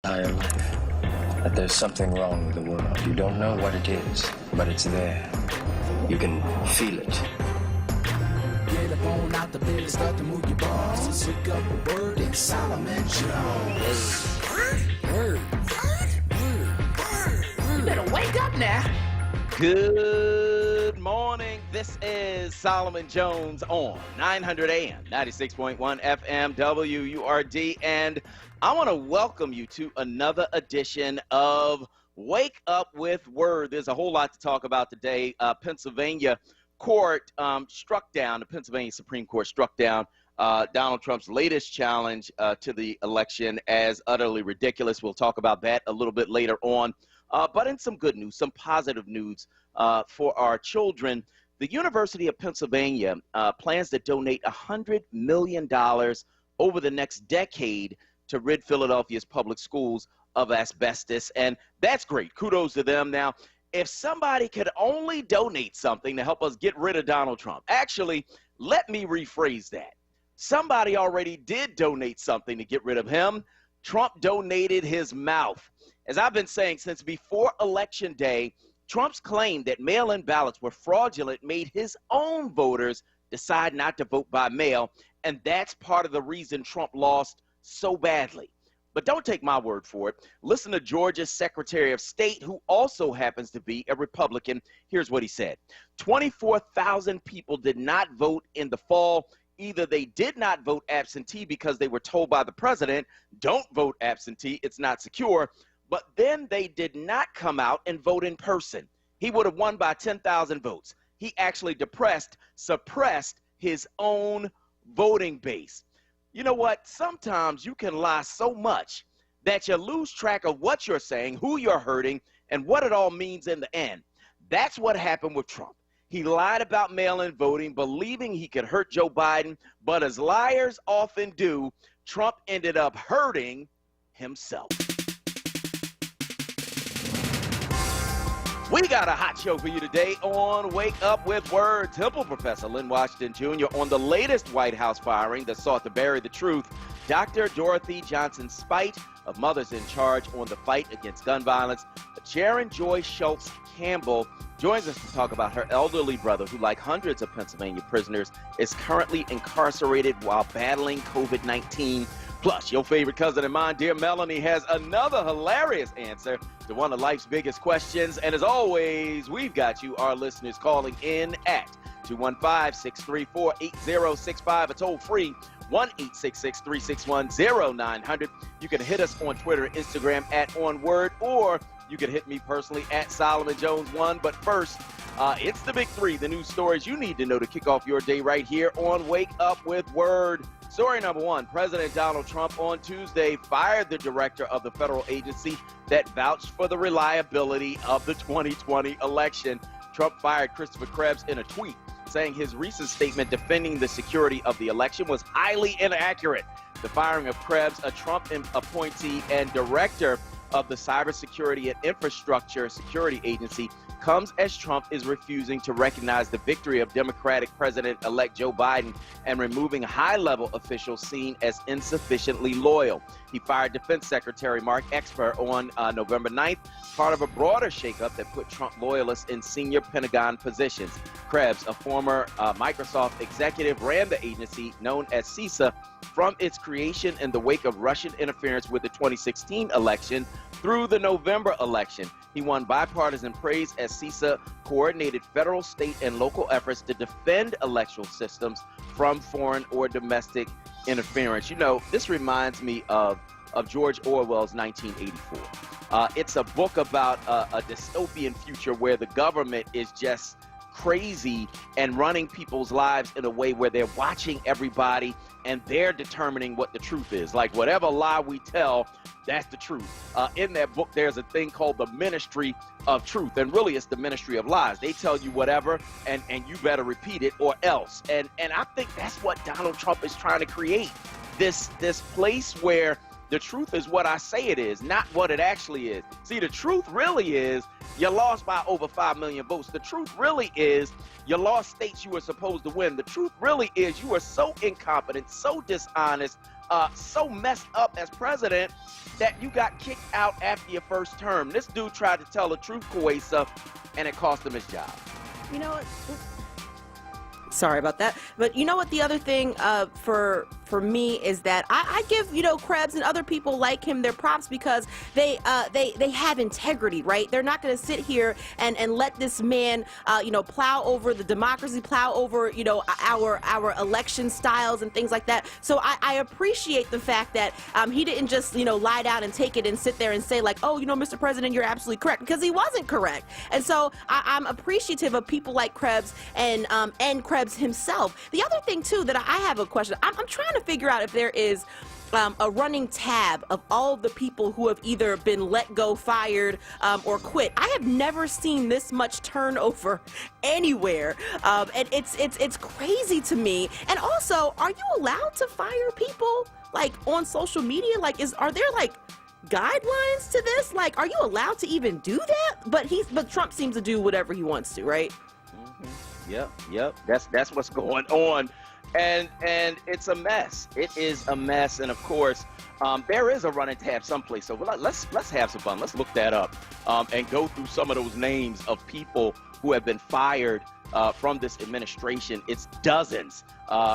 Entire life that there's something wrong with the world. You don't know what it is, but it's there. You can feel it. Get up on out the bed and start to move your balls. Wake up a word in Solomon Jones. Word. You better wake up now. Good morning. This is Solomon Jones on 900 AM, 96.1 FM, WURD, and I want to welcome you to another edition of Wake Up with Word. There's a whole lot to talk about today. Pennsylvania court struck down, the Pennsylvania Supreme Court struck down Donald Trump's latest challenge to the election as utterly ridiculous. We'll talk about that a little bit later on. But in some good news, some positive news for our children, the University of Pennsylvania plans to donate $100 million over the next decade to rid Philadelphia's public schools of asbestos. And that's great. Kudos to them. Now, if somebody could only donate something to help us get rid of Donald Trump, actually, let me rephrase that. Somebody already did donate something to get rid of him. Trump donated his mouth. As I've been saying since before Election Day, Trump's claim that mail-in ballots were fraudulent made his own voters decide not to vote by mail, and that's part of the reason Trump lost so badly. But don't take my word for it. Listen to Georgia's Secretary of State, who also happens to be a Republican. Here's what he said. 24,000 people did not vote in the fall. Either they did not vote absentee because they were told by the president, don't vote absentee, it's not secure, but then they did not come out and vote in person. He would have won by 10,000 votes. He actually suppressed his own voting base. You know what? Sometimes you can lie so much that you lose track of what you're saying, who you're hurting, and what it all means in the end. That's what happened with Trump. He lied about mail-in voting, believing he could hurt Joe Biden, but as liars often do, Trump ended up hurting himself. We got a hot show for you today on Wake Up with Word. Temple professor Lynn Washington Jr. on the latest White House firing that sought to bury the truth. Dr. Dorothy Johnson's spite of mothers in charge on the fight against gun violence. Sharon Joy Schultz Campbell joins us to talk about her elderly brother, who, like hundreds of Pennsylvania prisoners, is currently incarcerated while battling COVID-19. Plus, your favorite cousin and mine, dear Melanie, has another hilarious answer to one of life's biggest questions. And as always, we've got you, our listeners, calling in at 215-634-8065. A toll-free 1-866-361-0900. You can hit us on Twitter and Instagram at onWURD, or you can hit me personally at Solomon Jones 1. But first, it's the big three, the news stories you need to know to kick off your day right here on Wake Up with Word. Story number one, President Donald Trump on Tuesday fired the director of the federal agency that vouched for the reliability of the 2020 election. Trump fired Christopher Krebs in a tweet, saying his recent statement defending the security of the election was highly inaccurate. The firing of Krebs, a Trump appointee and director of the Cybersecurity and Infrastructure Security Agency, comes as Trump is refusing to recognize the victory of Democratic President-elect Joe Biden and removing high-level officials seen as insufficiently loyal. He fired Defense Secretary Mark Esper on November 9th, part of a broader shakeup that put Trump loyalists in senior Pentagon positions. Krebs, a former Microsoft executive, ran the agency known as CISA from its creation in the wake of Russian interference with the 2016 election through the November election. He won bipartisan praise as CISA coordinated federal, state, and local efforts to defend electoral systems from foreign or domestic interference. You know, this reminds me of George Orwell's 1984. It's a book about a dystopian future where the government is just crazy and running people's lives in a way where they're watching everybody and they're determining what the truth is. Like, whatever lie we tell, that's the truth. In that book, there's a thing called the Ministry of Truth, and really it's the Ministry of Lies. They tell you whatever, and you better repeat it or else. And I think that's what Donald Trump is trying to create, this place where the truth is what I say it is, not what it actually is. See, the truth really is you lost by over 5 million votes. The truth really is you lost states you were supposed to win. The truth really is you were so incompetent, so dishonest, so messed up as president that you got kicked out after your first term. This dude tried to tell the truth, Kuwaisa, and it cost him his job. You know what? Sorry about that. But you know what, the other thing for me is that I give, you know, Krebs and other people like him their props because they have integrity, right? They're not going to sit here and let this man, you know, plow over the democracy, plow over, you know, our election styles and things like that. So I appreciate the fact that he didn't just, you know, lie down and take it and sit there and say like, oh, you know, Mr. President, you're absolutely correct, because he wasn't correct. And so I'm appreciative of people like Krebs and Krebs himself. The other thing too that I have a question. I'm trying to figure out if there is a running tab of all of the people who have either been let go, fired, or quit. I have never seen this much turnover anywhere, and it's crazy to me. And also, are you allowed to fire people like on social media? Like, are there like guidelines to this? Like, are you allowed to even do that? But Trump seems to do whatever he wants to, right? Yep. That's what's going on, and it's a mess. It is a mess, and of course, there is a running tab someplace. So let's have some fun. Let's look that up and go through some of those names of people who have been fired from this administration. It's dozens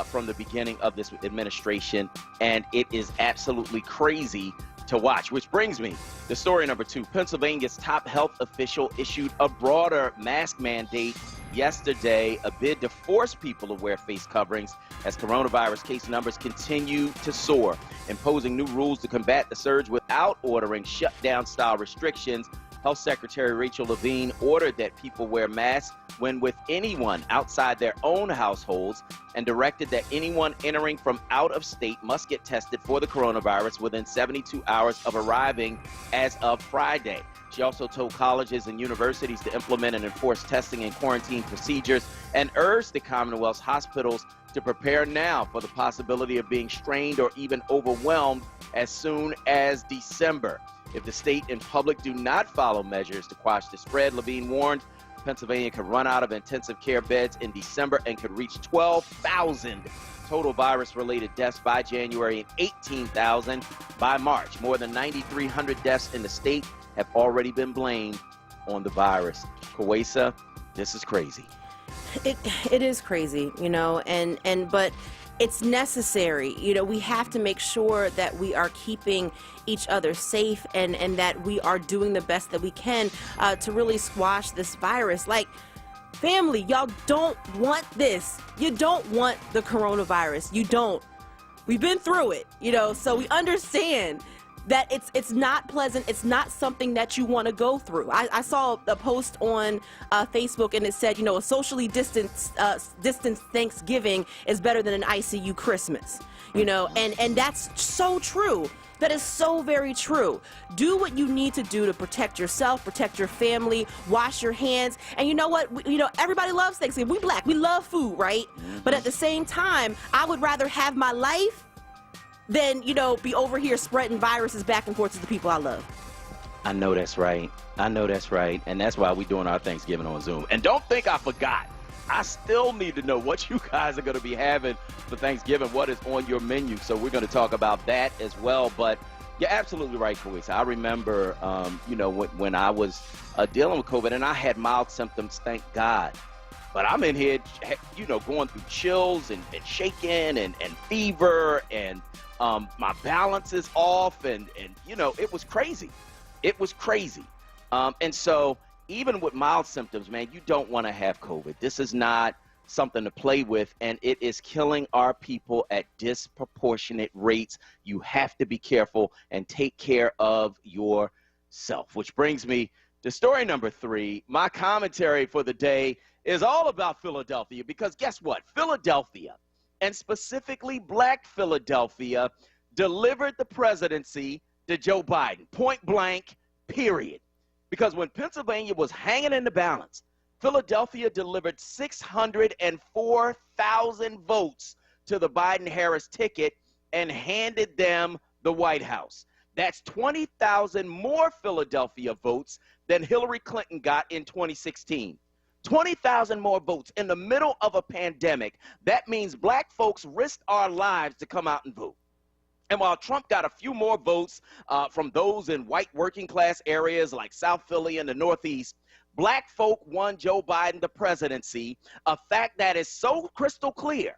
from the beginning of this administration, and it is absolutely crazy to watch. Which brings me to story number 2. Pennsylvania's top health official issued a broader mask mandate yesterday, a bid to force people to wear face coverings as coronavirus case numbers continue to soar. Imposing new rules to combat the surge without ordering shutdown-style restrictions, Health Secretary Rachel Levine ordered that people wear masks when with anyone outside their own households and directed that anyone entering from out of state must get tested for the coronavirus within 72 hours of arriving as of Friday. She also told colleges and universities to implement and enforce testing and quarantine procedures and urged the Commonwealth's hospitals to prepare now for the possibility of being strained or even overwhelmed as soon as December. If the state and public do not follow measures to quash the spread, Levine warned, Pennsylvania could run out of intensive care beds in December and could reach 12,000 total virus-related deaths by January and 18,000 by March. More than 9,300 deaths in the state have already been blamed on the virus. Kuwaisa, this is crazy. It is crazy, you know, but it's necessary. You know, we have to make sure that we are keeping each other safe and that we are doing the best that we can to really squash this virus. Like, family, y'all don't want this. You don't want the coronavirus. You don't. We've been through it, you know, so we understand that it's not pleasant. It's not something that you want to go through. I saw a post on Facebook, and it said, you know, a socially distanced Thanksgiving is better than an ICU Christmas, you know, and that's so true. That is so very true. Do what you need to do to protect yourself, protect your family, wash your hands. And you know what? You know, everybody loves Thanksgiving. We Black, we love food, right? But at the same time, I would rather have my life than, you know, be over here spreading viruses back and forth to the people I love. I know that's right. And that's why we're doing our Thanksgiving on Zoom. And don't think I forgot. I still need to know what you guys are going to be having for Thanksgiving, what is on your menu. So we're going to talk about that as well. But you're absolutely right, Kuwaisa. I remember, you know, when I was dealing with COVID, and I had mild symptoms, thank God. But I'm in here, you know, going through chills and shaking and fever, and my balance is off, and you know, it was crazy. It was crazy. And so even with mild symptoms, man, you don't want to have COVID. This is not something to play with, and it is killing our people at disproportionate rates. You have to be careful and take care of yourself, which brings me to story number 3. My commentary for the day is all about Philadelphia, because guess what? Philadelphia, and specifically Black Philadelphia, delivered the presidency to Joe Biden, point blank, period. Because when Pennsylvania was hanging in the balance, Philadelphia delivered 604,000 votes to the Biden-Harris ticket and handed them the White House. That's 20,000 more Philadelphia votes than Hillary Clinton got in 2016. 20,000 more votes in the middle of a pandemic. That means Black folks risked our lives to come out and vote. And while Trump got a few more votes from those in white working class areas like South Philly and the Northeast, black folk won Joe Biden the presidency, a fact that is so crystal clear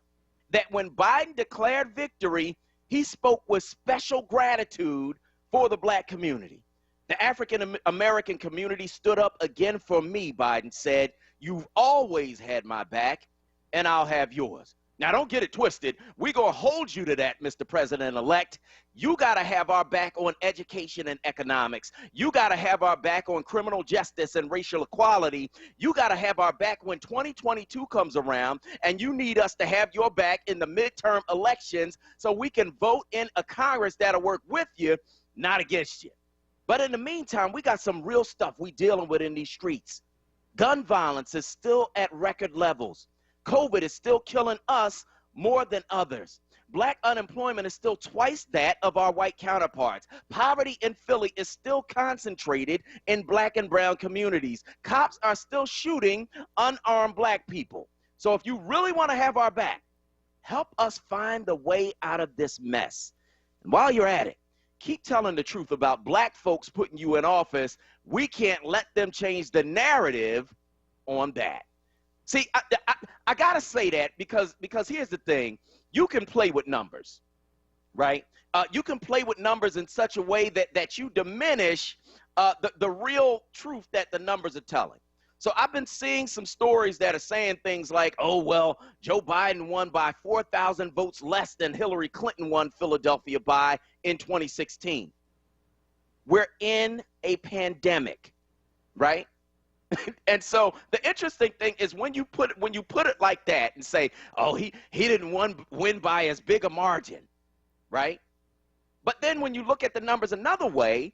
that when Biden declared victory, he spoke with special gratitude for the black community. The African American community stood up again for me, Biden said. You've always had my back, and I'll have yours. Now, don't get it twisted. We're going to hold you to that, Mr. President-elect. You got to have our back on education and economics. You got to have our back on criminal justice and racial equality. You got to have our back when 2022 comes around, and you need us to have your back in the midterm elections so we can vote in a Congress that'll work with you, not against you. But in the meantime, we got some real stuff we dealing with in these streets. Gun violence is still at record levels. COVID is still killing us more than others. Black unemployment is still twice that of our white counterparts. Poverty in Philly is still concentrated in black and brown communities. Cops are still shooting unarmed black people. So if you really want to have our back, help us find the way out of this mess. And while you're at it, keep telling the truth about black folks putting you in office. We can't let them change the narrative on that. See, I got to say that because here's the thing. You can play with numbers, right? You can play with numbers in such a way that you diminish the real truth that the numbers are telling. So I've been seeing some stories that are saying things like, oh, well, Joe Biden won by 4,000 votes less than Hillary Clinton won Philadelphia by in 2016. We're in a pandemic, right? And so the interesting thing is when you put it like that and say, oh, he didn't win by as big a margin, right? But then when you look at the numbers another way,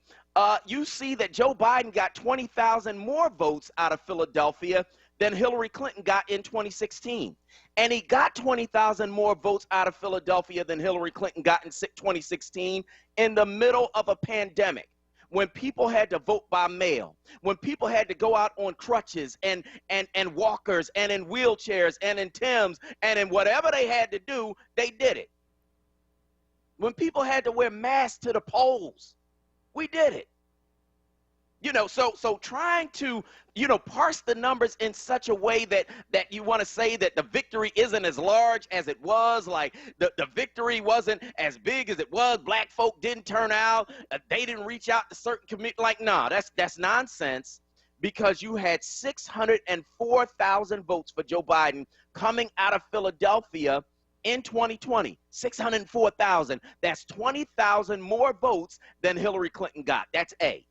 you see that Joe Biden got 20,000 more votes out of Philadelphia than Hillary Clinton got in 2016. And he got 20,000 more votes out of Philadelphia than Hillary Clinton got in 2016 in the middle of a pandemic, when people had to vote by mail, when people had to go out on crutches and walkers and in wheelchairs and in Timbs and in whatever they had to do, they did it. When people had to wear masks to the polls, we did it. You know, so trying to, parse the numbers in such a way that you want to say that the victory isn't as large as it was, like the victory wasn't as big as it was, black folk didn't turn out, they didn't reach out to certain communities, like, nah, that's nonsense, because you had 604,000 votes for Joe Biden coming out of Philadelphia in 2020, 604,000. That's 20,000 more votes than Hillary Clinton got. That's A.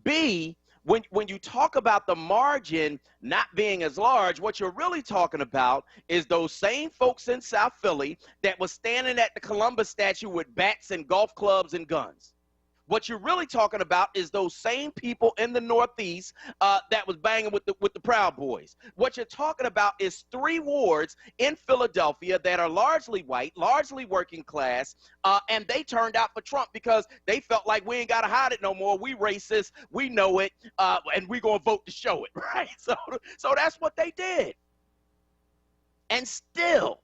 B, when you talk about the margin not being as large, what you're really talking about is those same folks in South Philly that was standing at the Columbus statue with bats and golf clubs and guns. What you're really talking about is those same people in the Northeast that was banging with the Proud Boys. What you're talking about is 3 wards in Philadelphia that are largely white, largely working class, and they turned out for Trump because they felt like we ain't got to hide it no more. We racist, we know it, and we going to vote to show it, right? So that's what they did. And still,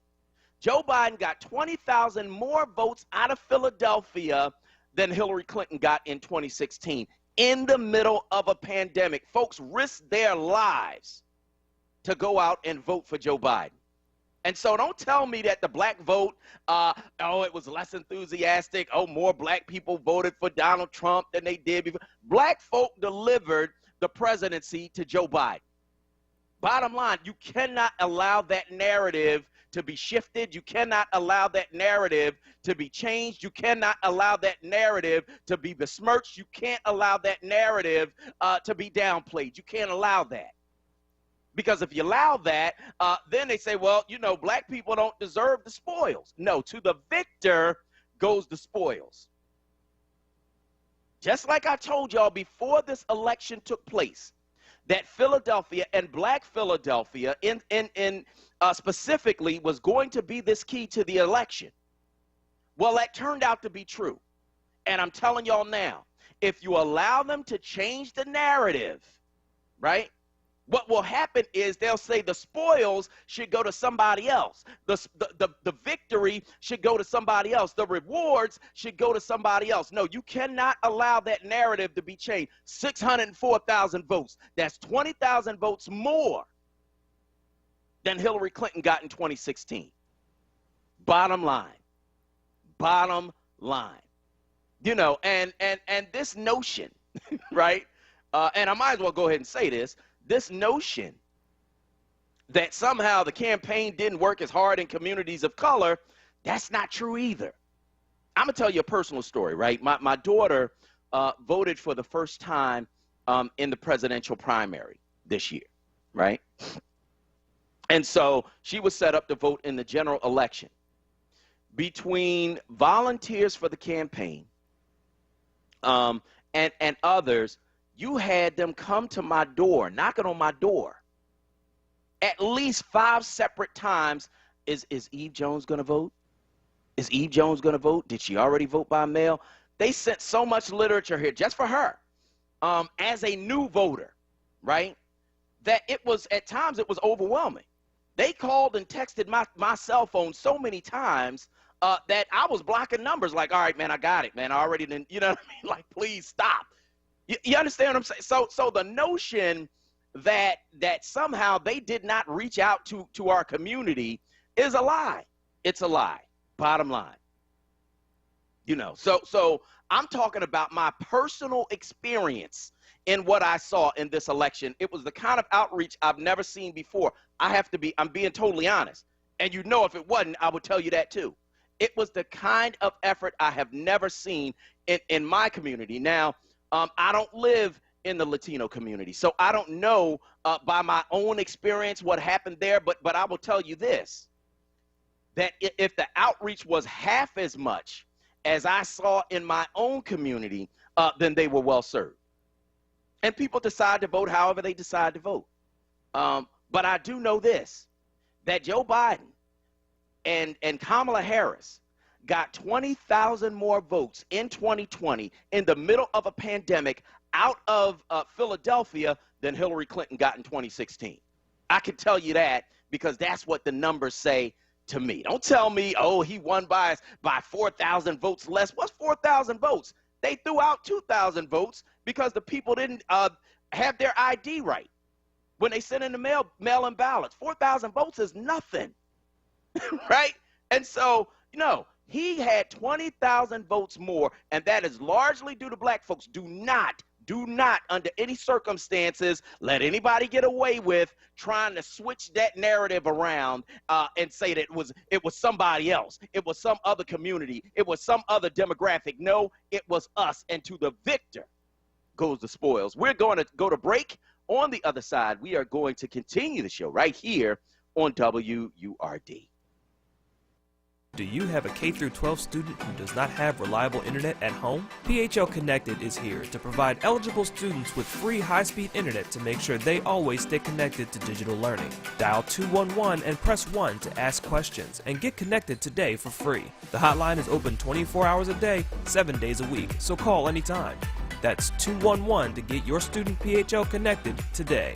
Joe Biden got 20,000 more votes out of Philadelphia than Hillary Clinton got in 2016, in the middle of a pandemic. Folks risked their lives to go out and vote for Joe Biden. And so don't tell me that the black vote, it was less enthusiastic. Oh, more black people voted for Donald Trump than they did before. Black folk delivered the presidency to Joe Biden. Bottom line, you cannot allow that narrative to be shifted. You cannot allow that narrative to be changed. You cannot allow that narrative to be besmirched. You can't allow that narrative to be downplayed. You can't allow that. Because if you allow that, then they say, well, black people don't deserve the spoils. No, to the victor goes the spoils. Just like I told y'all before this election took place, that Philadelphia and black Philadelphia specifically was going to be this key to the election. Well, that turned out to be true. And I'm telling y'all now, if you allow them to change the narrative, right, What will happen is they'll say the spoils should go to somebody else. The victory should go to somebody else. The rewards should go to somebody else. No, you cannot allow that narrative to be changed. 604,000 votes. That's 20,000 votes more than Hillary Clinton got in 2016. Bottom line. Bottom line. You know, and this notion, right? And I might as well go ahead and say this notion that somehow the campaign didn't work as hard in communities of color, that's not true either. I'm going to tell you a personal story, right? My daughter voted for the first time in the presidential primary this year, right? And so she was set up to vote in the general election. Between volunteers for the campaign and others, you had them come to my door, knocking on my door, at least 5 separate times. Is Eve Jones going to vote? Is Eve Jones going to vote? Did she already vote by mail? They sent so much literature here just for her as a new voter, right, that it was, at times, it was overwhelming. They called and texted my cell phone so many times that I was blocking numbers like, all right, man, I got it, man. I already didn't, you know what I mean? Like, please stop. You understand what I'm saying? So the notion that somehow they did not reach out to our community is a lie. It's a lie. Bottom line. You know, so I'm talking about my personal experience in what I saw in this election. It was the kind of outreach I've never seen before. I'm being totally honest. And you know, if it wasn't, I would tell you that too. It was the kind of effort I have never seen in my community. Now, I don't live in the Latino community, so I don't know by my own experience what happened there, but I will tell you this, that if the outreach was half as much as I saw in my own community, then they were well served. And people decide to vote however they decide to vote. But I do know this, that Joe Biden and Kamala Harris got 20,000 more votes in 2020 in the middle of a pandemic out of Philadelphia than Hillary Clinton got in 2016. I can tell you that because that's what the numbers say to me. Don't tell me, oh, he won by 4,000 votes less. What's 4,000 votes? They threw out 2,000 votes because the people didn't have their ID right when they sent in the mail-in ballots. 4,000 votes is nothing, right? And so, you know, he had 20,000 votes more, and that is largely due to black folks. Do not, under any circumstances, let anybody get away with trying to switch that narrative around and say that it was somebody else. It was some other community. It was some other demographic. No, it was us, and to the victor goes the spoils. We're going to go to break. On the other side, we are going to continue the show right here on WURD. Do you have a K-12 student who does not have reliable internet at home? PHL Connected is here to provide eligible students with free high-speed internet to make sure they always stay connected to digital learning. Dial 211 and press 1 to ask questions and get connected today for free. The hotline is open 24 hours a day, 7 days a week, so call anytime. That's 211 to get your student PHL connected today.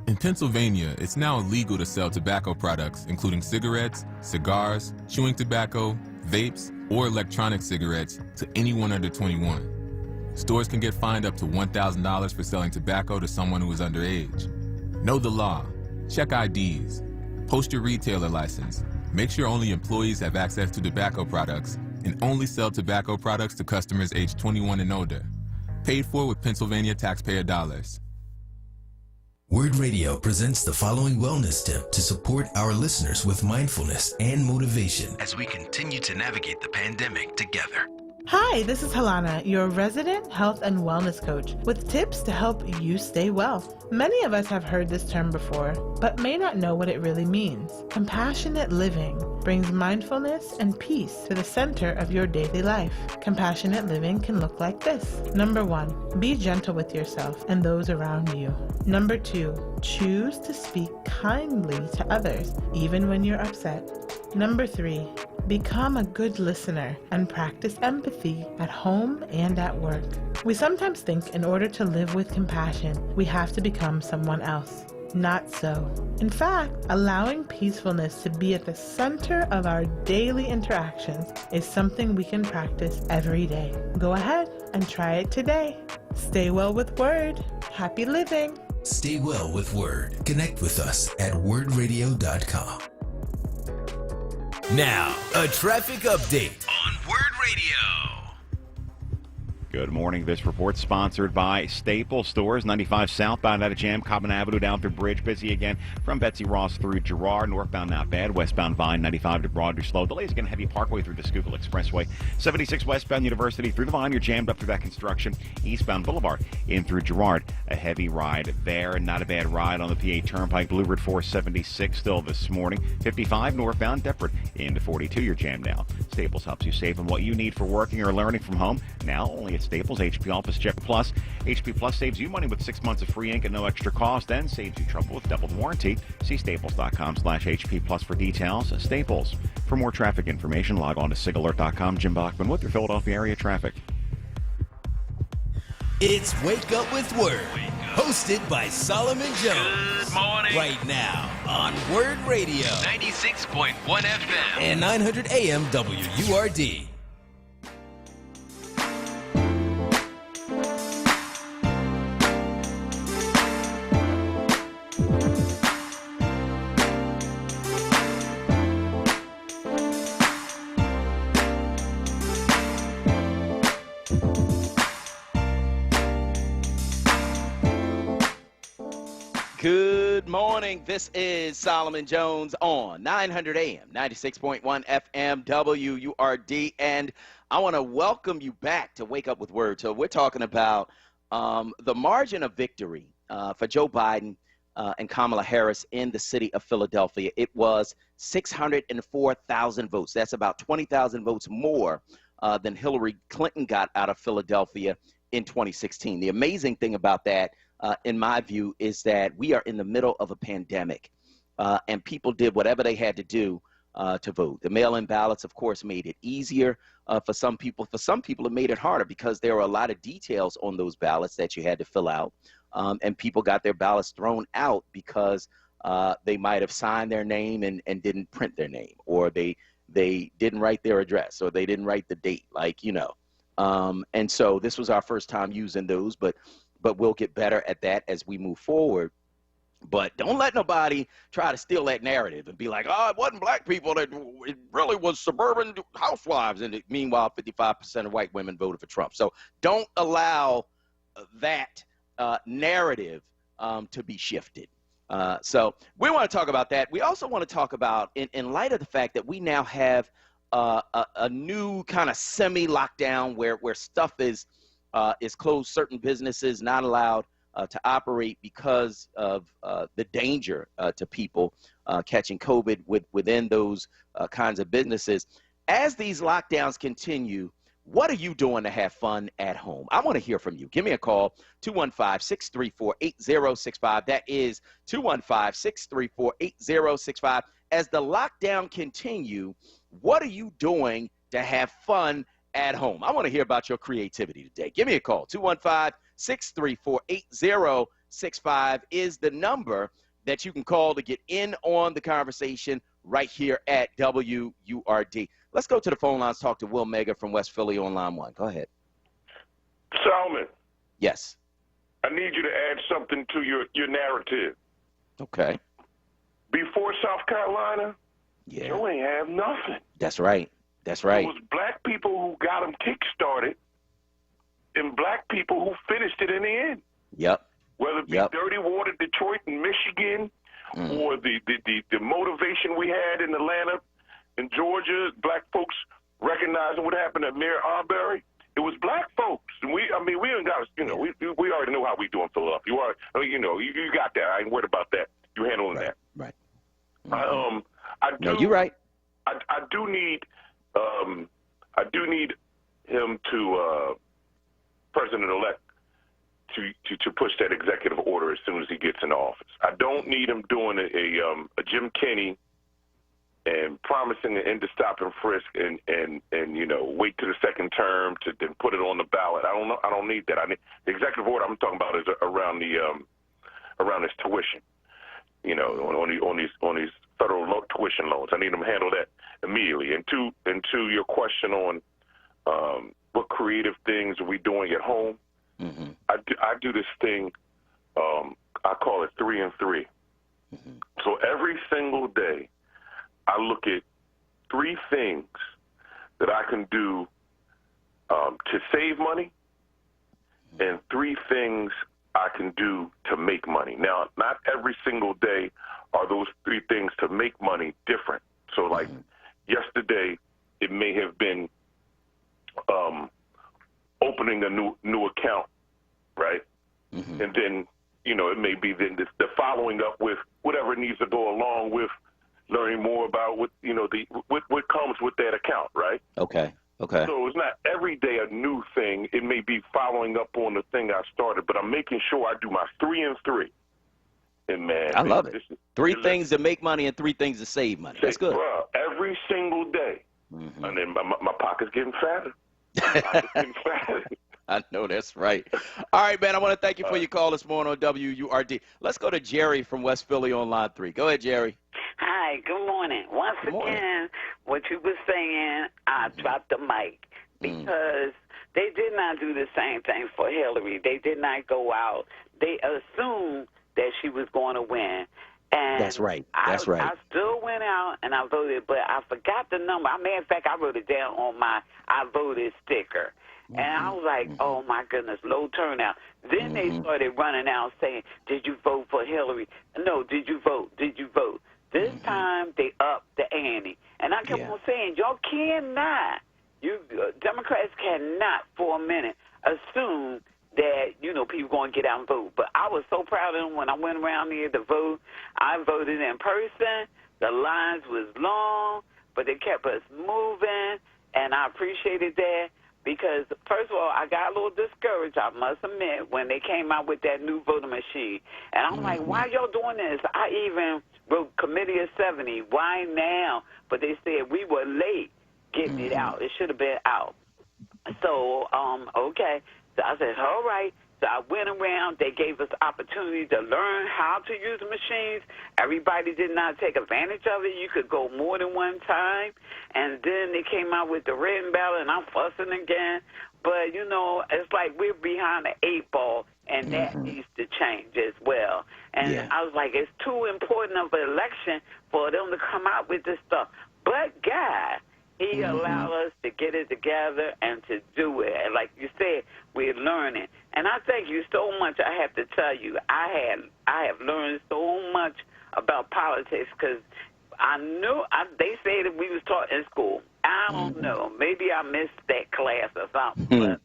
In Pennsylvania, it's now illegal to sell tobacco products, including cigarettes, cigars, chewing tobacco, vapes, or electronic cigarettes to anyone under 21. Stores can get fined up to $1,000 for selling tobacco to someone who is underage. Know the law. Check IDs. Post your retailer license. Make sure only employees have access to tobacco products and only sell tobacco products to customers aged 21 and older. Paid for with Pennsylvania taxpayer dollars. WURD Radio presents the following wellness tip to support our listeners with mindfulness and motivation as we continue to navigate the pandemic together. Hi, this is Halana, your resident health and wellness coach, with tips to help you stay well. Many of us have heard this term before, but may not know what it really means. Compassionate living. brings mindfulness and peace to the center of your daily life. Compassionate living can look like this. Number 1, be gentle with yourself and those around you. Number 2, choose to speak kindly to others, even when you're upset. Number 3, become a good listener and practice empathy at home and at work. We sometimes think in order to live with compassion, we have to become someone else. Not so. In fact, allowing peacefulness to be at the center of our daily interactions is something we can practice every day. Go ahead and try it today. Stay well with WURD. Happy living. Stay well with WURD. Connect with us at wordradio.com. Now, a traffic update on WURD Radio. Good morning. This report sponsored by Staples Stores. 95 southbound out of jam. Common Avenue down through Bridge. Busy again from Betsy Ross through Girard. Northbound not bad. Westbound Vine 95 to Broadway slow. Delays again. Heavy Parkway through the Schuylkill Expressway. 76 westbound University through the Vine. You're jammed up through that construction. Eastbound Boulevard in through Girard. A heavy ride there. Not a bad ride on the PA Turnpike. Blue Route 476 still this morning. 55 northbound Deptford into 42. You're jammed now. Staples helps you save on what you need for working or learning from home. Now only at Staples. HP Office Check Plus. HP Plus saves you money with 6 months of free ink at no extra cost and saves you trouble with double warranty. See staples.com/HP Plus for details. Staples. For more traffic information, log on to sigalert.com. Jim Bachman with your Philadelphia area traffic. It's Wake Up with WURD, hosted by Solomon Jones. Good morning. Right now on WURD Radio. 96.1 FM. And 900 AM WURD. Good morning. This is Solomon Jones on 900 AM, 96.1 FM, WURD. And I want to welcome you back to Wake Up with WURD. So we're talking about the margin of victory for Joe Biden and Kamala Harris in the city of Philadelphia. It was 604,000 votes. That's about 20,000 votes more than Hillary Clinton got out of Philadelphia in 2016. The amazing thing about that, in my view, is that we are in the middle of a pandemic, and people did whatever they had to do to vote. The mail-in ballots, of course, made it easier for some people. For some people, it made it harder because there were a lot of details on those ballots that you had to fill out, and people got their ballots thrown out because they might have signed their name and didn't print their name, or they didn't write their address, or they didn't write the date, and so this was our first time using those, but we'll get better at that as we move forward. But don't let nobody try to steal that narrative and be like, oh, it wasn't black people, it really was suburban housewives. And meanwhile, 55% of white women voted for Trump. So don't allow that narrative to be shifted. So we want to talk about that. We also want to talk about, in light of the fact that we now have a new kind of semi-lockdown where stuff is closed, certain businesses not allowed to operate because of the danger to people catching COVID within those kinds of businesses. As these lockdowns continue, what are you doing to have fun at home? I want to hear from you. Give me a call, 215-634-8065. That is 215-634-8065. As the lockdown continue, what are you doing to have fun at home? I want to hear about your creativity today. Give me a call. 215-634-8065 is the number that you can call to get in on the conversation right here at WURD. Let's go to the phone lines, talk to Will Mega from West Philly on line 1. Go ahead. Solomon. Yes. I need you to add something to your narrative. Okay. Before South Carolina, Yeah. Joe ain't have nothing. That's right. That's right. It was black people who got him kick-started and black people who finished it in the end. Yep. Whether it be Dirty Water, Detroit, and Michigan, or the motivation we had in Atlanta and Georgia, black folks recognizing what happened at Mayor Arbery. It was black folks. And we ain't got, we already know how we do in Philadelphia. You got that. I ain't worried about that. You handling that. Right. No, you're right. I do need him to President-elect to push that executive order as soon as he gets in office. I don't need him doing a Jim Kenney and promising an end to stop and frisk and wait to the second term to then put it on the ballot. I don't need that. The executive order I'm talking about is around his tuition. On these federal tuition loans. I need him to handle that immediately. And to your question on what creative things are we doing at home? I do this thing, I call it 3 and 3. So every single day, I look at 3 things that I can do to save money and 3 things I can do to make money. Now, not every single day are those 3 things to make money different. So, like yesterday, it may have been opening a new account, right? And then, it may be then the following up with whatever needs to go along with learning more about what comes with that account, right? Okay. So it's not every day a new thing. It may be following up on the thing I started, but I'm making sure I do my 3 and 3. And man, I love it. 3 things to make money and 3 things to save money. That's good. Bro, every single day. And then my pocket's getting fatter. My pocket's getting fatter. I know that's right. All right, man, I want to thank you for your call this morning on WURD. Let's go to Jerry from West Philly on line 3. Go ahead, Jerry. Hi, good morning. Once again, what you were saying, I dropped the mic because they did not do the same thing for Hillary. They did not go out. They assumed that she was going to win. And that's right. That's right. I still went out and I voted, but I forgot the number. In fact, I wrote it down on my I voted sticker. And I was like, oh, my goodness, low turnout. Then they started running out saying, did you vote for Hillary? No, did you vote? Did you vote? This time they upped the ante. And I kept on saying, y'all cannot, Democrats cannot for a minute assume that, people going to get out and vote. But I was so proud of them when I went around there to vote. I voted in person. The lines was long, but they kept us moving, and I appreciated that. Because, first of all, I got a little discouraged, I must admit, when they came out with that new voting machine. And I'm like, why y'all doing this? I even wrote Committee of 70. Why now? But they said we were late getting it out. It should have been out. So, okay. So I said, all right. So I went around. They gave us opportunity to learn how to use the machines. Everybody did not take advantage of it. You could go more than one time. And then they came out with the written ballot, and I'm fussing again. But, it's like we're behind the 8 ball, and that needs to change as well. And I was like, it's too important of an election for them to come out with this stuff. But, God, he allowed us to get it together and to do it. And like you said, we're learning. And I thank you so much. I have to tell you, I have learned so much about politics because they say that we was taught in school. I don't know. Maybe I missed that class or something. But,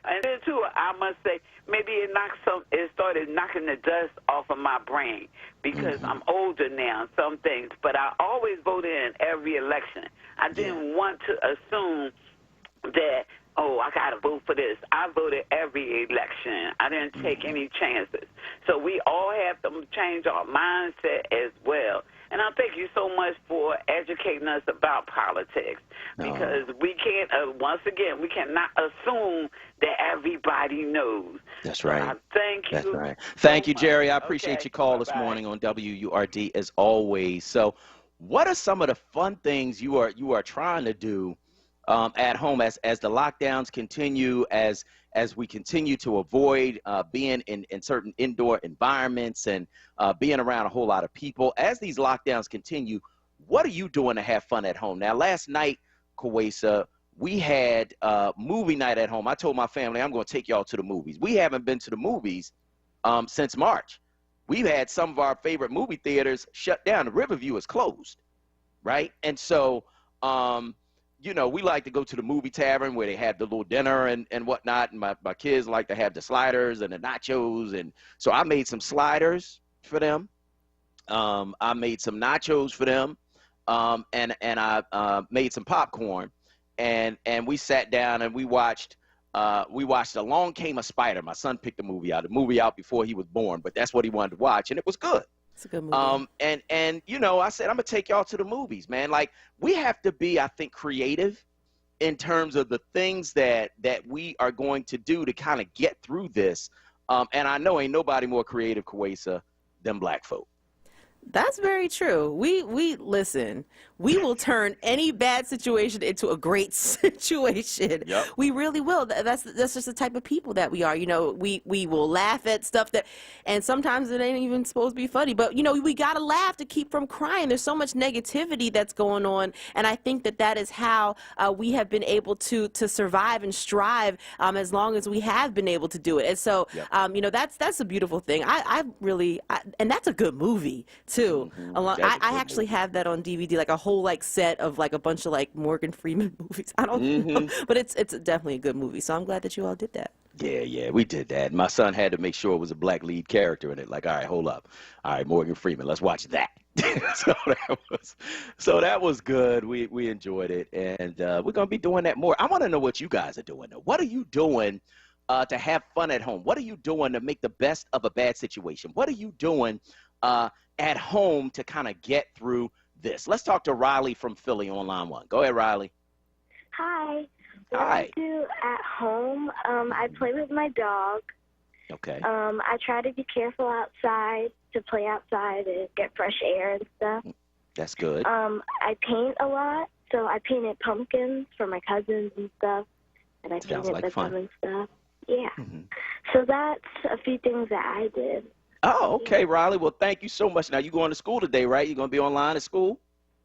and then, too, I must say, maybe it started knocking the dust off of my brain because I'm older now in some things. But I always voted in every election. I didn't want to assume that, I got to vote for this. I voted every election. I didn't take any chances. So we all have to change our mindset as well. And I thank you so much for educating us about politics because we can't, once again, we cannot assume that everybody knows. That's right. So thank you. That's right. Thank you, Jerry. I appreciate your call this morning on WURD as always. So what are some of the fun things you are trying to do at home as the lockdowns continue, as we continue to avoid being in certain indoor environments and being around a whole lot of people? As these lockdowns continue, what are you doing to have fun at home? Now, last night, Kawesa, we had movie night at home. I told my family I'm going to take y'all to the movies. We haven't been to the movies since March. We've had some of our favorite movie theaters shut down. The Riverview is closed, right? And so we like to go to the movie tavern where they have the little dinner and whatnot. And my kids like to have the sliders and the nachos. And so I made some sliders for them. I made some nachos for them. and I made some popcorn, and we sat down and we watched Along Came a Spider. My son picked the movie out before he was born, but that's what he wanted to watch, and it was good. It's a good movie. And you know, I said I'm gonna take y'all to the movies, man. Like, we have to be, I think, creative in terms of the things that we are going to do to kind of get through this. And I know ain't nobody more creative, Kwesa, than black folk. That's very true. We listen. We will turn any bad situation into a great situation. Yep. We really will. That's just the type of people that we are. You know, we will laugh at stuff and sometimes it ain't even supposed to be funny. But you know, we gotta laugh to keep from crying. There's so much negativity that's going on, and I think that is how we have been able to survive and strive as long as we have been able to do it. And so, you know, that's a beautiful thing. I really, and that's a good movie too. I actually have that on DVD, like a whole set of a bunch of Morgan Freeman movies. I don't know, but it's definitely a good movie. So I'm glad that you all did that. Yeah, we did that. My son had to make sure it was a black lead character in it. Like, all right, hold up. All right, Morgan Freeman, let's watch that. so that was good. We enjoyed it, and we're gonna be doing that more. I want to know what you guys are doing though. What are you doing to have fun at home? What are you doing to make the best of a bad situation? What are you doing at home to kind of get through this? Let's talk to Riley from Philly on line 1. Go ahead, Riley. Hi. What Hi. I do at home, I play with my dog. Okay. I try to be careful outside, to play outside and get fresh air and stuff. That's good. I paint a lot, so I painted pumpkins for my cousins and stuff, and I Sounds painted like them fun. and stuff. Yeah. So that's a few things that I did. Oh, okay, Riley. Well, thank you so much. Now, you going to school today, right? You're going to be online at school?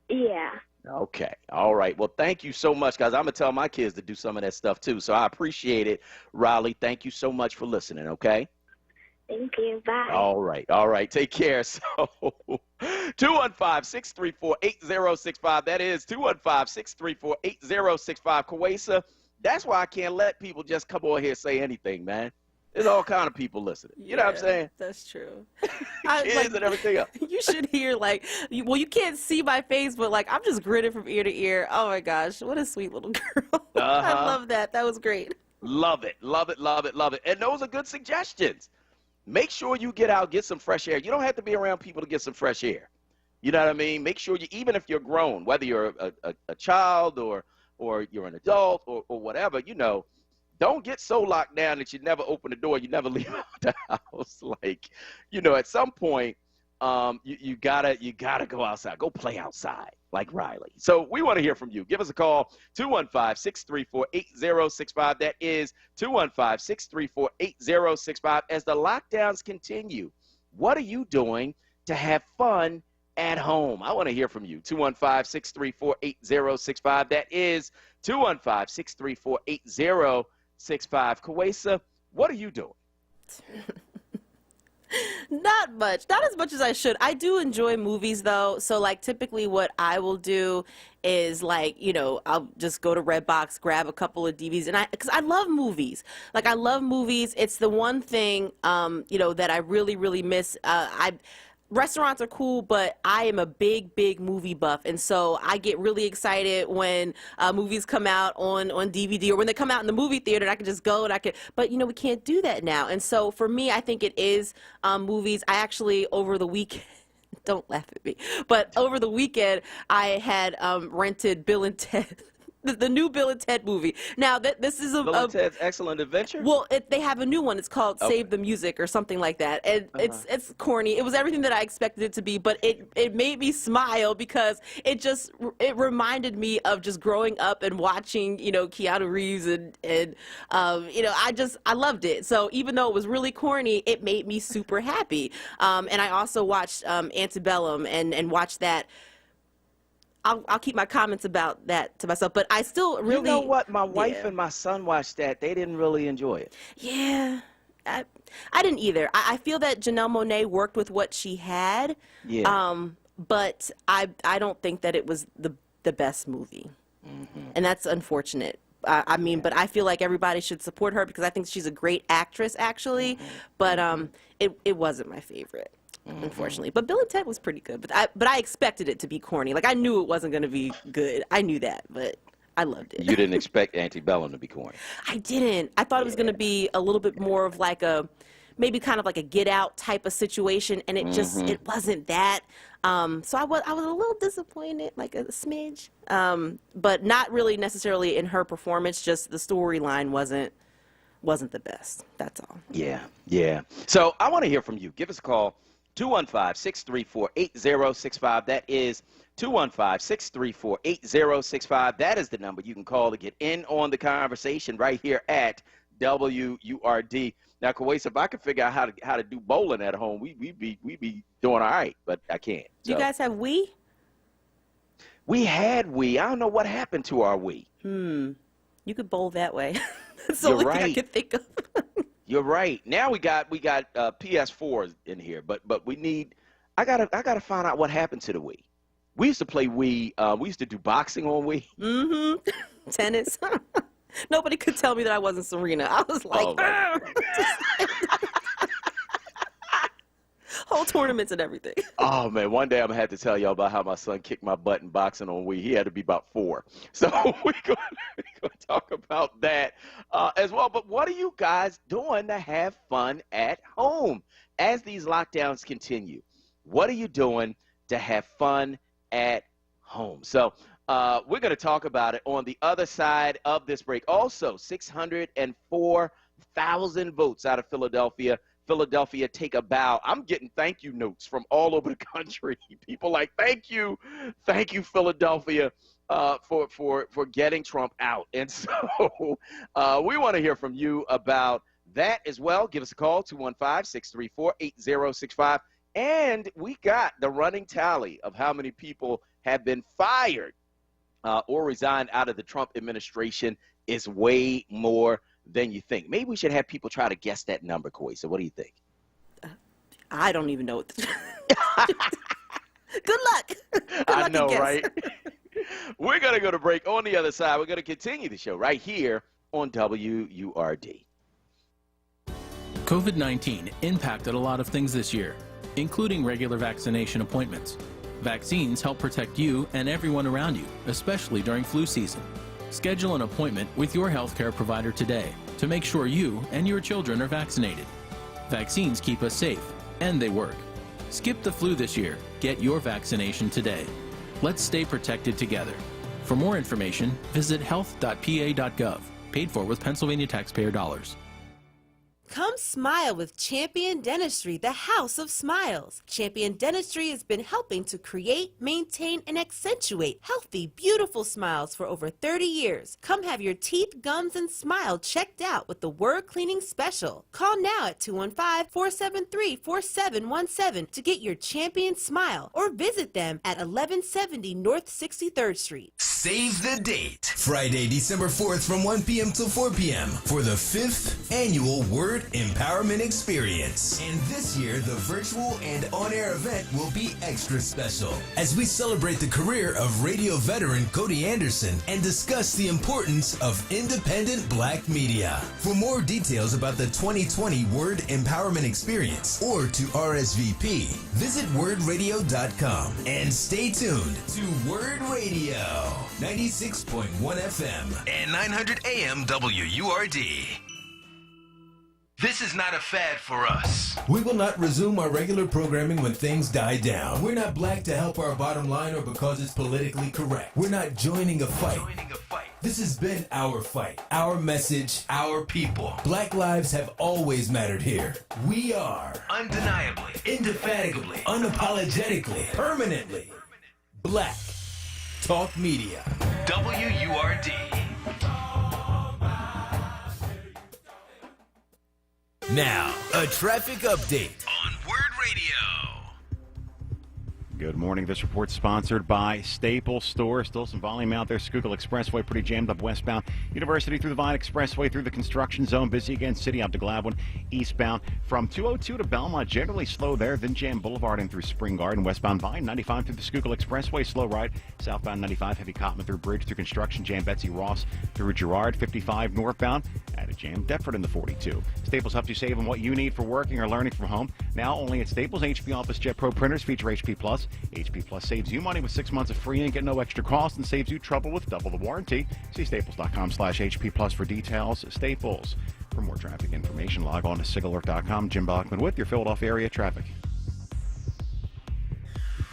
Yeah. Okay. All right. Well, thank you so much, guys. I'm going to tell my kids to do some of that stuff, too. So I appreciate it, Riley. Thank you so much for listening, okay? Thank you. Bye. All right. All right. Take care. So 215-634-8065. That is 215-634-8065. Kwesa, that's why I can't let people just come on here and say anything, man. There's all kind of people listening. You know what I'm saying? That's true. Kids and everything else. You should hear well, you can't see my face, but I'm just grinning from ear to ear. Oh my gosh, what a sweet little girl. I love that. That was great. Love it. Love it. Love it. Love it. And those are good suggestions. Make sure you get out, get some fresh air. You don't have to be around people to get some fresh air. You know what I mean? Make sure even if you're grown, whether you're a child or you're an adult or whatever, don't get so locked down that you never open the door, you never leave out the house. At some point, you gotta go outside, go play outside, like Riley. So we want to hear from you. Give us a call, 215-634-8065. That is 215-634-8065. As the lockdowns continue, what are you doing to have fun at home? I want to hear from you. 215-634-8065. That is 215-634-8065. Kwesa, what are you doing? Not much. Not as much as I should. I do enjoy movies, though. So, typically what I will do is, I'll just go to Redbox, grab a couple of DVDs, because I love movies. I love movies. It's the one thing, that I really, really miss. Restaurants are cool, but I am a big, big movie buff, and so I get really excited when movies come out on DVD or when they come out in the movie theater, and I can just go and but we can't do that now. And so for me, I think it is movies. I actually, over the weekend, don't laugh at me, but over the weekend, I had rented Bill and Ted. The new Bill and Ted movie. Now, this is Bill and Ted's Excellent Adventure? Well, they have a new one. It's called Save the Music or something like that. And it's corny. It was everything that I expected it to be, but it made me smile because it reminded me of just growing up and watching, Keanu Reeves and I loved it. So even though it was really corny, it made me super happy. And I also watched Antebellum and watched that. I'll keep my comments about that to myself, but I still really... You know what? My wife and my son watched that. They didn't really enjoy it. Yeah. I didn't either. I feel that Janelle Monáe worked with what she had, but I don't think that it was the best movie, and that's unfortunate. But I feel like everybody should support her because I think she's a great actress, actually, but it wasn't my favorite. unfortunately. But Bill and Ted was pretty good. But I expected it to be corny. Like, I knew it wasn't going to be good. I knew that, but I loved it. You didn't expect Antebellum to be corny. I didn't. I thought it was going to be a little bit more of like maybe kind of like a Get Out type of situation, and it just it wasn't that. So I was a little disappointed, like a smidge, but not really necessarily in her performance. Just the storyline wasn't the best. That's all. Yeah. So I want to hear from you. Give us a call, 215-634-8065. That is 215-634-8065. That is the number you can call to get in on the conversation right here at WURD. Now, Kawais, if I could figure out how to do bowling at home, we'd be doing all right, but I can't. Do you guys have Wii? We had Wii. I don't know what happened to our Wii. You could bowl that way. That's the only thing I could think of. You're right. Now we got PS4s in here, but we need. I gotta find out what happened to the Wii. We used to play Wii. We used to do boxing on Wii. Tennis. Nobody could tell me that I wasn't Serena. I was like, whole tournaments and everything. Oh, man. One day I'm going to have to tell y'all about how my son kicked my butt in boxing on Wii. He had to be about 4. So we're going to talk about that as well. But what are you guys doing to have fun at home as these lockdowns continue? What are you doing to have fun at home? So we're going to talk about it on the other side of this break. Also, 604,000 votes out of Philadelphia. Philadelphia, take a bow. I'm getting thank you notes from all over the country. People like, thank you, Philadelphia, for getting Trump out. And so we want to hear from you about that as well. Give us a call, 215-634-8065. And we got the running tally of how many people have been fired or resigned out of the Trump administration is way more than you think. Maybe we should have people try to guess that number, Koi. So what do you think? I don't even know what Good luck. I know, right? We're going to go to break. On the other side, we're going to continue the show right here on WURD. COVID-19 impacted a lot of things this year, including regular vaccination appointments. Vaccines help protect you and everyone around you, especially during flu season. Schedule an appointment with your healthcare provider today to make sure you and your children are vaccinated. Vaccines keep us safe, and they work. Skip the flu this year. Get your vaccination today. Let's stay protected together. For more information, visit health.pa.gov. Paid for with Pennsylvania taxpayer dollars. Come smile with Champion Dentistry, the house of smiles. Champion Dentistry has been helping to create, maintain, and accentuate healthy, beautiful smiles for over 30 years. Come have your teeth, gums, and smile checked out with the WURD Cleaning Special. Call now at 215-473-4717 to get your Champion smile or visit them at 1170 North 63rd Street. Save the date. Friday, December 4th from 1 p.m. till 4 p.m. for the 5th annual WURD Empowerment Experience. And this year, the virtual and on-air event will be extra special as we celebrate the career of radio veteran Cody Anderson and discuss the importance of independent black media. For more details about the 2020 WURD Empowerment Experience or to RSVP, visit wordradio.com and stay tuned to WURD Radio, 96.1 FM and 900 AM WURD. This is not a fad for us. We will not resume our regular programming when things die down. We're not black to help our bottom line or because it's politically correct. We're not joining a fight. This has been our fight, our message, our people. Black lives have always mattered here. We are undeniably, indefatigably, unapologetically, permanently Black Talk Media. WURD. Now, a traffic update on WURD Radio. Good morning. This report sponsored by Staples Store. Still some volume out there. Schuylkill Expressway pretty jammed up westbound. University through the Vine Expressway through the construction zone. Busy again. City out to Gladwin eastbound. From 202 to Belmont, generally slow there. Then Jam Boulevard in through Spring Garden. Westbound Vine 95 through the Schuylkill Expressway. Slow ride. Southbound 95 heavy Cotman through Bridge through construction. Jam Betsy Ross through Girard. 55 northbound. At a jam Deptford in the 42. Staples helps you save on what you need for working or learning from home. Now only at Staples, HP Office Jet Pro printers feature HP Plus. HP Plus saves you money with 6 months of free ink at no extra cost and saves you trouble with double the warranty. See staples.com/HP Plus for details. Staples. For more traffic information, log on to sigalert.com. Jim Bachman with your Philadelphia area traffic.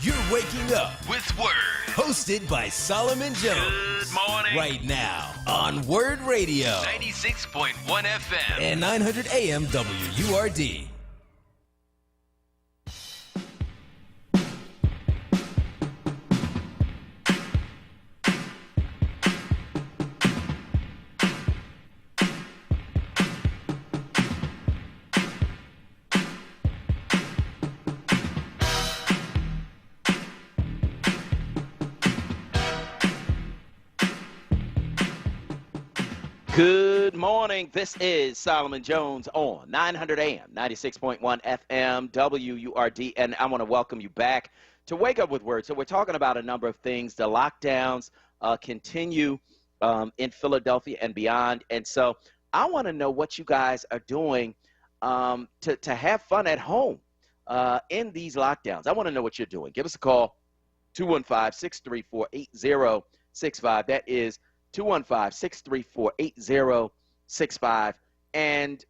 You're waking up with WURD. Hosted by Solomon Jones. Good morning. Right now on WURD Radio. 96.1 FM. And 900 AM WURD. Good morning. This is Solomon Jones on 900 AM, 96.1 FM, WURD, and I want to welcome you back to Wake Up with WURD. So we're talking about a number of things. The lockdowns continue in Philadelphia and beyond, and so I want to know what you guys are doing to have fun at home in these lockdowns. I want to know what you're doing. Give us a call, 215-634-8065. That is 215-634-8065. And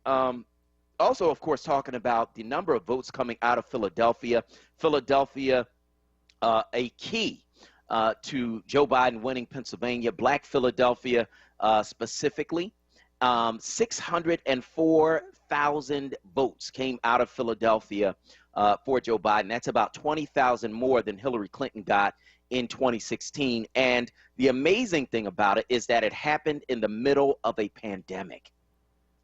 also, of course, talking about the number of votes coming out of Philadelphia. Philadelphia, a key to Joe Biden winning Pennsylvania. Black Philadelphia specifically. 604,000 votes came out of Philadelphia for Joe Biden. That's about 20,000 more than Hillary Clinton got in 2016. And the amazing thing about it is that it happened in the middle of a pandemic.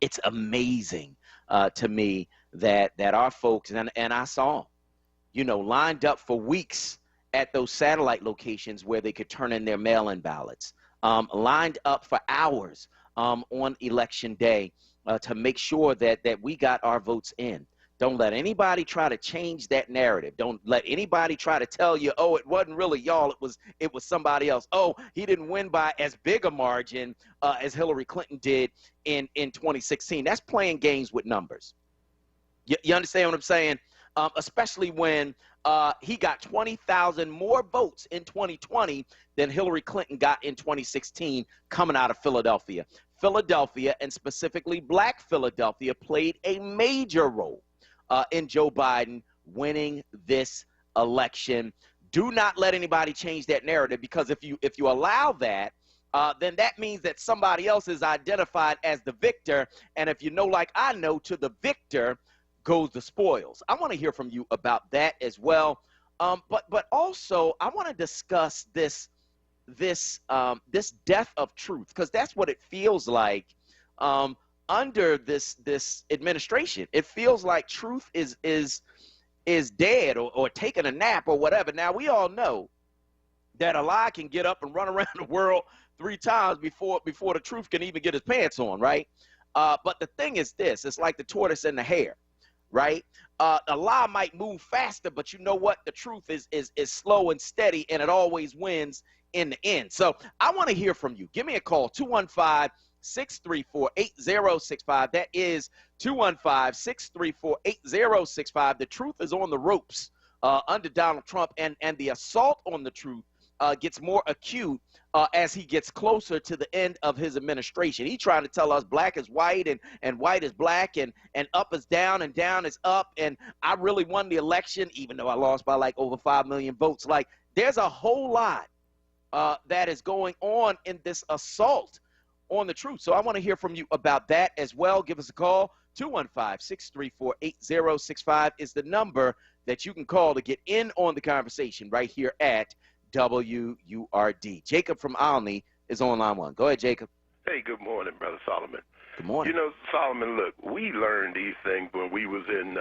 It's amazing to me that our folks, and I saw, lined up for weeks at those satellite locations where they could turn in their mail-in ballots, lined up for hours on election day to make sure that we got our votes in. Don't let anybody try to change that narrative. Don't let anybody try to tell you, oh, it wasn't really y'all, it was somebody else. Oh, he didn't win by as big a margin as Hillary Clinton did in 2016. That's playing games with numbers. You understand what I'm saying? Especially when he got 20,000 more votes in 2020 than Hillary Clinton got in 2016 coming out of Philadelphia. Philadelphia, and specifically Black Philadelphia, played a major role in Joe Biden winning this election. Do not let anybody change that narrative, because if you allow that, then that means that somebody else is identified as the victor. And if you know, like I know, to the victor goes the spoils. I want to hear from you about that as well. But also I want to discuss this death of truth, because that's what it feels like under this administration. It feels like truth is dead or taking a nap or whatever. Now, we all know that a lie can get up and run around the world 3 times before the truth can even get his pants on, right? But the thing is this: it's like the tortoise and the hare, right? A lie might move faster, but you know what? The truth is slow and steady, and it always wins in the end. So I want to hear from you. Give me a call, 215-634-8065. That is 215-634-8065. The truth is on the ropes under Donald Trump, and the assault on the truth gets more acute as he gets closer to the end of his administration. He's trying to tell us black is white and white is black and up is down and down is up. And I really won the election, even though I lost by like over 5 million votes. Like, there's a whole lot that is going on in this assault on the truth. So I want to hear from you about that as well. Give us a call. 215-634-8065 is the number that you can call to get in on the conversation right here at WURD. Jacob from Olney is on line 1. Go ahead, Jacob. Hey, good morning, Brother Solomon. Good morning. You know, Solomon, look, we learned these things when we was in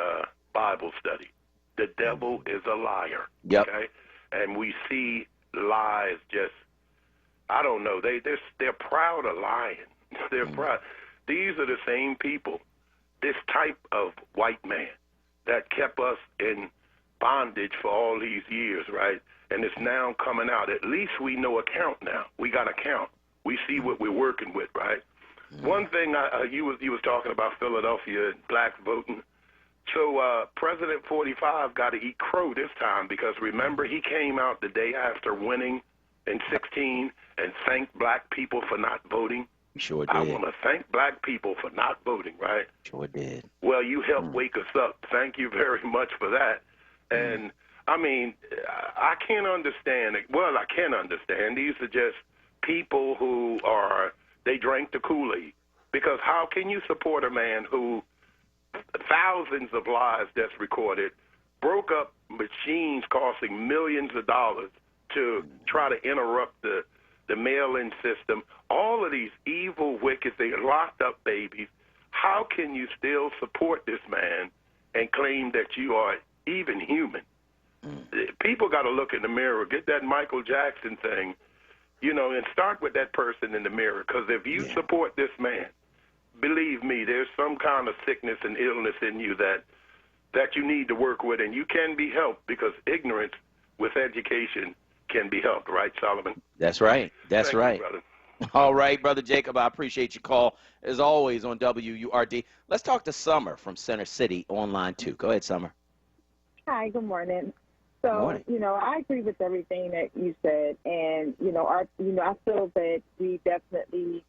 Bible study. The devil is a liar. Yep. Okay? And we see lies just, I don't know, they're proud of lying. They're proud. These are the same people, this type of white man that kept us in bondage for all these years, right? And it's now coming out. At least we know a count now. We got a count. We see what we're working with, right? One thing you was talking about Philadelphia and blacks voting. So President 45 got to eat crow this time because remember he came out the day after winning in 16 and thanked black people for not voting. Sure did. I want to thank black people for not voting, right? Sure did. Well, you helped wake us up. Thank you very much for that. And I mean, I can't understand it. Well, I can understand. These are just people who they drank the Kool-Aid. Because how can you support a man who thousands of lives that's recorded, broke up machines costing millions of dollars to try to interrupt the mail-in system, all of these evil, wicked things, locked up babies. How can you still support this man and claim that you are even human? People got to look in the mirror, get that Michael Jackson thing, and start with that person in the mirror. Because if you support this man, believe me, there's some kind of sickness and illness in you that you need to work with, and you can be helped because ignorance with education can be helped, right, Solomon? That's right. That's Thank right. you, brother. All right, Brother Jacob, I appreciate your call, as always, on WURD. Let's talk to Summer from Center City on line 2. Go ahead, Summer. Hi, good morning. So, Morning. I agree with everything that you said, and, I feel that we definitely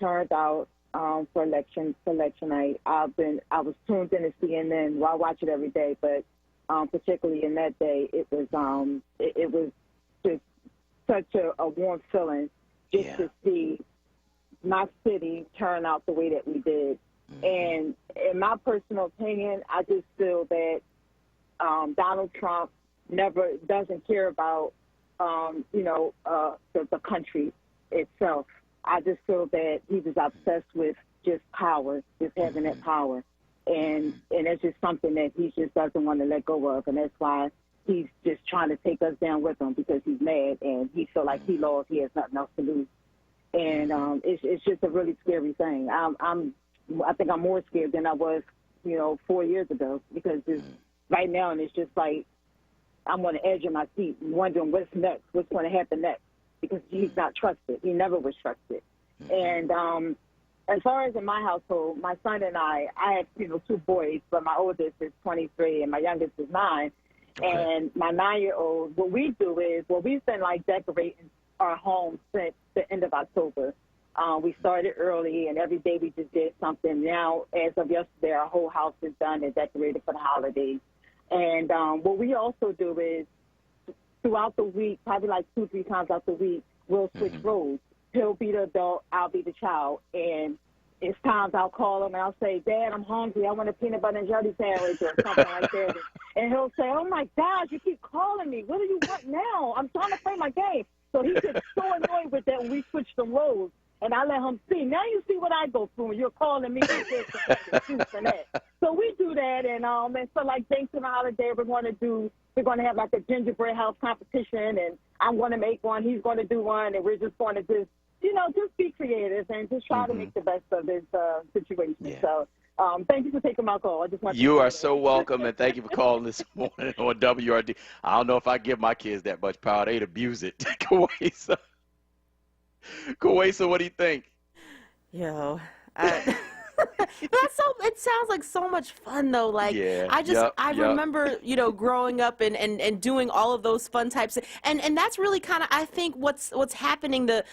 turned out for election night. I was tuned in to CNN. Well, I watch it every day, but particularly in that day, it was just such a warm feeling just to see my city turn out the way that we did. And in my personal opinion, I just feel that Donald Trump doesn't care about the country itself. I just feel that he was obsessed with just power, just having that power. And it's just something that he just doesn't want to let go of. And that's why he's just trying to take us down with him, because he's mad and he feels like he lost. He has nothing else to lose. And it's just a really scary thing. I think I'm more scared than I was, 4 years ago, because right now, and it's just like I'm on the edge of my seat wondering what's next, what's going to happen next. Because he's not trusted. He never was trusted. And as far as in my household, my son and I have, 2 boys, but my oldest is 23 and my youngest is 9. Okay. And my 9-year-old, what we do is, we've been decorating our home since the end of October. We started early, and every day we just did something. Now, as of yesterday, our whole house is done and decorated for the holidays. And what we also do is, throughout the week, probably 2-3 times out the week, we'll switch roles. He'll be the adult, I'll be the child. And it's times I'll call him and I'll say, Dad, I'm hungry. I want a peanut butter and jelly sandwich or something like that. And he'll say, oh, my gosh, you keep calling me. What do you want now? I'm trying to play my game. So he gets so annoyed with that when we switch the roles. And I let him see. Now you see what I go through when you're calling me for this and that. So we do that. And so thanks to the holiday, we're going to have a gingerbread house competition, and I'm going to make one. He's going to do one, and we're just going to just be creative and just try to make the best of this situation. Yeah. So thank you for taking my call. I just want You are so welcome, and thank you for calling this morning on WRD. I don't know if I give my kids that much power. They'd abuse it. Kuwaisa, what do you think? Yo, it sounds like so much fun though. I remember, growing up and doing all of those fun types and that's really kind of, I think, what's happening, the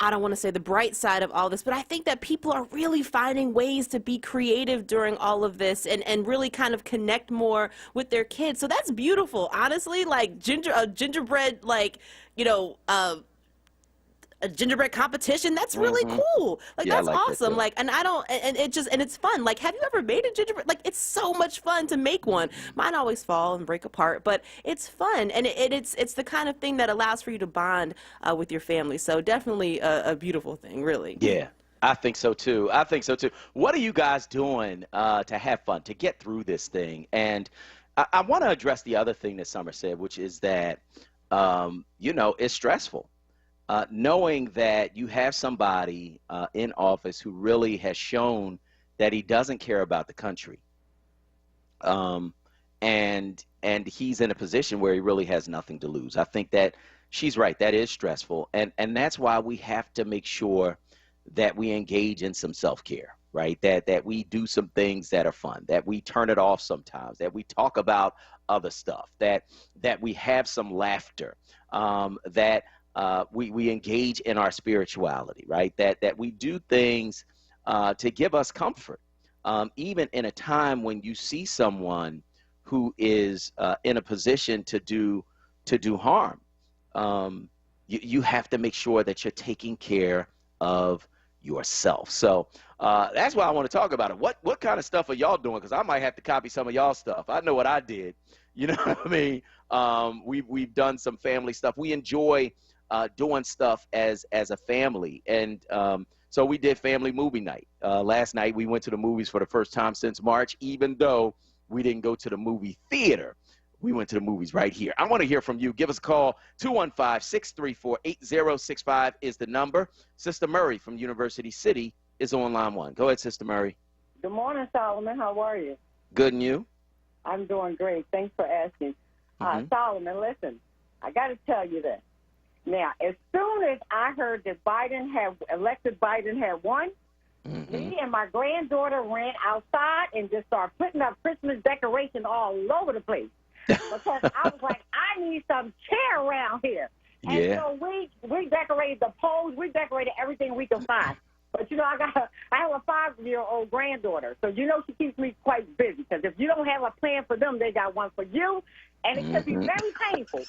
I don't want to say the bright side of all this, but I think that people are really finding ways to be creative during all of this and really kind of connect more with their kids. So that's beautiful, honestly. Gingerbread, a gingerbread competition, that's really cool. That's awesome. And it's fun. Have you ever made a gingerbread? It's so much fun to make one. Mine always fall and break apart, but it's fun, and it's the kind of thing that allows for you to bond with your family. So definitely a beautiful thing, really. Yeah, I think so too. What are you guys doing to have fun, to get through this thing? And I want to address the other thing that Summer said, which is that it's stressful. Knowing that you have somebody in office who really has shown that he doesn't care about the country, and he's in a position where he really has nothing to lose. I think that she's right. That is stressful, and that's why we have to make sure that we engage in some self-care, right? That we do some things that are fun, that we turn it off sometimes, that we talk about other stuff, that we have some laughter, that we engage in our spirituality, right? That we do things to give us comfort, even in a time when you see someone who is in a position to do harm. You have to make sure that you're taking care of yourself. So that's why I want to talk about it. What kind of stuff are y'all doing? Because I might have to copy some of y'all stuff. I know what I did. You know what I mean? We've done some family stuff. We enjoy doing stuff as a family, and so we did family movie night. Last night we went to the movies for the first time since March, even though we didn't go to the movie theater. We went to the movies right here. I want to hear from you. Give us a call. 215-634-8065 is the number. Sister Murray from University City is on line 1. Go ahead, Sister Murray. Good morning, Solomon. How are you? Good, and you? I'm doing great. Thanks for asking. Solomon, listen, I got to tell you this. Now, as soon as I heard that Biden had won, me and my granddaughter ran outside and just started putting up Christmas decorations all over the place. Because I was like, I need some cheer around here. And so we decorated the poles, we decorated everything we could find. But, you know, I have a 5-year-old granddaughter, so you know she keeps me quite busy. Because if you don't have a plan for them, they got one for you, and it could be very painful.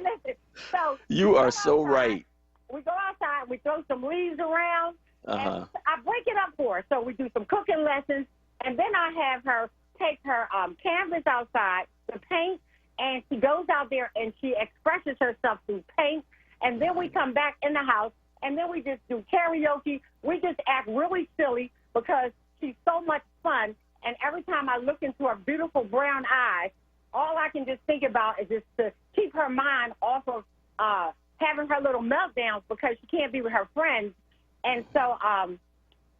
Listen, so you are so right. We go outside, we throw some leaves around, and I break it up for her. So we do some cooking lessons, and then I have her take her canvas outside to paint, and she goes out there and she expresses herself through paint, and then we come back in the house, and then we just do karaoke. We just act really silly because she's so much fun, and every time I look into her beautiful brown eyes, all I can just think about is just to keep her mind off of having her little meltdowns because she can't be with her friends. And so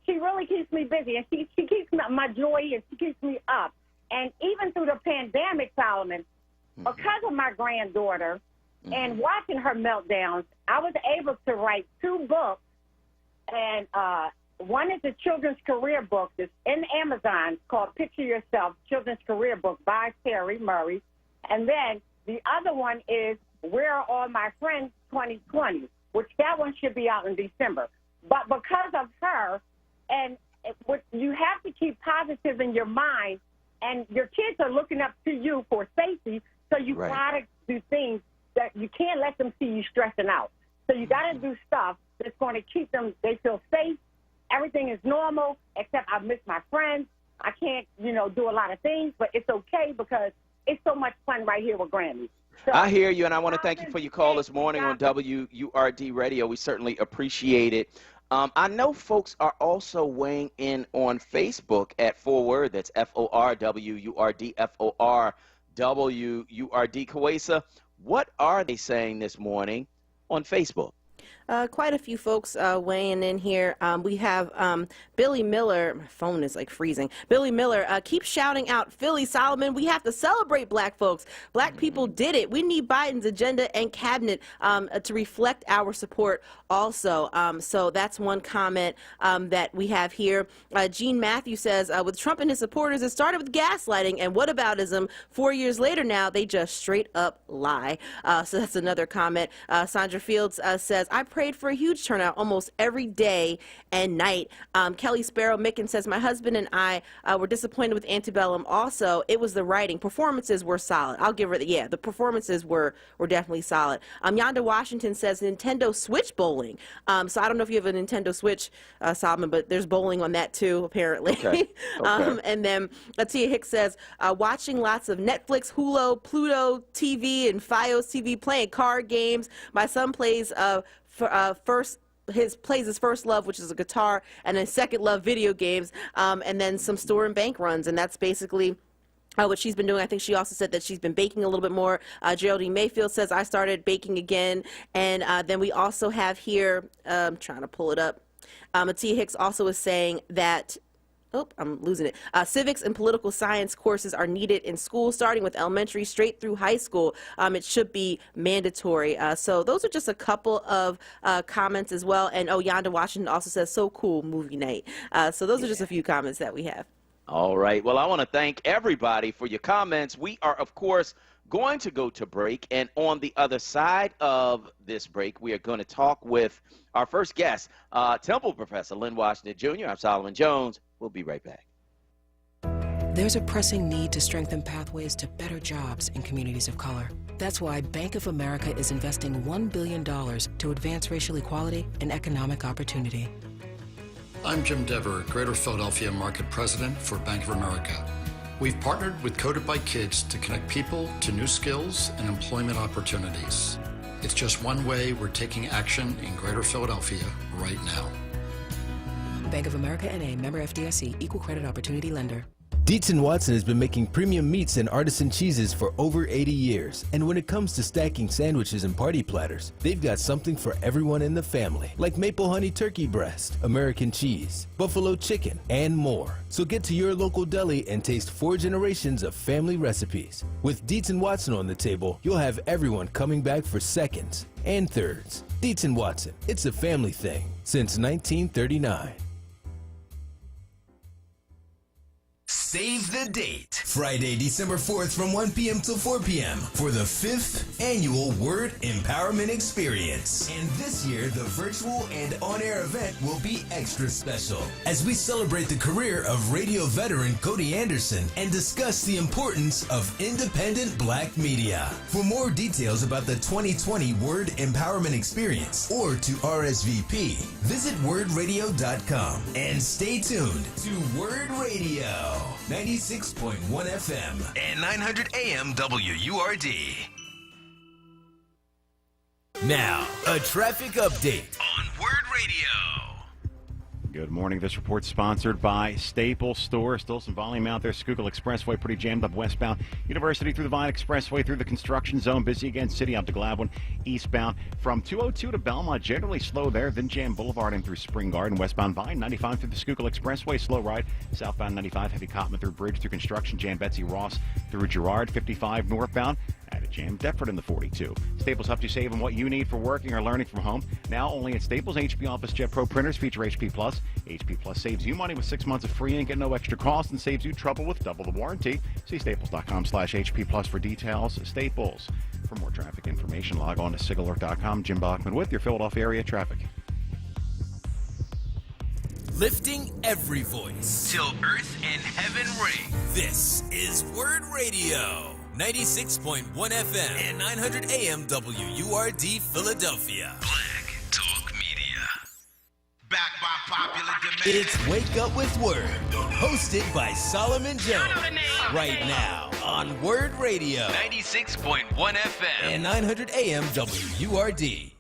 she really keeps me busy, and she keeps my joy, and she keeps me up. And even through the pandemic, Solomon, because of my granddaughter and watching her meltdowns, I was able to write 2 books. And one is a children's career book that's in Amazon called Picture Yourself, Children's Career Book by Terry Murray. And then the other one is Where Are All My Friends 2020, which that one should be out in December. But because of her, and you have to keep positive in your mind, and your kids are looking up to you for safety, so you got to do things that you can't let them see you stressing out. So you got to do stuff that's going to keep them, they feel safe. Everything is normal, except I miss my friends. I can't, do a lot of things, but it's okay because it's so much fun right here with Grammy. So, I hear you, and I want to thank you for your call this morning on WURD Radio. We certainly appreciate it. I know folks are also weighing in on Facebook at 4WURD. That's FORWURD, FORWURD. Kawesa, what are they saying this morning on Facebook? Quite a few folks weighing in here. We have Billy Miller. My phone is like freezing. Billy Miller keeps shouting out, Philly, Solomon, we have to celebrate black folks. Black people did it. We need Biden's agenda and cabinet to reflect our support also. So that's one comment that we have here. Gene Matthews says, with Trump and his supporters, it started with gaslighting and whataboutism. 4 years later now, they just straight up lie. So that's another comment. Sandra Fields says, I prayed for a huge turnout almost every day and night. Kelly Sparrow Micken says, my husband and I were disappointed with Antebellum also. It was the writing. Performances were solid. I'll give her the performances were definitely solid. Yonda Washington says Nintendo Switch bowling. So I don't know if you have a Nintendo Switch, Solomon, but there's bowling on that too, apparently. Okay. And then Tia Hicks says, watching lots of Netflix, Hulu, Pluto TV, and Fios TV, playing card games. My son plays plays his first love, which is a guitar, and then second love, video games, and then some store and bank runs, and that's basically what she's been doing. I think she also said that she's been baking a little bit more. Geraldine Mayfield says, I started baking again. And then we also have here, I'm trying to pull it up. Tia Hicks also is saying that I'm losing it. Civics and political science courses are needed in school, starting with elementary straight through high school. It should be mandatory. So those are just a couple of comments as well. And Yonda Washington also says, so cool, movie night. So those are just a few comments that we have. All right. Well, I want to thank everybody for your comments. We are, of course, going to go to break. And on the other side of this break, we are going to talk with our first guest, Temple Professor Lynn Washington Jr. I'm Solomon Jones. We'll be right back. There's a pressing need to strengthen pathways to better jobs in communities of color. That's why Bank of America is investing $1 billion to advance racial equality and economic opportunity. I'm Jim Dever, Greater Philadelphia Market President for Bank of America. We've partnered with Coded by Kids to connect people to new skills and employment opportunities. It's just one way we're taking action in Greater Philadelphia right now. Bank of America N.A., member FDIC, equal credit opportunity lender. Dietz & Watson has been making premium meats and artisan cheeses for over 80 years. And when it comes to stacking sandwiches and party platters, they've got something for everyone in the family, like maple honey turkey breast, American cheese, buffalo chicken, and more. So get to your local deli and taste 4 generations of family recipes. With Dietz & Watson on the table, you'll have everyone coming back for seconds and thirds. Dietz & Watson, it's a family thing since 1939. Save the date. Friday, December 4th from 1 p.m. till 4 p.m. for the 5th annual WURD Empowerment Experience. And this year, the virtual and on-air event will be extra special as we celebrate the career of radio veteran Cody Anderson and discuss the importance of independent black media. For more details about the 2020 WURD Empowerment Experience or to RSVP, visit wordradio.com and stay tuned to WURD Radio. 96.1 FM and 900 AM WURD. Now, a traffic update on WURD Radio. Good morning. This report sponsored by Staples Store. Still some volume out there. Schuylkill Expressway pretty jammed up westbound. University through the Vine Expressway through the construction zone. Busy again. City up to Gladwin eastbound. From 202 to Belmont, generally slow there. Then Jam Boulevard in through Spring Garden. Westbound Vine 95 through the Schuylkill Expressway. Slow ride. Southbound 95 heavy Cotman through Bridge through construction. Jam Betsy Ross through Girard. 55 northbound. At a jam Deptford in the 42. Staples helps you save on what you need for working or learning from home. Now only at Staples. HP Office Jet Pro printers feature HP Plus. HP Plus saves you money with 6 months of free ink at no extra cost and saves you trouble with double the warranty. See staples.com/HP Plus for details. Staples. For more traffic information, log on to sigalert.com. Jim Bachman with your Philadelphia area traffic. lifting every voice Till earth and heaven ring. This is WURD Radio. 96.1 FM and 900 AM WURD Philadelphia. Black Talk Media. Back by popular demand. It's Wake Up with WURD, hosted by Solomon Jones. Right now on WURD Radio. 96.1 FM and 900 AM WURD.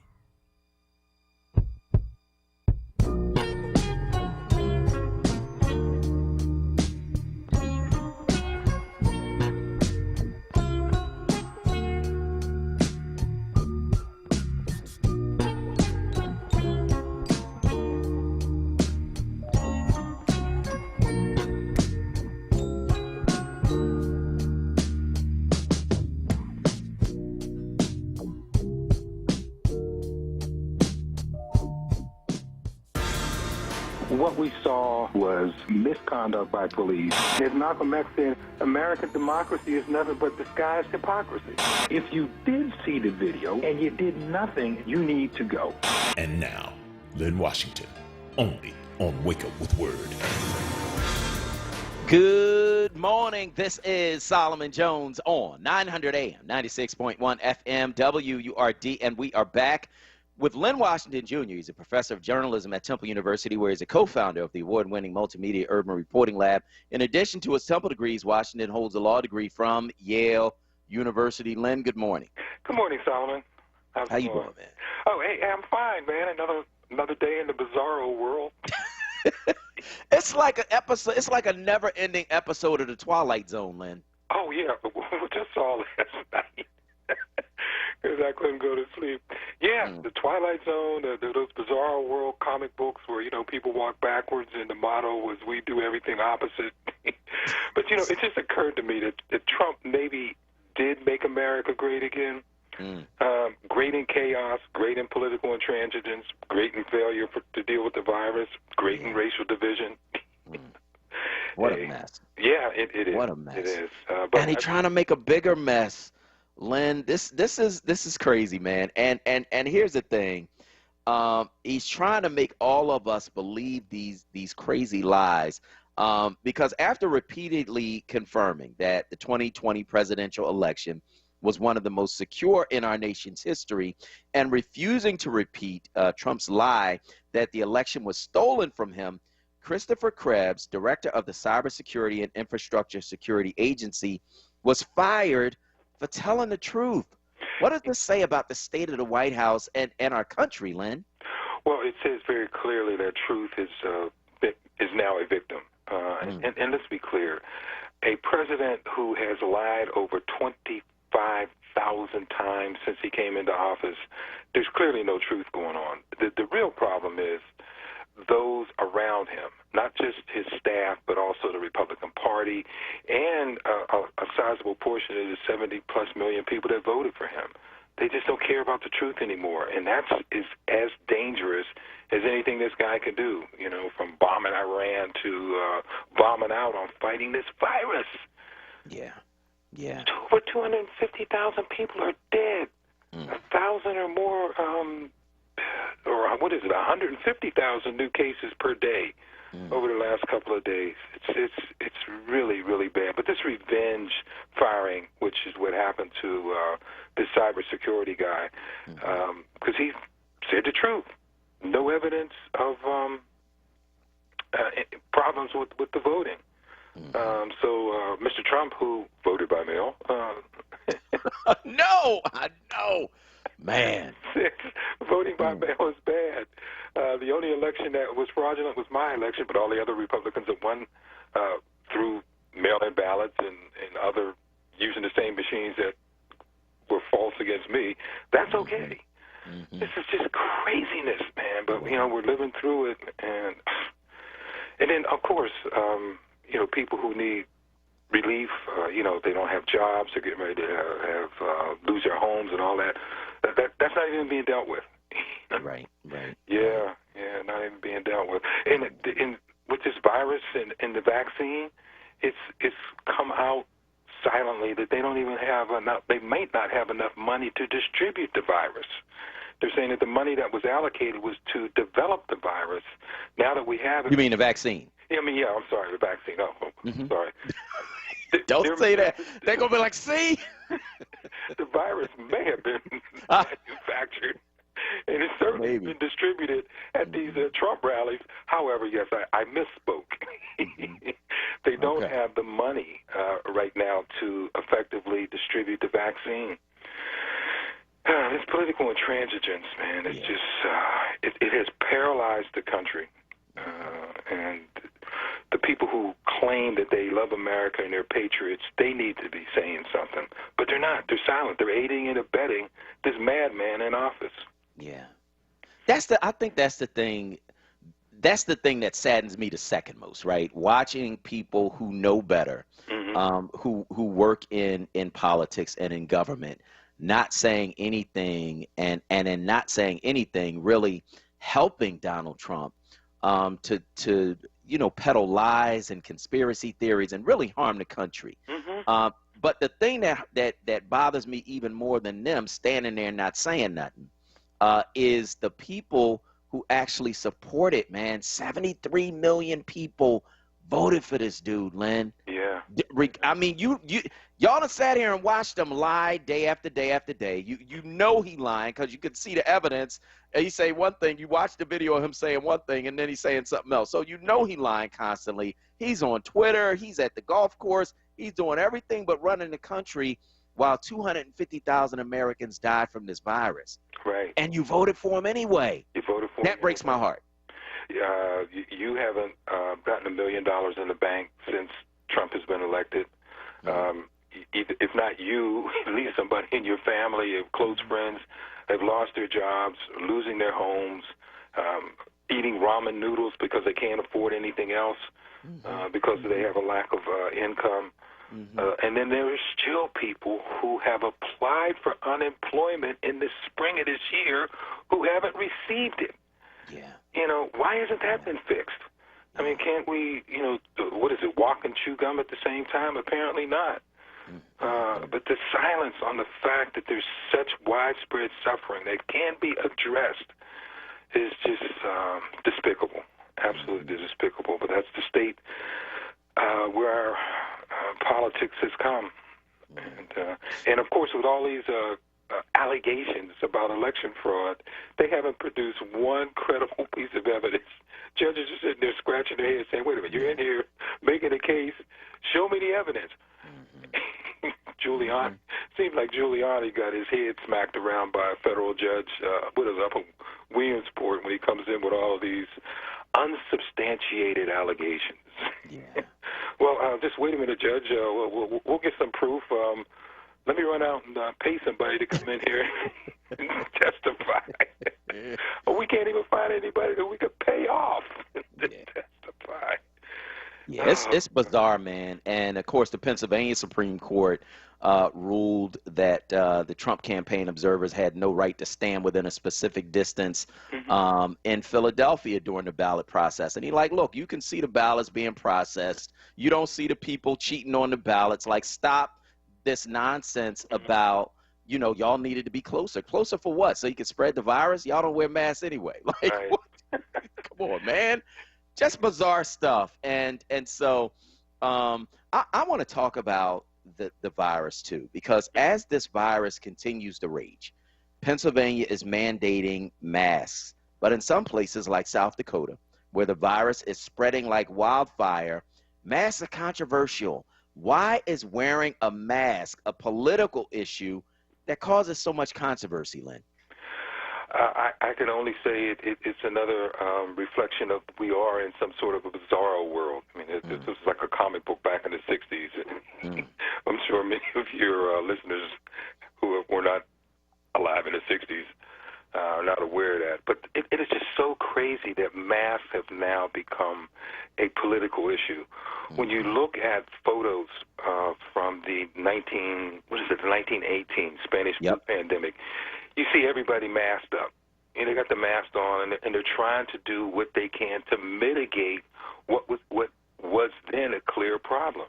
What we saw was misconduct by police. As Malcolm X said, American democracy is nothing but disguised hypocrisy. If you did see the video and you did nothing, you need to go. And now, Lynn Washington, only on Wake Up with WURD. Good morning. This is Solomon Jones on 900 AM, 96.1 FM, WURD, and we are back with Lynn Washington Jr. He's a professor of journalism at Temple University, where he's a co-founder of the award-winning Multimedia Urban Reporting Lab. In addition to his Temple degrees, Washington holds a law degree from Yale University. Lynn, good morning. Good morning, Solomon. How you doing, man? Oh, hey, I'm fine, man. Another day in the bizarro world. It's like an episode. It's like a never-ending episode of The Twilight Zone, Lynn. Oh, yeah. What I saw last night. Because I couldn't go to sleep. Yeah, the Twilight Zone, those Bizarre World comic books where, people walk backwards and the motto was we do everything opposite. But, it just occurred to me that Trump maybe did make America great again. Great in chaos, great in political intransigence, great in failure to deal with the virus, great in racial division. What a mess. Yeah, it is. What a mess. It is. And he's trying to make a bigger mess. Len, this is crazy, man. And here's the thing. He's trying to make all of us believe these crazy lies. Because after repeatedly confirming that the 2020 presidential election was one of the most secure in our nation's history and refusing to repeat Trump's lie that the election was stolen from him, Christopher Krebs, director of the Cybersecurity and Infrastructure Security Agency, was fired for telling the truth. What does this say about the state of the White House and our country, Len? Well, it says very clearly that truth is now a victim. And let's be clear, a president who has lied over 25,000 times since he came into office, there's clearly no truth going on. The real problem is those around him, not just his staff, but also the Republican Party and a sizable portion of the 70-plus million people that voted for him. They just don't care about the truth anymore, and that is as dangerous as anything this guy could do, from bombing Iran to bombing out on fighting this virus. Yeah. Over 250,000 people are dead. 1,000 or more, or what is it, 150,000 new cases per day over the last couple of days. It's really, really bad. But this revenge firing, which is what happened to this cybersecurity guy, because he said the truth. No evidence of problems with the voting. So Mr. Trump, who voted by mail, No, I know. Man. Voting by mail is bad. The only election that was fraudulent was my election, but all the other Republicans that won through mail-in ballots and other using the same machines that were false against me, that's okay. This is just craziness, man. But, we're living through it. And then, of course, people who need relief, they don't have jobs, they're getting ready to lose their homes and all that. That's not even being dealt with. Right. Yeah, not even being dealt with. And with this virus and the vaccine, it's come out silently that they don't even have enough. They might not have enough money to distribute the virus. They're saying that the money that was allocated was to develop the virus. Now that we have it, You mean the vaccine? I'm sorry, the vaccine. Sorry. Don't say that. They're going to be like, see? The virus may have been manufactured, and it's certainly been distributed at these Trump rallies. However, yes, I misspoke. They don't have the money right now to effectively distribute the vaccine. This political intransigence, man, it's just, it has paralyzed the country. And the people who claim that they love America and they're patriots, they need to be saying something. But they're not. They're silent. They're aiding and abetting this madman in office. Yeah. I think that's the thing. That's the thing that saddens me the second most, right? Watching people who know better, who work in politics and in government, not saying anything, and in not saying anything, really helping Donald Trump to peddle lies and conspiracy theories and really harm the country. But the thing that bothers me even more than them standing there and not saying nothing is the people who actually support it, man. 73 million people voted for this dude, Len. Yeah. I mean, y'all have sat here and watched him lie day after day after day. You know he lying because you could see the evidence. And he say one thing, you watch the video of him saying one thing, and then he's saying something else. So you know he lying constantly. He's on Twitter. He's at the golf course. He's doing everything but running the country while 250,000 Americans died from this virus. Right. And you voted for him anyway. You voted for him. That breaks my heart. You haven't gotten $1 million in the bank since Trump has been elected. if not you, at least somebody in your family, or close friends, have lost their jobs, losing their homes, eating ramen noodles because they can't afford anything else, because they have a lack of income. And then there are still people who have applied for unemployment in the spring of this year who haven't received it. Yeah. You know, why hasn't that been fixed? I mean, can't we, you know, what is it, walk and chew gum at the same time? Apparently not. But the silence on the fact that there's such widespread suffering that can be addressed is just despicable, absolutely despicable. But that's the state where our politics has come. And of course, with all these allegations about election fraud, they haven't produced one credible piece of evidence. Judges are sitting there scratching their heads saying, wait a minute, you're in here making a case, show me the evidence. Giuliani, seems like Giuliani got his head smacked around by a federal judge, what is up in Williamsport, when he comes in with all of these unsubstantiated allegations. Yeah. Well, just wait a minute, Judge. We'll get some proof. Let me run out and pay somebody to come in here and testify. We can't even find anybody that we could pay off to testify. Yeah, it's bizarre, man. And, of course, the Pennsylvania Supreme Court ruled that the Trump campaign observers had no right to stand within a specific distance in Philadelphia during the ballot process. And he like, look, you can see the ballots being processed. You don't see the people cheating on the ballots. Like, stop this nonsense about, you know, y'all needed to be closer. Closer for what? So you can spread the virus? Y'all don't wear masks anyway. Like, what? Come on, man. Just bizarre stuff. And so I want to talk about the virus too, because as this virus continues to rage, Pennsylvania is mandating masks. But in some places like South Dakota, where the virus is spreading like wildfire, masks are controversial. Why is wearing a mask a political issue that causes so much controversy, Lynn? I can only say it's another reflection of we are in some sort of a bizarro world. I mean, this was like a comic book back in the 60s. I'm sure many of your listeners who were not alive in the 60s are not aware of that. But it is just so crazy that masks have now become a political issue. When you look at photos from the 1918 Spanish flu pandemic, you see everybody masked up. And they got the mask on, and they're trying to do what they can to mitigate what was then a clear problem.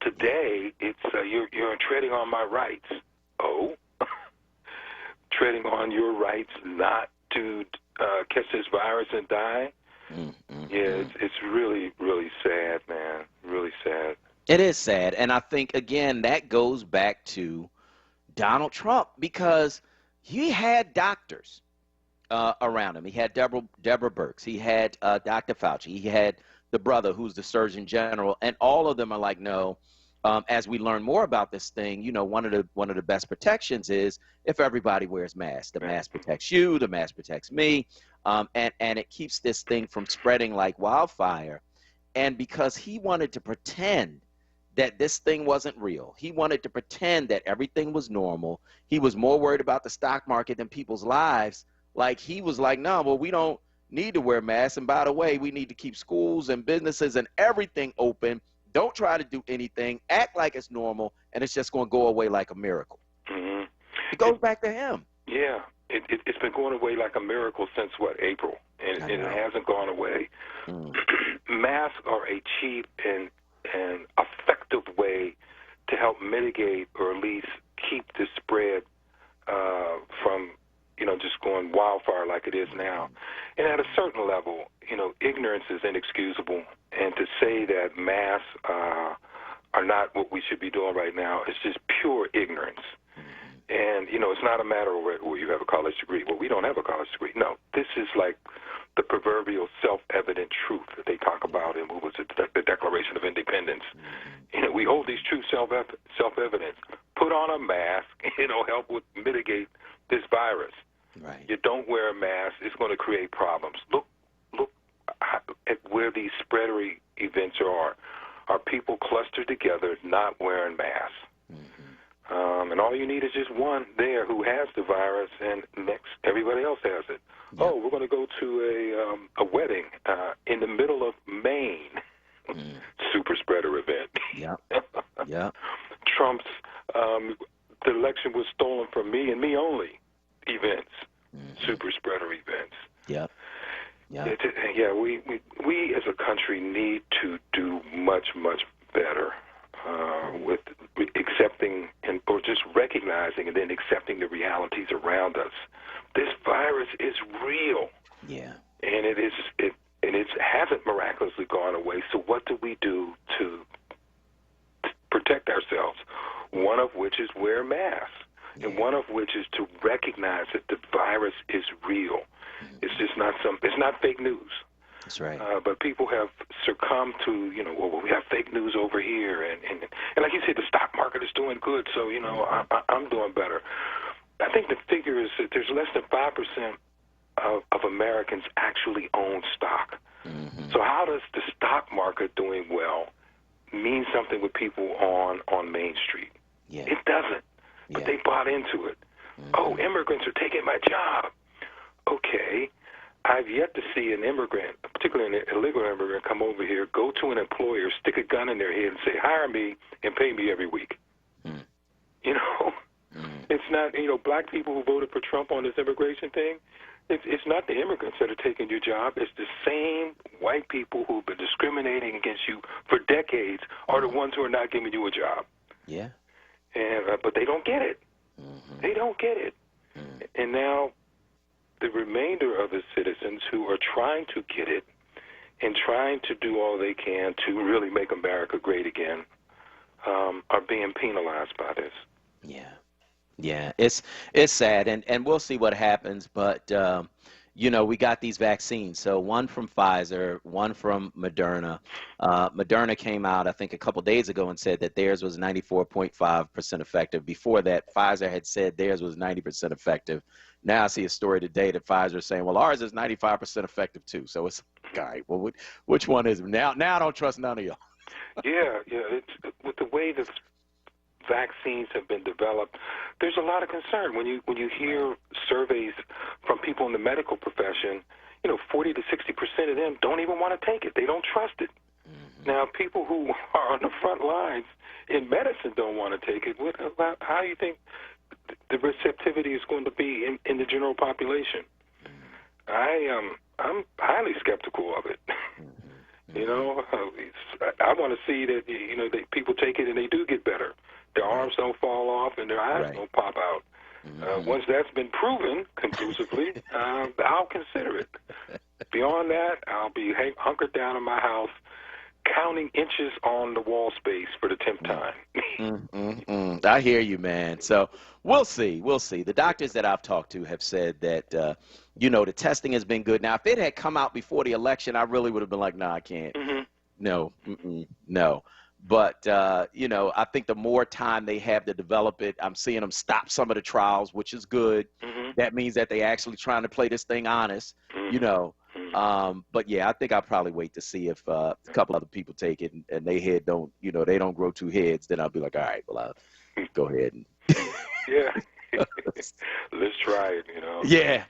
Today, it's you're treading on my rights. Oh, treading on your rights not to catch this virus and die. Yeah, it's really, really sad, man. Really sad. It is sad, and I think again that goes back to Donald Trump, because he had doctors around him. He had Deborah Birx. He had Dr. Fauci. He had the brother who's the Surgeon General, and all of them are like, no. As we learn more about this thing, you know, one of the best protections is if everybody wears masks. The mask protects you. The mask protects me, and it keeps this thing from spreading like wildfire. And because he wanted to pretend that this thing wasn't real, he wanted to pretend that everything was normal. He was more worried about the stock market than people's lives. Like, he was like, no, well, we don't need to wear masks. And by the way, we need to keep schools and businesses and everything open. Don't try to do anything. Act like it's normal, and it's just going to go away like a miracle. It goes back to him. Yeah, it's been going away like a miracle since, April? And it hasn't gone away. Masks are a cheap and effective way to help mitigate or at least keep the spread from, just going wildfire like it is now. And at a certain level, ignorance is inexcusable. And to say that masks are not what we should be doing right now is just pure ignorance. And, it's not a matter of where you have a college degree. Well, we don't have a college degree. No, this is like the proverbial self-evident truth that they talk about in, what was it, the Declaration of Independence. We hold these truths self-evident. Put on a mask, help with mitigate this virus. Right. You don't wear a mask, it's going to create problems. Look at where these spreadery events are. Are people clustered together not wearing masks? And all you need is just one there who has the virus, and next everybody else has it. Yeah. Oh, we're going to go to a wedding in the middle of Maine. Super spreader event. Yeah. Yeah. Trump's the election was stolen from me and me only events. Super spreader events. Yeah. Yeah. Yeah. We as a country need to do much better with accepting or just recognizing and then accepting the realities around us. This virus is real. Yeah. And it hasn't miraculously gone away. So what do we do to protect ourselves? One of which is wear masks, and one of which is to recognize that the virus is real. It's just not it's not fake news. That's right. But people have succumbed to, well, we have fake news over here, and like you said, the stock market is doing good, so I'm doing better. I think the figure is that there's less than 5% of Americans actually own stock. So how does the stock market doing well mean something with people on Main Street? Yeah. It doesn't. But they bought into it. Oh, immigrants are taking my job. Okay. I've yet to see an immigrant, particularly an illegal immigrant, come over here, go to an employer, stick a gun in their head and say, hire me and pay me every week. It's not, black people who voted for Trump on this immigration thing, it's not the immigrants that are taking your job. It's the same white people who've been discriminating against you for decades are the ones who are not giving you a job. Yeah. And but they don't get it. They don't get it. And now the remainder of the citizens who are trying to get it and trying to do all they can to really make America great again are being penalized by this. Yeah. Yeah, it's sad, and we'll see what happens. But we got these vaccines. So one from Pfizer, one from Moderna. Moderna came out, I think, a couple days ago and said that theirs was 94.5% effective. Before that, Pfizer had said theirs was 90% effective. Now I see a story today that Pfizer is saying, well, ours is 95% effective too. So it's all right. Well, which one is it? Now I don't trust none of y'all. Yeah. It's, with the way the vaccines have been developed, there's a lot of concern when you hear surveys from people in the medical profession. 40 to 60% of them don't even want to take it. They don't trust it. Now, people who are on the front lines in medicine don't want to take it. How do you think the receptivity is going to be in the general population? I'm highly skeptical of it. I want to see that that people take it and they do get better. Their arms don't fall off and their eyes don't pop out. Once that's been proven conclusively, I'll consider it. Beyond that, I'll be hunkered down in my house, counting inches on the wall space for the 10th time. I hear you, man. So we'll see. We'll see. The doctors that I've talked to have said that, the testing has been good. Now, if it had come out before the election, I really would have been like, nah, I can't. No. No. But, I think the more time they have to develop it, I'm seeing them stop some of the trials, which is good. That means that they actually trying to play this thing honest, But, yeah, I think I'll probably wait to see if a couple other people take it and they head don't, they don't grow two heads. Then I'll be like, all right, well, I'll go ahead. Yeah. Let's try it, Yeah,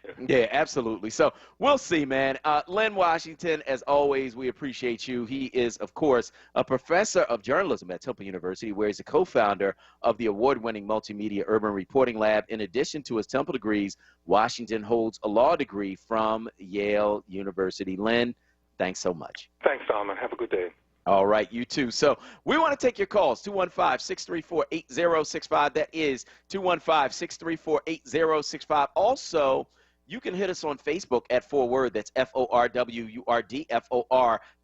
absolutely. So we'll see, man. Len Washington, as always, we appreciate you. He is, of course, a professor of journalism at Temple University, where he's a co-founder of the award-winning multimedia urban reporting lab. In addition to his Temple degrees, Washington holds a law degree from Yale University. Len, thanks so much. Thanks, Solomon. Have a good day. All right, you too. So we want to take your calls, 215-634-8065. That is 215-634-8065. Also, you can hit us on Facebook at 4WURD. That's FORWURD,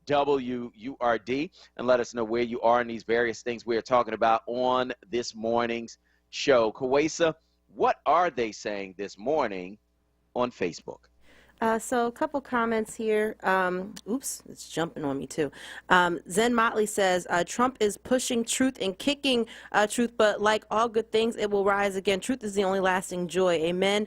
FORWURD, and let us know where you are in these various things we are talking about on this morning's show. Kawesa, what are they saying this morning on Facebook? So a couple comments here. Oops, it's jumping on me too. Zen Motley says, Trump is pushing truth and kicking truth, but like all good things, it will rise again. Truth is the only lasting joy. Amen.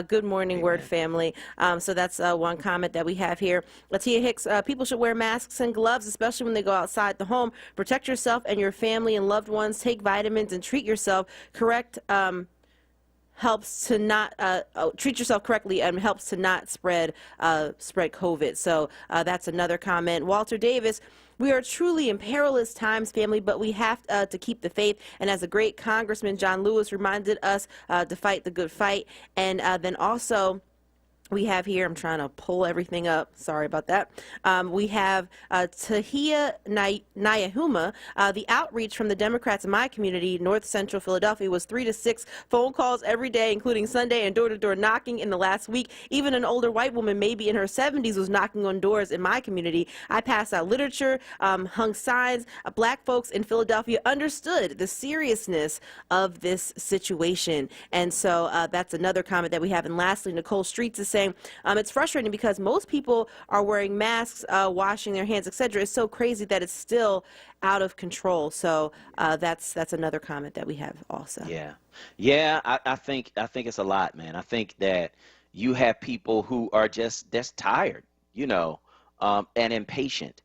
Good morning, Word family. So that's one comment that we have here. Latia Hicks, people should wear masks and gloves, especially when they go outside the home. Protect yourself and your family and loved ones. Take vitamins and treat yourself. Correct. Helps to not treat yourself correctly and helps to not spread COVID. So that's another comment. Walter Davis, we are truly in perilous times, family, but we have to keep the faith. And as a great Congressman John Lewis reminded us to fight the good fight. And then also, we have here, I'm trying to pull everything up. Sorry about that. We have Tahia Nyahuma. The outreach from the Democrats in my community, North Central Philadelphia, was 3 to 6 phone calls every day, including Sunday, and door-to-door knocking in the last week. Even an older white woman, maybe in her 70s, was knocking on doors in my community. I passed out literature, hung signs. Black folks in Philadelphia understood the seriousness of this situation. And so that's another comment that we have. And lastly, Nicole Streets is saying, it's frustrating because most people are wearing masks, washing their hands, etc. It's so crazy that it's still out of control. So that's another comment that we have also. Yeah. I think it's a lot, man. I think that you have people who are just tired, and impatient.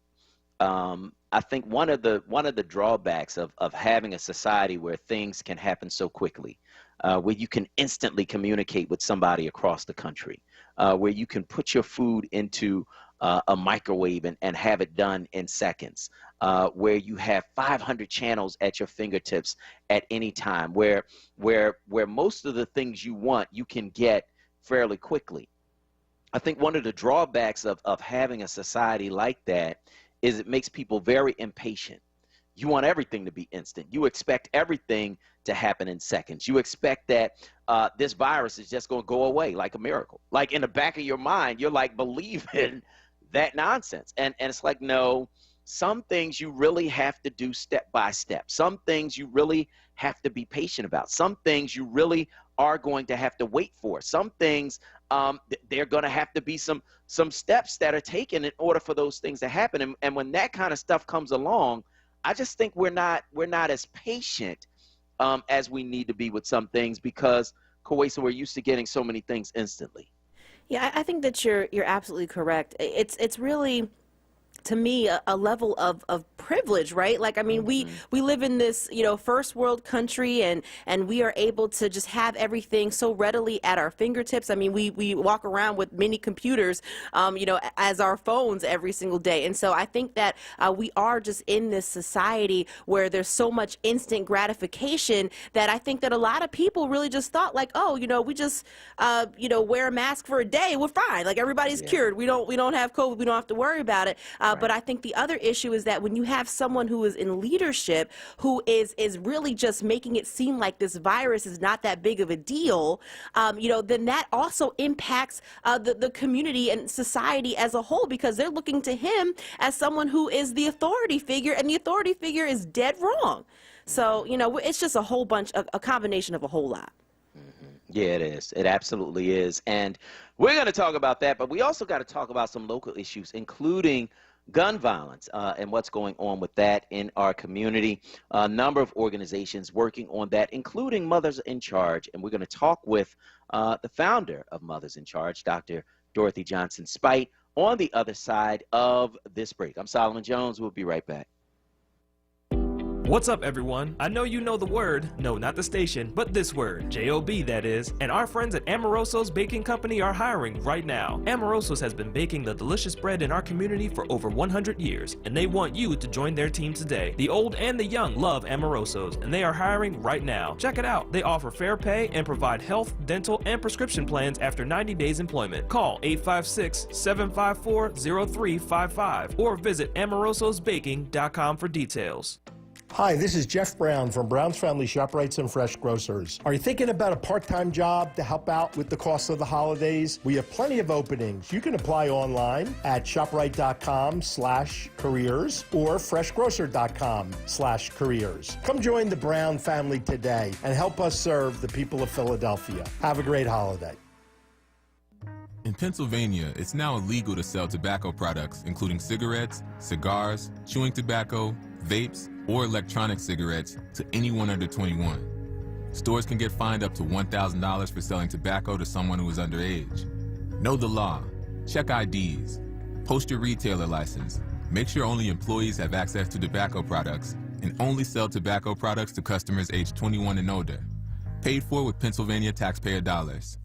I think one of the drawbacks of having a society where things can happen so quickly, where you can instantly communicate with somebody across the country, where you can put your food into a microwave and have it done in seconds, where you have 500 channels at your fingertips at any time, where most of the things you want you can get fairly quickly. I think one of the drawbacks of having a society like that is it makes people very impatient. You want everything to be instant. You expect everything to happen in seconds. You expect that this virus is just going to go away like a miracle. Like in the back of your mind, you're like believing that nonsense. And it's like, no, some things you really have to do step by step. Some things you really have to be patient about. Some things you really are going to have to wait for. Some things, there are going to have to be some steps that are taken in order for those things to happen. And when that kind of stuff comes along, I just think we're not as patient as we need to be with some things because, Kawesa, we're used to getting so many things instantly. Yeah, I think that you're absolutely correct. It's really, to me, a level of privilege, right? Like, I mean, we live in this, first world country, and we are able to just have everything so readily at our fingertips. I mean, we walk around with mini computers, as our phones every single day. And so I think that we are just in this society where there's so much instant gratification that I think that a lot of people really just thought like, oh, we just, wear a mask for a day, we're fine. Like everybody's cured. We don't have COVID. We don't have to worry about it. But I think the other issue is that when you have someone who is in leadership who is really just making it seem like this virus is not that big of a deal, then that also impacts the community and society as a whole, because they're looking to him as someone who is the authority figure, and the authority figure is dead wrong. So, it's just a combination of a whole lot. Yeah, it is. It absolutely is. And we're going to talk about that, but we also got to talk about some local issues, including gun violence and what's going on with that in our community. A number of organizations working on that, including Mothers in Charge. And we're going to talk with the founder of Mothers in Charge, Dr. Dorothy Johnson Spite, on the other side of this break. I'm Solomon Jones. We'll be right back. What's up, everyone? I know you know the word, no, not the station, but this word, J-O-B, that is, and our friends at Amoroso's Baking Company are hiring right now. Amoroso's has been baking the delicious bread in our community for over 100 years, and they want you to join their team today. The old and the young love Amoroso's, and they are hiring right now. Check it out. They offer fair pay and provide health, dental, and prescription plans after 90 days employment. Call 856-754-0355 or visit amorososbaking.com for details. Hi, this is Jeff Brown from Brown's Family ShopRites and Fresh Grocers. Are you thinking about a part-time job to help out with the cost of the holidays? We have plenty of openings. You can apply online at shoprite.com/careers or freshgrocer.com/careers. Come join the Brown family today and help us serve the people of Philadelphia. Have a great holiday. In Pennsylvania, it's now illegal to sell tobacco products, including cigarettes, cigars, chewing tobacco, vapes, or electronic cigarettes to anyone under 21. Stores can get fined up to $1,000 for selling tobacco to someone who is underage. Know the law. Check IDs. Post your retailer license. Make sure only employees have access to tobacco products, and only sell tobacco products to customers aged 21 and older. Paid for with Pennsylvania taxpayer dollars.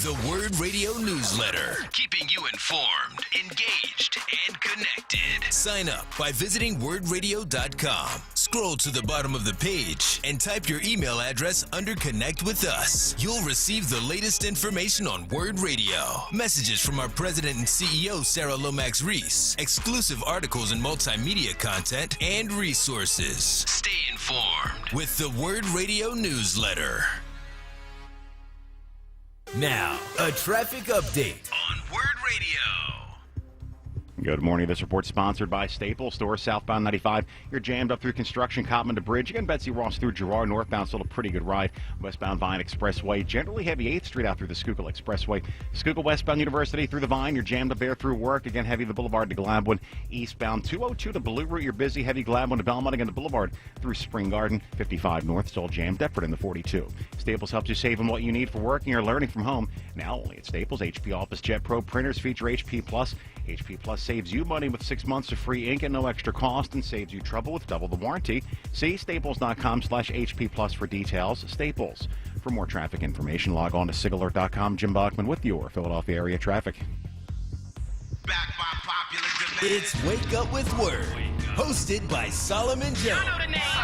The WURD Radio Newsletter, keeping you informed, engaged, and connected. Sign up by visiting WURDradio.com. Scroll to the bottom of the page and type your email address under Connect with Us. You'll receive the latest information on WURD Radio, messages from our president and CEO, Sarah Lomax-Reese, exclusive articles and multimedia content, and resources. Stay informed with the WURD Radio Newsletter. Now, a traffic update on WURD Radio. Good morning. This report sponsored by Staples Store, southbound 95. You're jammed up through construction, Cottman to Bridge. Again, Betsy Ross through Girard, northbound, still a pretty good ride. Westbound Vine Expressway, generally heavy 8th Street out through the Schuylkill Expressway. Schuylkill westbound University through the Vine. You're jammed up there through work. Again, heavy the Boulevard to Gladwin. Eastbound 202 to Blue Route. You're busy, heavy Gladwin to Belmont. Again, the Boulevard through Spring Garden. 55 north, still jammed. Deptford in the 42. Staples helps you save on what you need for working or learning from home. Now only at Staples. HP Office Jet Pro printers feature HP Plus. HP Plus saves you money with 6 months of free ink at no extra cost and saves you trouble with double the warranty. See staples.com/HP Plus for details. Staples. For more traffic information, log on to sigalert.com. Jim Bachman with your Philadelphia area traffic. It's Wake Up with WURD, hosted by Solomon Jones.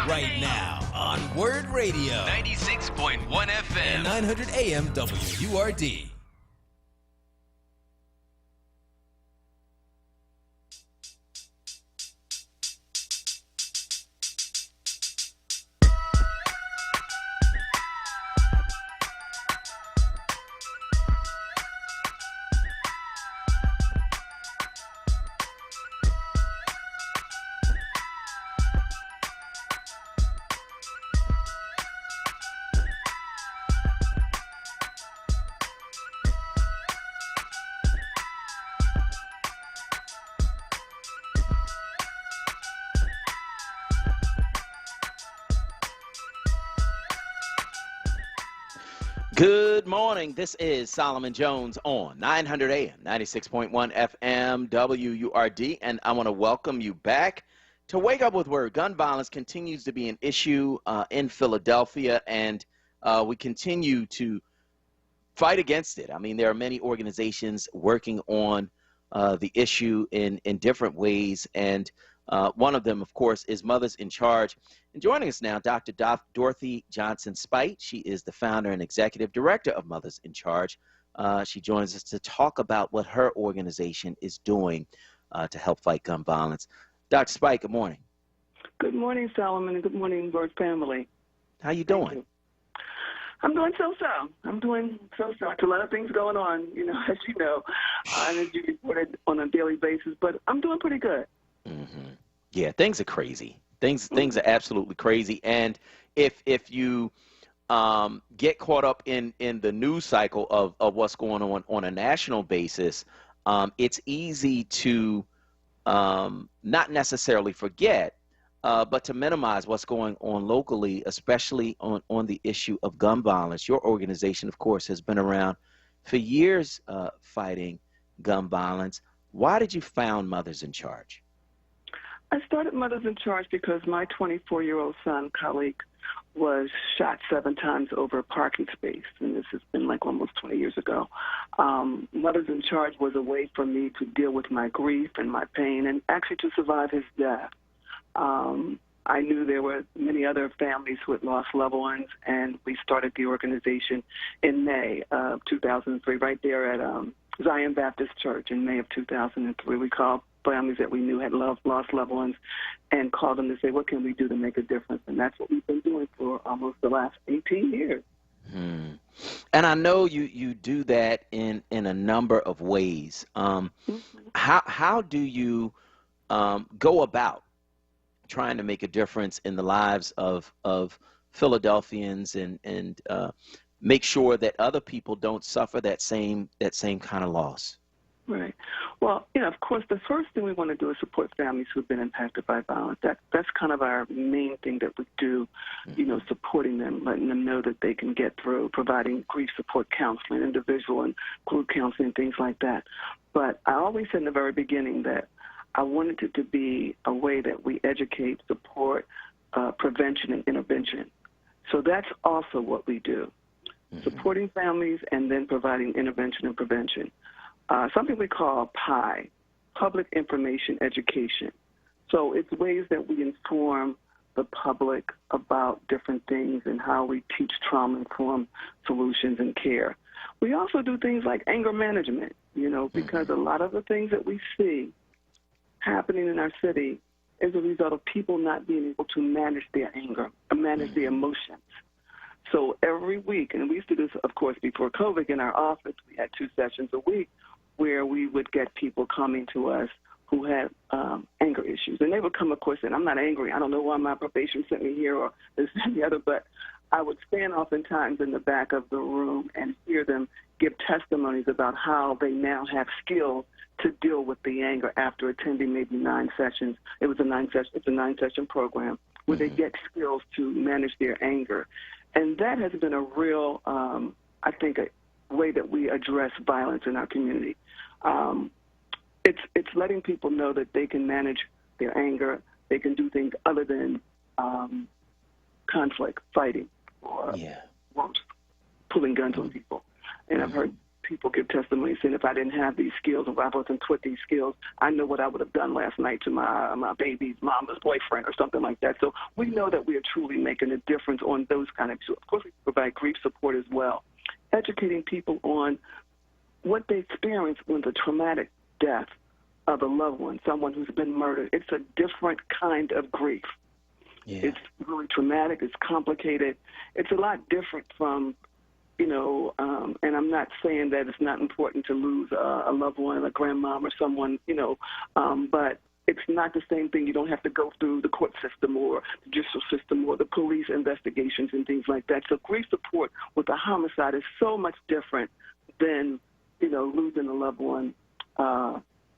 Right now on WURD Radio, 96.1 FM and 900 AM WURD. Good morning. This is Solomon Jones on 900 AM, 96.1 FM, WURD, and I want to welcome you back to Wake Up with WURD. Gun violence continues to be an issue in Philadelphia, and we continue to fight against it. I mean, there are many organizations working on the issue in different ways, and one of them, of course, is Mothers in Charge. And joining us now, Dr. Dorothy Johnson-Spite. She is the founder and executive director of Mothers in Charge. She joins us to talk about what her organization is doing to help fight gun violence. Dr. Spite, good morning. Good morning, Solomon, and good morning, WURD family. How you doing? I'm doing so-so. I'm doing so-so. A lot of things going on, as you know, and as you reported on a daily basis, but I'm doing pretty good. Mm-hmm. Yeah, things are crazy. Things are absolutely crazy. And if you get caught up in the news cycle of what's going on a national basis, it's easy to not necessarily forget, but to minimize what's going on locally, especially on the issue of gun violence. Your organization, of course, has been around for years fighting gun violence. Why did you found Mothers in Charge? I started Mothers in Charge because my 24-year-old son, Khalid, was shot 7 times over a parking space, and this has been like almost 20 years ago. Mothers in Charge was a way for me to deal with my grief and my pain and actually to survive his death. I knew there were many other families who had lost loved ones, and we started the organization in May of 2003, right there at Zion Baptist Church in May of 2003. We called families that we knew had lost loved ones and called them to say, what can we do to make a difference? And that's what we've been doing for almost the last 18 years. And I know you do that in a number of ways. How do you go about trying to make a difference in the lives of Philadelphians and make sure that other people don't suffer that same kind of loss? Right. Well, of course, the first thing we want to do is support families who've been impacted by violence. That's kind of our main thing that we do, supporting them, letting them know that they can get through, providing grief support counseling, individual and group counseling, things like that. But I always said in the very beginning that I wanted it to be a way that we educate, support, prevention, and intervention. So that's also what we do, supporting families and then providing intervention and prevention. Something we call PI, Public Information Education. So it's ways that we inform the public about different things and how we teach trauma-informed solutions and care. We also do things like anger management, because a lot of the things that we see happening in our city is a result of people not being able to manage their anger, or manage their emotions. So every week, and we used to do this, of course, before COVID in our office, we had 2 sessions a week where we would get people coming to us who had anger issues. And they would come, of course, saying, I'm not angry. I don't know why my probation sent me here or this and the other. But I would stand oftentimes in the back of the room and hear them give testimonies about how they now have skills to deal with the anger after attending maybe 9 sessions. It's a 9-session program where they get skills to manage their anger. And that has been a real, I think, a way that we address violence in our community. It's letting people know that they can manage their anger. They can do things other than conflict, fighting, or pulling guns on people. And I've heard people give testimony saying, if I didn't have these skills, if I wasn't taught these skills, I know what I would have done last night to my baby's mama's boyfriend or something like that. So we know that we are truly making a difference on those kind of issues. Of course, we provide grief support as well, educating people on what they experience when the traumatic death of a loved one, someone who's been murdered. It's a different kind of grief. Yeah. It's really traumatic. It's complicated. It's a lot different from, and I'm not saying that it's not important to lose a loved one, a grandmom or someone, but it's not the same thing. You don't have to go through the court system or the judicial system or the police investigations and things like that. So grief support with a homicide is so much different than, losing a loved one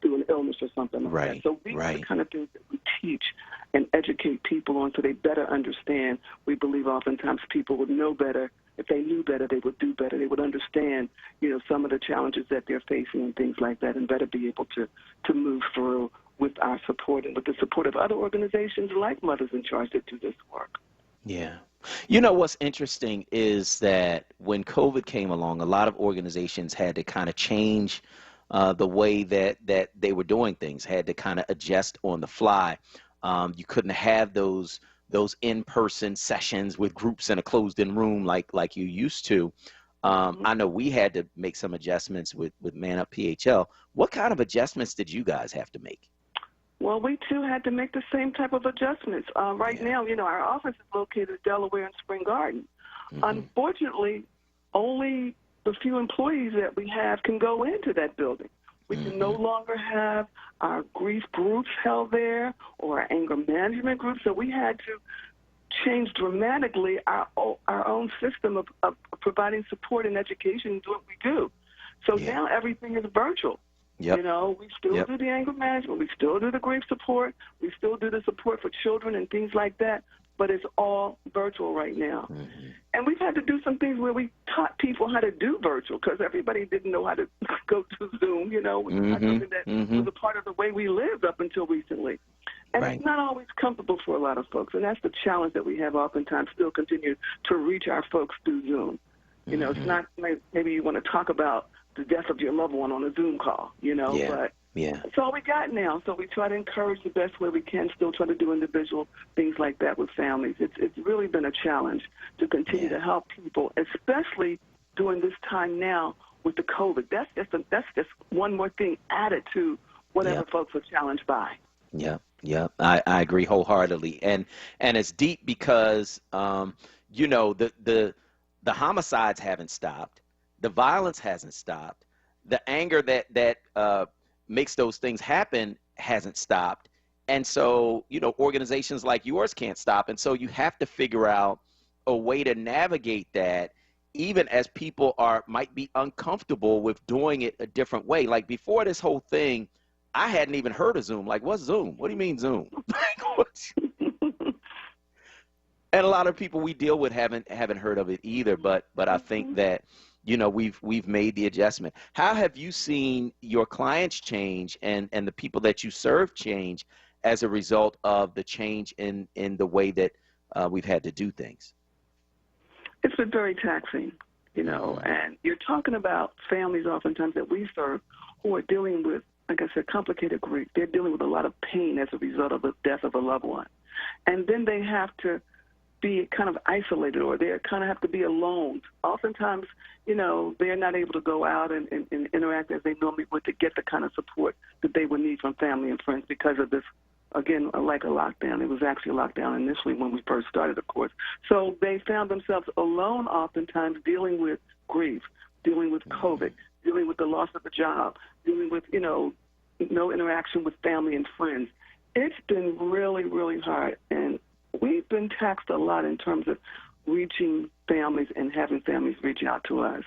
through an illness or something like that. So these are the kind of things that we teach and educate people on so they better understand. We believe oftentimes people would know better. If they knew better, they would do better. They would understand, some of the challenges that they're facing and things like that, and better be able to move through with our support and with the support of other organizations like Mothers in Charge that do this work. Yeah. What's interesting is that when COVID came along, a lot of organizations had to kind of change the way that they were doing things, had to kind of adjust on the fly. You couldn't have those in-person sessions with groups in a closed-in room like you used to. I know we had to make some adjustments with Man Up PHL. What kind of adjustments did you guys have to make? Well, we, too, had to make the same type of adjustments. Right now, our office is located in Delaware and Spring Garden. Unfortunately, only the few employees that we have can go into that building. We can no longer have our grief groups held there or our anger management groups, so we had to change dramatically our own system of providing support and education and do what we do. So now everything is virtual. Yep. We still do the anger management, we still do the grief support, we still do the support for children and things like that, but it's all virtual right now. And we've had to do some things where we taught people how to do virtual because everybody didn't know how to go to Zoom, which is not something that was a part of the way we lived up until recently. And it's not always comfortable for a lot of folks, and that's the challenge that we have oftentimes, still continue to reach our folks through Zoom. It's not maybe you want to talk about the death of your loved one on a Zoom call, but it's all we got now. So we try to encourage the best way we can, still try to do individual things like that with families. It's really been a challenge to continue to help people, especially during this time now with the COVID. That's just one more thing added to whatever folks are challenged by. Yeah, I agree wholeheartedly, and it's deep because the homicides haven't stopped. The violence hasn't stopped. The anger that makes those things happen hasn't stopped. And so, organizations like yours can't stop. And so you have to figure out a way to navigate that, even as people might be uncomfortable with doing it a different way. Like before this whole thing, I hadn't even heard of Zoom. Like, what's Zoom? What do you mean Zoom? And a lot of people we deal with haven't heard of it either. But I think that, you know, we've made the adjustment. How have you seen your clients change and the people that you serve change as a result of the change in the way that we've had to do things? It's been very taxing, you know, and you're talking about families oftentimes that we serve who are dealing with, like I said, complicated grief. They're dealing with a lot of pain as a result of the death of a loved one. And then they have to be kind of isolated, or they kind of have to be alone. Oftentimes, you know, they're not able to go out and interact as they normally would to get the kind of support that they would need from family and friends because of this, again, like a lockdown. It was actually a lockdown initially when we first started, of course. So they found themselves alone oftentimes dealing with grief, dealing with COVID, dealing with the loss of a job, dealing with, you know, no interaction with family and friends. It's been really, really hard. And we've been taxed a lot in terms of reaching families and having families reach out to us.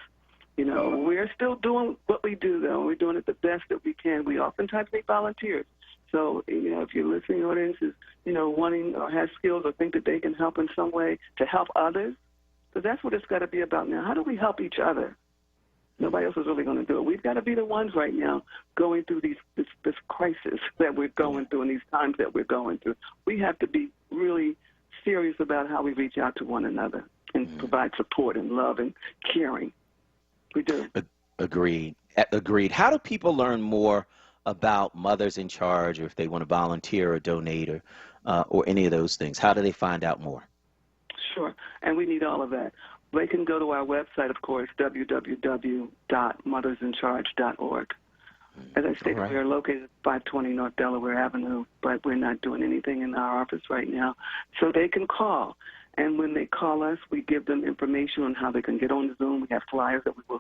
You know, we're still doing what we do, though. We're doing it the best that we can. We oftentimes need volunteers. So, you know, if your listening audience is, you know, wanting or has skills or think that they can help in some way to help others, so that's what it's got to be about now. How do we help each other? Nobody else is really going to do it. We've got to be the ones right now going through this crisis that we're going through and these times that we're going through. We have to be really serious about how we reach out to one another and provide support and love and caring. We do. Agreed. Agreed. How do people learn more about Mothers in Charge, or if they want to volunteer or donate or any of those things? How do they find out more? Sure. And we need all of that. They can go to our website, of course, www.mothersincharge.org. As I stated, we are located at 520 North Delaware Avenue, but we're not doing anything in our office right now. So they can call. And when they call us, we give them information on how they can get on Zoom. We have flyers that we will,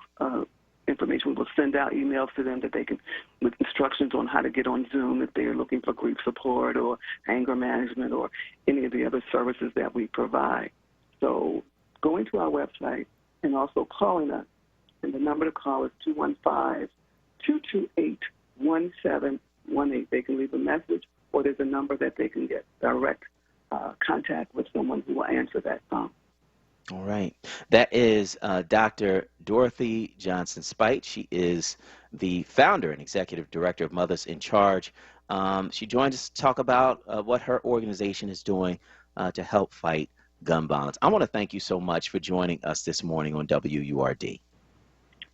information we will send out, emails to them that they can, with instructions on how to get on Zoom if they are looking for grief support or anger management or any of the other services that we provide. So going to our website and also calling us. And the number to call is 215-228-1718. They can leave a message, or there's a number that they can get direct contact with someone who will answer that phone. All right. That is Dr. Dorothy Johnson-Spite. She is the founder and executive director of Mothers in Charge. She joined us to talk about what her organization is doing to help fight gun violence. I want to thank you so much for joining us this morning on WURD.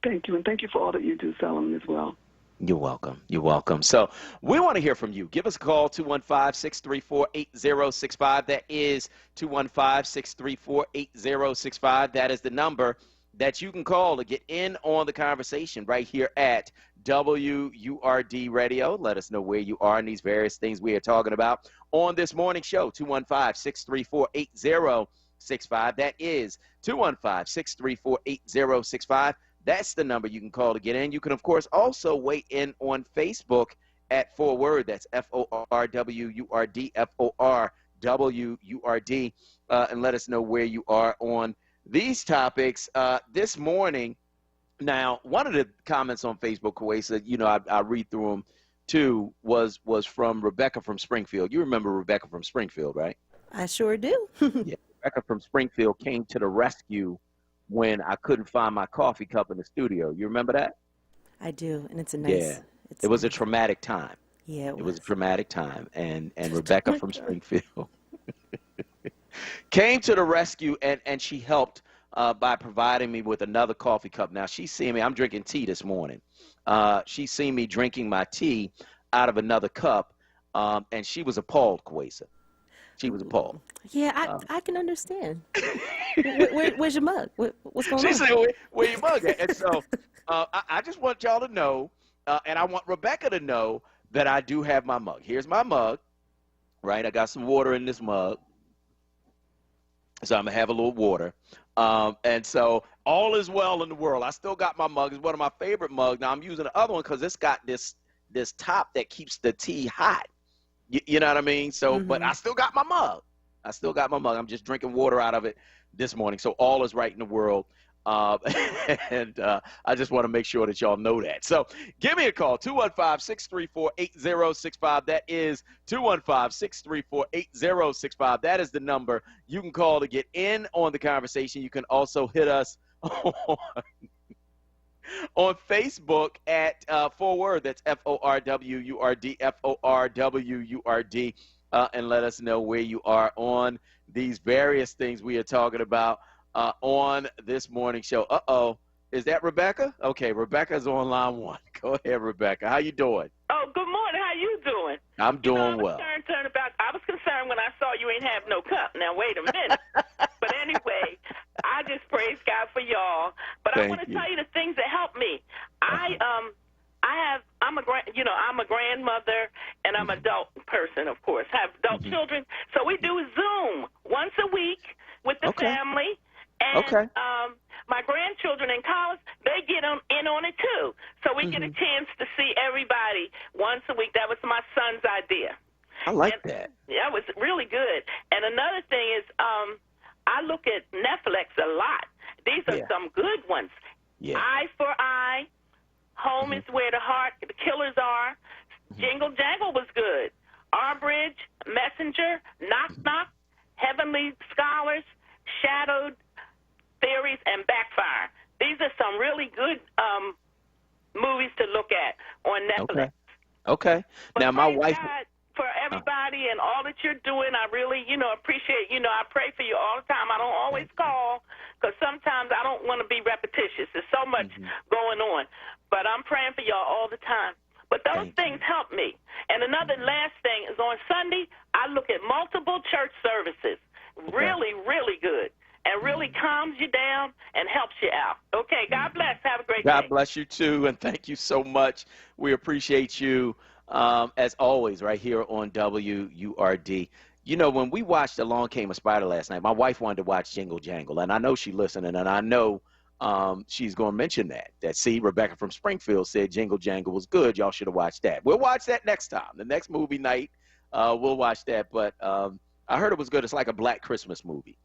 Thank you, and thank you for all that you do, Solomon, as well. You're welcome. You're welcome. So we want to hear from you. Give us a call, 215-634-8065. That is 215-634-8065. That is the number that you can call to get in on the conversation right here at WURD Radio. Let us know where you are in these various things we are talking about on this morning show, 215-634-8065. That is 215-634-8065. That's the number you can call to get in. You can, of course, also weigh in on Facebook at FORWURD. That's FORWURD, FORWURD, and let us know where you are on these topics. This morning, now, one of the comments on Facebook, Kwesa, you know, I read through them too, was from Rebecca from Springfield. You remember Rebecca from Springfield, right? I sure do. Yeah, Rebecca from Springfield came to the rescue when I couldn't find my coffee cup in the studio. You remember that? I do, and it's a nice. Yeah, it was a traumatic time. Yeah, it was a traumatic time, and Rebecca from Springfield came to the rescue, and she helped by providing me with another coffee cup. Now, she's seen me. I'm drinking tea this morning. She's seen me drinking my tea out of another cup, and she was appalled, Kwesa. She was appalled. Yeah, I can understand. Where's your mug? What's going on? She said, where your mug at? And so I just want y'all to know, and I want Rebecca to know that I do have my mug. Here's my mug, right? I got some water in this mug. So I'm going to have a little water. And so all is well in the world. I still got my mug. It's one of my favorite mugs. Now I'm using the other one because it's got this top that keeps the tea hot. You know what I mean? So, but I still got my mug. I'm just drinking water out of it this morning. So all is right in the world. And I just want to make sure that y'all know that. So give me a call, 215-634-8065. That is 215-634-8065. That is the number you can call to get in on the conversation. You can also hit us on Facebook at onWURD. That's FORWURD, FORWURD, and let us know where you are on these various things we are talking about on this morning show. Uh-oh. Is that Rebecca? Okay, Rebecca's on line one. Go ahead, Rebecca. How you doing? Oh, good morning. How you doing? I'm doing well. I was concerned when I saw you ain't have no cup. Now, wait a minute. But anyway, I just praise God for y'all. But I want to tell you the things that help me. I'm a grandmother, and I'm an adult person, of course. Have adult children. So we do Zoom once a week with the family. And my grandchildren in college, they get in on it too. So we get a chance to see everybody once a week. That was my son's idea. I like that. Yeah, it was really good. And another thing is I look at Netflix a lot. These are some good ones. Yeah. Eye for Eye, Home is Where the Heart, the Killers Are. Jingle Jangle was good. Our Bridge, Messenger, Knock Knock, Heavenly Scholars, Shadowed Theories, and Backfire. These are some really good movies to look at on Netflix. Okay. Now, my wife... God for everybody and all that you're doing. I really, appreciate, I pray for you all the time. I don't always call because sometimes I don't want to be repetitious. There's so much going on. But I'm praying for y'all all the time. But those things help me. And another last thing is on Sunday, I look at multiple church services. Really, really good. And really calms you down and helps you out. Okay, God bless. Have a great day. God bless you, too, and thank you so much. We appreciate you, as always, right here on WURD. You know, when we watched Along Came a Spider last night, my wife wanted to watch Jingle Jangle, and I know she's listening, and I know she's going to mention that. See, Rebecca from Springfield said Jingle Jangle was good. Y'all should have watched that. We'll watch that next time. The next movie night, we'll watch that. But I heard it was good. It's like a Black Christmas movie.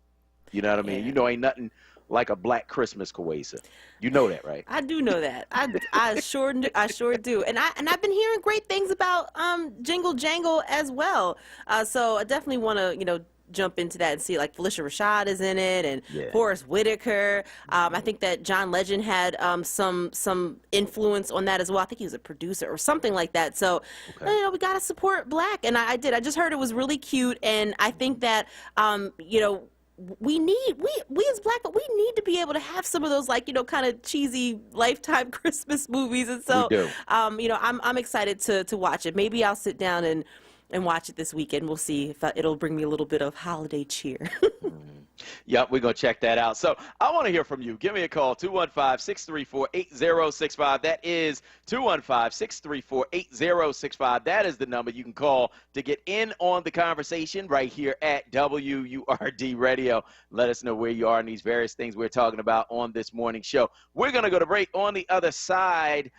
You know what I mean? Yeah. You know, ain't nothing like a Black Christmas Kawasa. You know that, right? I do know that. I sure do. And I've been hearing great things about Jingle Jangle as well. So I definitely want to jump into that and see, like, Felicia Rashad is in it, and Forrest Whitaker. I think that John Legend had some influence on that as well. I think he was a producer or something like that. So we got to support Black, and I did. I just heard it was really cute, and I think that we as Black, but we need to be able to have some of those, like, kind of cheesy Lifetime Christmas movies. And so, I'm excited to watch it. Maybe I'll sit down and watch it this weekend. We'll see if it'll bring me a little bit of holiday cheer. Yep, we're going to check that out. So I want to hear from you. Give me a call, 215-634-8065. That is 215-634-8065. That is the number you can call to get in on the conversation right here at WURD Radio. Let us know where you are in these various things we're talking about on this morning show. We're going to go to break. On the other side,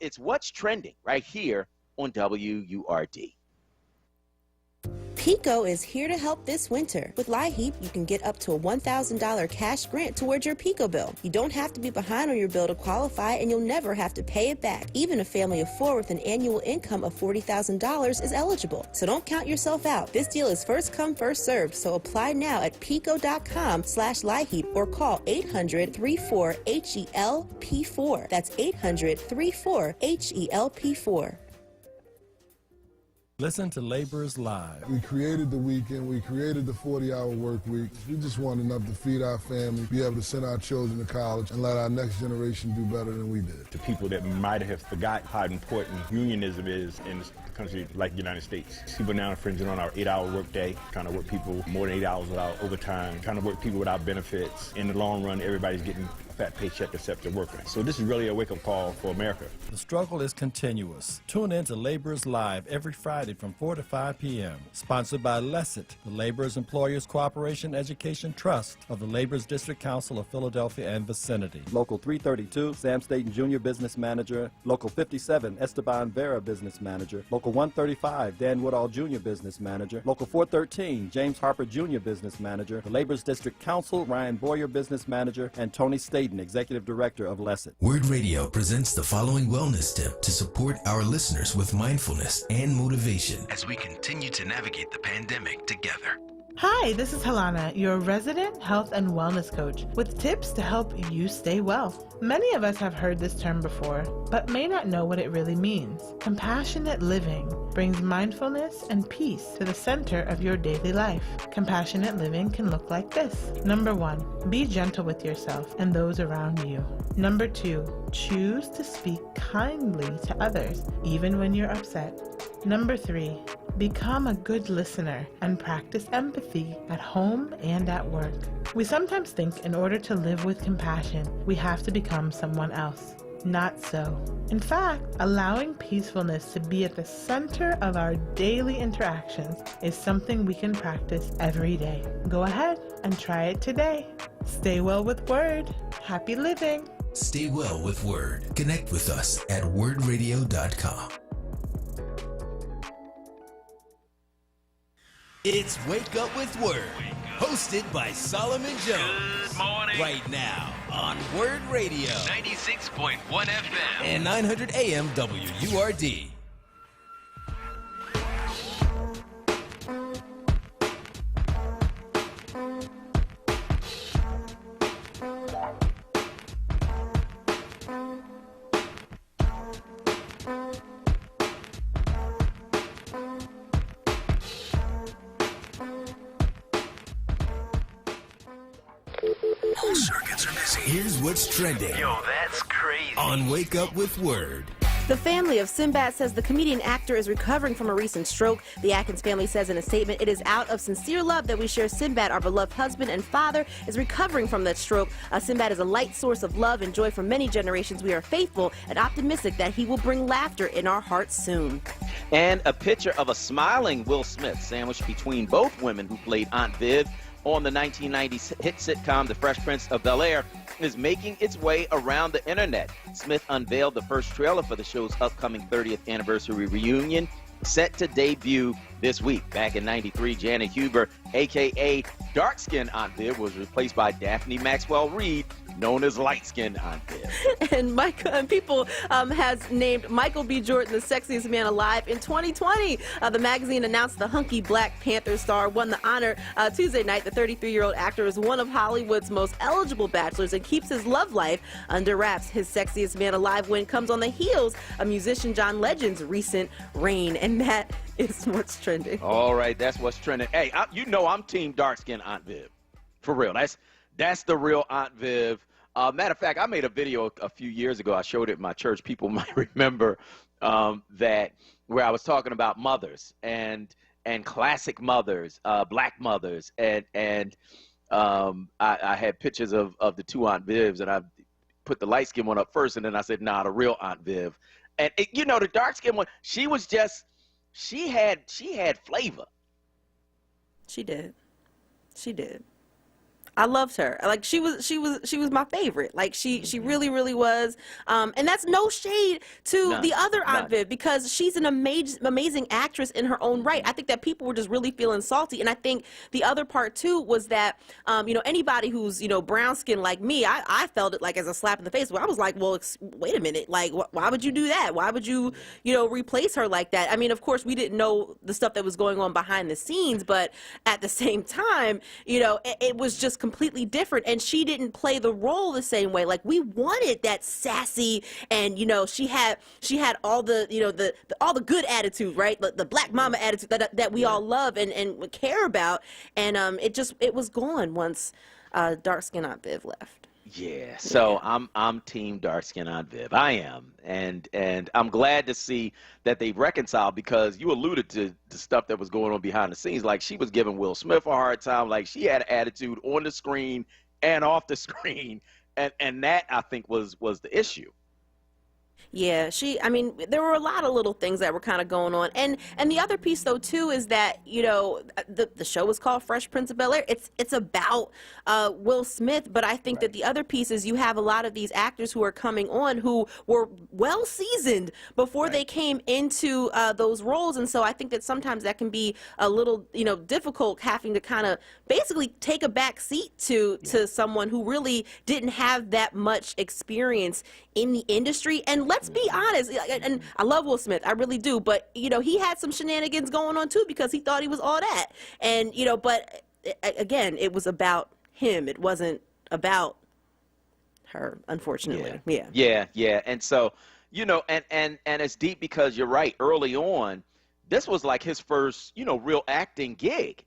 it's What's Trending right here on WURD. PECO is here to help this winter. With LIHEAP, you can get up to a $1,000 cash grant towards your PECO bill. You don't have to be behind on your bill to qualify, and you'll never have to pay it back. Even a family of 4 with an annual income of $40,000 is eligible. So don't count yourself out. This deal is first come, first served, so apply now at PECO.com/LIHEAP or call 800-34-HELP4. That's 800-34-HELP4. Listen to Laborers Live. We created the weekend. We created the 40-hour work week. We just want enough to feed our family, be able to send our children to college, and let our next generation do better than we did. To people that might have forgot how important unionism is in a country like the United States. People now infringing on our 8-hour work day, trying to work people more than 8 hours without overtime, trying to work people without benefits. In the long run, everybody's getting a fat paycheck except the worker. So this is really a wake-up call for America. The struggle is continuous. Tune in to Laborers Live every Friday Friday from 4 to 5 p.m. Sponsored by LESIT, the Laborers Employers Cooperation Education Trust of the Laborers District Council of Philadelphia and vicinity. Local 332, Sam Staten Jr. Business Manager. Local 57, Esteban Vera Business Manager. Local 135, Dan Woodall Jr. Business Manager. Local 413, James Harper Jr. Business Manager. The Laborers District Council, Ryan Boyer Business Manager, and Tony Staten, Executive Director of LESIT. WURD Radio presents the following wellness tip to support our listeners with mindfulness and motivation as we continue to navigate the pandemic together. Hi, this is Helana, your resident health and wellness coach, with tips to help you stay well. Many of us have heard this term before, but may not know what it really means. Compassionate living brings mindfulness and peace to the center of your daily life. Compassionate living can look like this. Number 1, be gentle with yourself and those around you. Number 2, choose to speak kindly to others, even when you're upset. Number 3, become a good listener and practice empathy at home and at work. We sometimes think in order to live with compassion, we have to become someone else. Not so. In fact, allowing peacefulness to be at the center of our daily interactions is something we can practice every day. Go ahead and try it today. Stay well with WURD. Happy living. Stay well with WURD. Connect with us at wordradio.com. It's Wake Up with WURD, hosted by Solomon Jones. Good morning. Right now on WURD Radio. 96.1 FM. And 900 AM WURD. All circuits are busy. Here's what's trending. Yo, that's crazy. On Wake Up with WURD. The family of Sinbad says the comedian actor is recovering from a recent stroke. The Atkins family says in a statement, "It is out of sincere love that we share Sinbad, our beloved husband and father, is recovering from that stroke. Sinbad is a light source of love and joy for many generations. We are faithful and optimistic that he will bring laughter in our hearts soon." And a picture of a smiling Will Smith sandwiched between both women who played Aunt Viv on the 1990s hit sitcom The Fresh Prince of Bel-Air is making its way around the internet. Smith unveiled the first trailer for the show's upcoming 30th anniversary reunion, set to debut this week. Back in '93, Janet Huber, a.k.a. dark-skinned Aunt Viv, was replaced by Daphne Maxwell Reid, known as light-skinned Aunt Viv. And people has named Michael B. Jordan the sexiest man alive in 2020. The magazine announced the hunky Black Panther star won the honor Tuesday night. The 33-year-old actor is one of Hollywood's most eligible bachelors and keeps his love life under wraps. His sexiest man alive win comes on the heels of musician John Legend's recent reign. And that is what's trending. All right, that's what's trending. Hey, I'm team dark-skinned Aunt Viv. For real. That's the real Aunt Viv. Matter of fact, I made a video a few years ago. I showed it in my church. People might remember that, where I was talking about mothers and classic mothers, black mothers, and I had pictures of the two Aunt Vivs, and I put the light skin one up first, and then I said, nah, the real Aunt Viv. And the dark skin one, she had flavor. She did. I loved her. Like she was my favorite. Like she really, really was. And that's no shade to the other Aunt Viv, because she's an amazing actress in her own right. I think that people were just really feeling salty. And I think the other part too was that, anybody who's, brown skin like me, I felt it like as a slap in the face. Where I was like, well, wait a minute. Like, why would you do that? Why would you, replace her like that? I mean, of course, we didn't know the stuff that was going on behind the scenes, but at the same time, it was just completely different, and she didn't play the role the same way. Like, we wanted that sassy, and she had all the all the good attitude, right? The black mama attitude that we all love and care about, and it was gone once dark skin Aunt Viv left. Yeah, so I'm team dark skin Aunt Viv. I am, and I'm glad to see that they reconciled, because you alluded to the stuff that was going on behind the scenes. Like, she was giving Will Smith a hard time. Like, she had an attitude on the screen and off the screen, and that I think was the issue. Yeah, I mean, there were a lot of little things that were kind of going on. And the other piece, though, too, is that, the show was called Fresh Prince of Bel-Air. It's about Will Smith, but I think that the other piece is you have a lot of these actors who are coming on who were well seasoned before they came into those roles. And so I think that sometimes that can be a little, difficult, having to kind of basically take a back seat to someone who really didn't have that much experience in the industry. And let's be honest, and I love Will Smith, I really do, but he had some shenanigans going on too, because he thought he was all that. And but again, it was about him. It wasn't about her, unfortunately. Yeah. And so, and it's deep because you're right. Early on, this was like his first, real acting gig.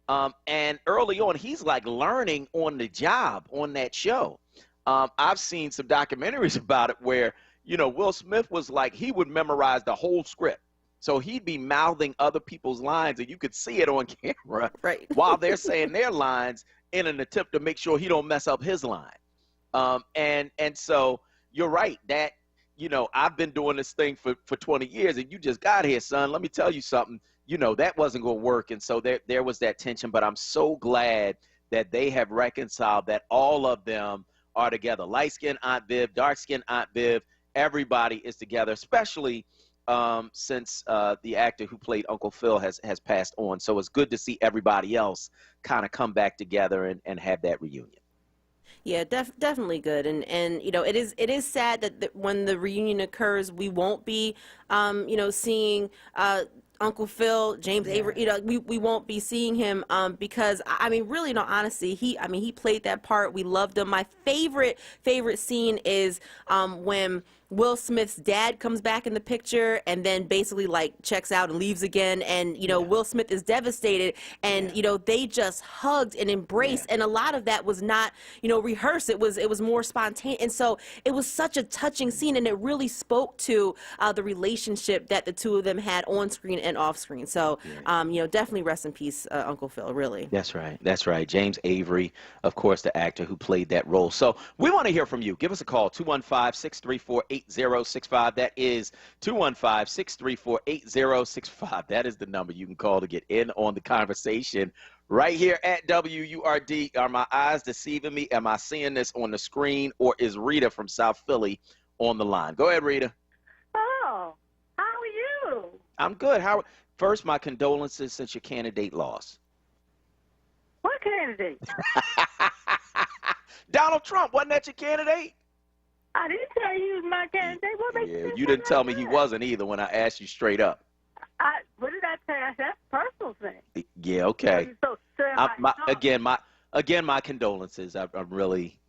And early on, he's like learning on the job on that show. I've seen some documentaries about it where, Will Smith was like, he would memorize the whole script. So he'd be mouthing other people's lines, and you could see it on camera while they're saying their lines in an attempt to make sure he don't mess up his line. And so you're right that, I've been doing this thing for 20 years, and you just got here, son. Let me tell you something. That wasn't going to work. And so there was that tension. But I'm so glad that they have reconciled, that all of them are together. Light-skinned Aunt Viv, dark-skinned Aunt Viv, everybody is together, especially since the actor who played Uncle Phil has passed on. So it's good to see everybody else kind of come back together and have that reunion. Yeah, definitely good. And it is sad that when the reunion occurs, we won't be seeing Uncle Phil, James Avery, we won't be seeing him because, I mean, really, in all honesty, he played that part. We loved him. My favorite scene is when Will Smith's dad comes back in the picture and then basically like checks out and leaves again, and Will Smith is devastated, and they just hugged and embraced, and a lot of that was not rehearsed. It was more spontaneous, and so it was such a touching scene, and it really spoke to the relationship that the two of them had on screen and off screen. So definitely rest in peace, Uncle Phil. Really. That's right. James Avery, of course, the actor who played that role. So we want to hear from you. Give us a call, 215-634-8065. That is 215-634-8065. That is the number you can call to get in on the conversation right here at WURD. Are my eyes deceiving me? Am I seeing this on the screen, or is Rita from South Philly on the line? Go ahead, Rita. Oh, how are you? I'm good. First, my condolences since your candidate lost. What candidate? Donald Trump. Wasn't that your candidate? I didn't tell you he was my candidate. What makes you you didn't tell me he wasn't either when I asked you straight up. What did I tell you? That's a personal thing. Yeah, okay. So, my condolences. I'm really,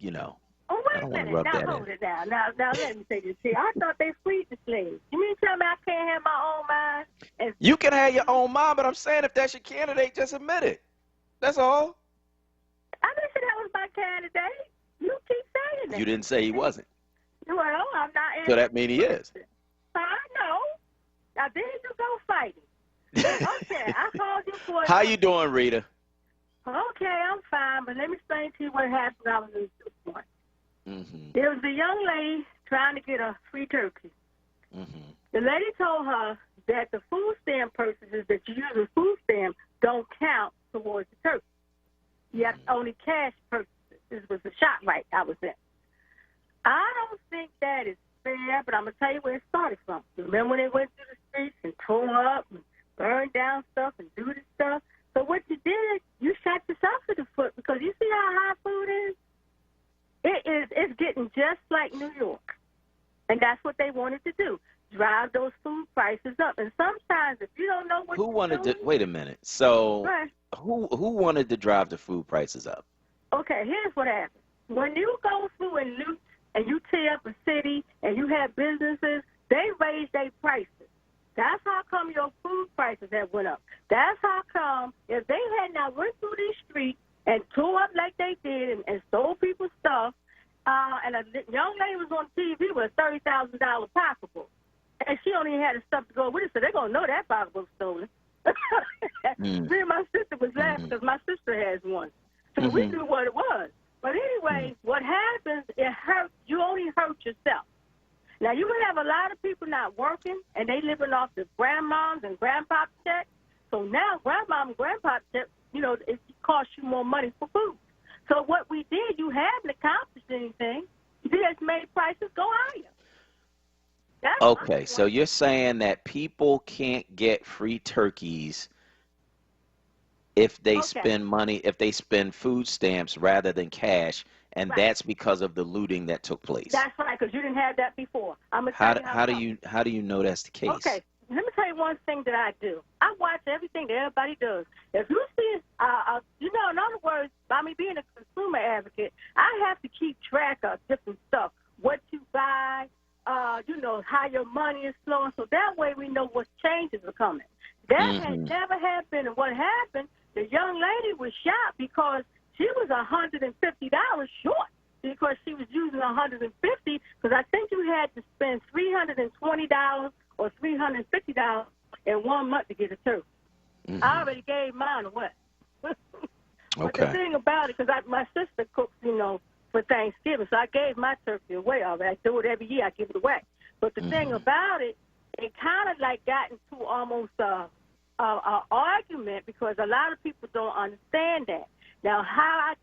Oh, wait a minute. Now, hold it down. Now, let me say this here. I thought they freed the slaves. You mean to tell me I can't have my own mind? You can have your own mind, but I'm saying if that's your candidate, just admit it. That's all. I didn't say that was my candidate. You keep saying that. You didn't say he wasn't. Well, I'm not. So that means he is. I know. Now, there you go fighting. Okay, I called you for. How you doing, Rita? Okay, I'm fine, but let me explain to you what happened when I was in the point. There was a young lady trying to get a free turkey. The lady told her that the food stamp purchases that you use with food stamp don't count towards the turkey. You have only cash purchases. This was the ShopRite I was in. I don't think that is fair, but I'm going to tell you where it started from. Remember when they went through the streets and tore up and burned down stuff and do this stuff? So what you did, you shot yourself in the foot, because you see how high food is? It's getting just like New York. And that's what they wanted to do, drive those food prices up. And sometimes if you don't know what wait a minute. So who wanted to drive the food prices up? Okay, here's what happens. When you go through and loot and you tear up a city and you have businesses, they raise their prices. That's how come your food prices have went up. That's how come if they had not went through these streets and tore up like they did and stole people's stuff, and a young lady was on TV with a $30,000 pocketbook, and she only had the stuff to go with it, so they're going to know that pocketbook stolen. Me and my sister was laughing because my sister has one. So we knew what it was. But anyway, what happens, you only hurt yourself. Now, you have a lot of people not working, and they living off the grandmoms and grandpa's check. So now grandmom and grandpa's check, you know, it costs you more money for food. So what we did, you haven't accomplished anything. You just made prices go higher. That's Okay, so you're saying that people can't get free turkeys if they spend money, if they spend food stamps rather than cash, and that's because of the looting that took place. That's right, because you didn't have that before. I'm gonna tell you how do you know that's the case? Okay, let me tell you one thing that I do. I watch everything that everybody does. If you see, you know, in other words, by me being a consumer advocate, I have to keep track of different stuff, what you buy, you know, how your money is flowing, so that way we know what changes are coming. That had never happened, and what happened, the young lady was shot because she was $150 short because she was using $150 because I think you had to spend $320 or $350 in 1 month to get a turkey. I already gave mine away. But the thing about it, because my sister cooks, you know, for Thanksgiving, so I gave my turkey away already. I do it every year. I give it away. But the thing about it, it kind of like got into almost an argument because a lot of people don't understand that. Now,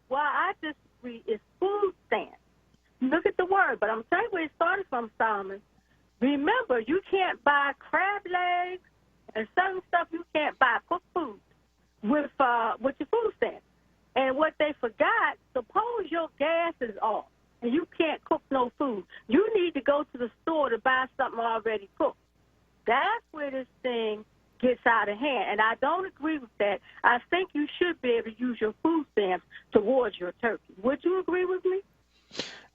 why I disagree is food stamps. Look at the word, but I'm telling you where it started from, Solomon. Remember, you can't buy crab legs and certain stuff you can't buy cooked food with your food stamps. And what they forgot, suppose your gas is off and you can't cook no food. You need to go to the store to buy something already cooked. That's where this thing gets out of hand, and I don't agree with that. I think you should be able to use your food stamps towards your turkey. Would you agree with me?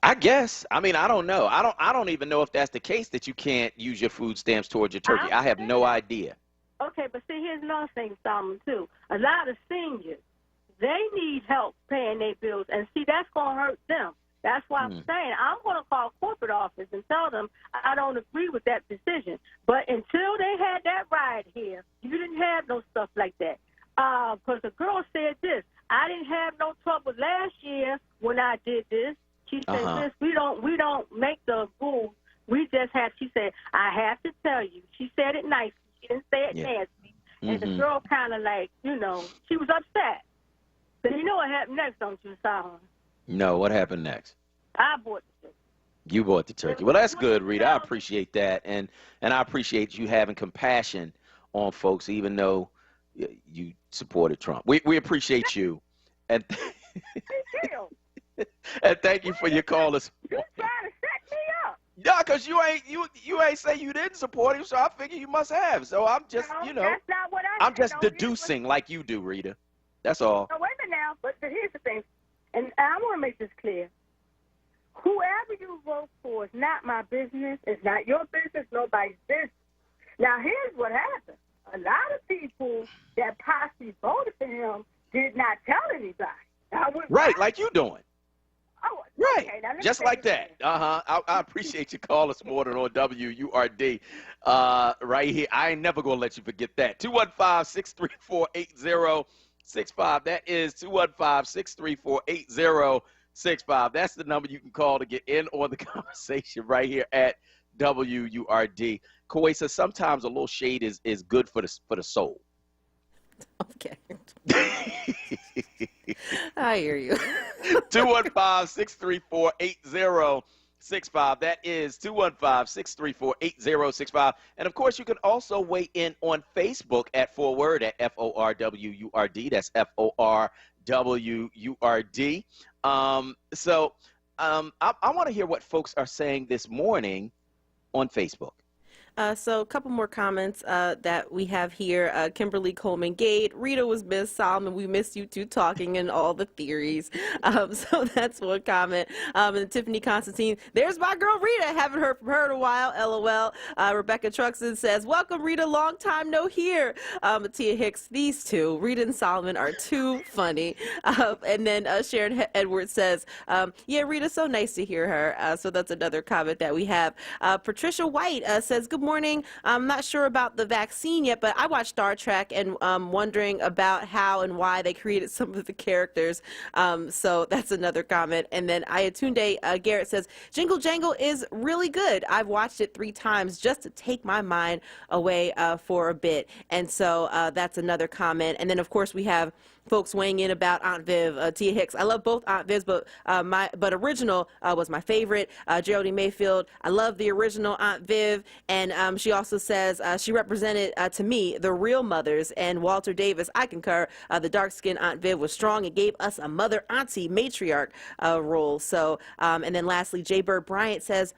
I guess. I mean, I don't know. I don't even know if that's the case that you can't use your food stamps towards your turkey. I have no idea. Okay, but see, here's another thing, Solomon, too. A lot of seniors, they need help paying their bills, and see, that's going to hurt them. That's why I'm saying I'm going to call corporate office and tell them I don't agree with that decision. But until they had that riot here, you didn't have no stuff like that. Because the girl said this, I didn't have no trouble last year when I did this. She said, "Miss, we don't make the rules. We just have." She said, "I have to tell you." She said it nicely. She didn't say it nasty. And the girl kind of like, you know, she was upset. But you know what happened next, don't you, Solomon? No, what happened next? I bought the turkey. You bought the turkey. Well, that's good, Rita. I appreciate that, and I appreciate you having compassion on folks, even though you supported Trump. We appreciate you, and and thank you for your call this morning. You trying to set me up? Yeah, because you ain't say you didn't support him, so I figure you must have. So I'm just, you know, that's not what I I'm just deducing like you do, Rita. That's all. No, wait a minute now, but here's the thing, and I want to make this clear. Whoever you vote for is not my business. It's not your business, nobody's business. Now, here's what happened. A lot of people that possibly voted for him did not tell anybody. Right, like you doing. Oh, right. Okay, now Just like that. I appreciate you calling us more than on WURD right here. I ain't never going to let you forget that. 215-634-8065. That is 215-634-8065. That's the number you can call to get in on the conversation right here at WURD. Kawesa, sometimes a little shade is good for the soul. Okay. I hear you. 215-634-8065. That is 215-634-8065. And, of course, you can also weigh in on Facebook at ForWord at FORWURD. That's FORWURD. I want to hear what folks are saying this morning on Facebook. So a couple more comments that we have here. Kimberly Coleman Gate, Rita was missed. Solomon, we missed you two talking and all the theories. So that's one comment. And Tiffany Constantine, there's my girl Rita. Haven't heard from her in a while. LOL. Rebecca Truxton says, welcome Rita, long time no hear. Tia Hicks, these two, Rita and Solomon, are too funny. And then Sharon Edwards says, yeah, Rita, so nice to hear her. So that's another comment that we have. Patricia White says, good morning. I'm not sure about the vaccine yet, but I watched Star Trek and wondering about how and why they created some of the characters. So that's another comment. And then Ayatunde Garrett says, Jingle Jangle is really good. I've watched it 3 times just to take my mind away for a bit. And so that's another comment. And then, of course, we have folks weighing in about Aunt Viv. Tia Hicks, I love both Aunt Vivs, but original was my favorite. Geraldine Mayfield, I love the original Aunt Viv. And she also says she represented to me the real mothers. And Walter Davis, I concur, the dark-skinned Aunt Viv was strong and gave us a mother auntie matriarch role. So, and then lastly, Jay Bird Bryant says,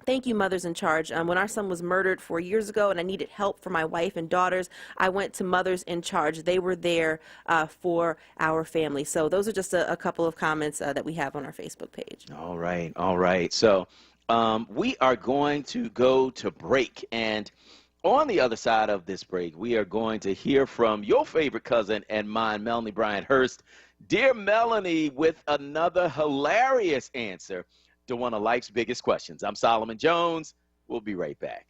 thank you, Mothers in Charge. When our son was murdered 4 years ago and I needed help for my wife and daughters, I went to Mothers in Charge. They were there for our family. So those are just a couple of comments that we have on our Facebook page. All right. All right. So we are going to go to break. And on the other side of this break, we are going to hear from your favorite cousin and mine, Melanie Bryant Hurst. Dear Melanie, with another hilarious answer to one of life's biggest questions. I'm Solomon Jones. We'll be right back.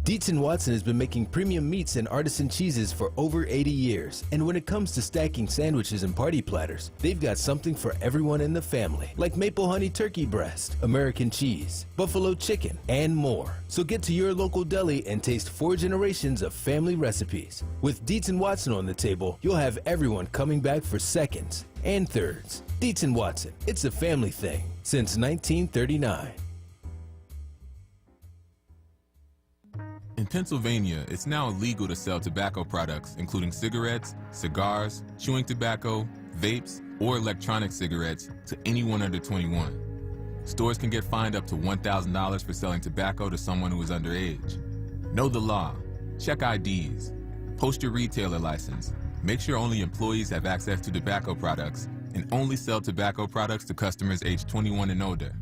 Dietz & Watson has been making premium meats and artisan cheeses for over 80 years. And when it comes to stacking sandwiches and party platters, they've got something for everyone in the family, like maple honey turkey breast, American cheese, buffalo chicken, and more. So get to your local deli and taste 4 generations of family recipes. With Dietz & Watson on the table, you'll have everyone coming back for seconds and thirds. Dietz & Watson, it's a family thing since 1939. In Pennsylvania, it's now illegal to sell tobacco products, including cigarettes, cigars, chewing tobacco, vapes, or electronic cigarettes to anyone under 21. Stores can get fined up to $1,000 for selling tobacco to someone who is underage. Know the law. Check IDs. Post your retailer license. Make sure only employees have access to tobacco products and only sell tobacco products to customers aged 21 and older.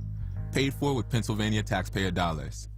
Paid for with Pennsylvania taxpayer dollars.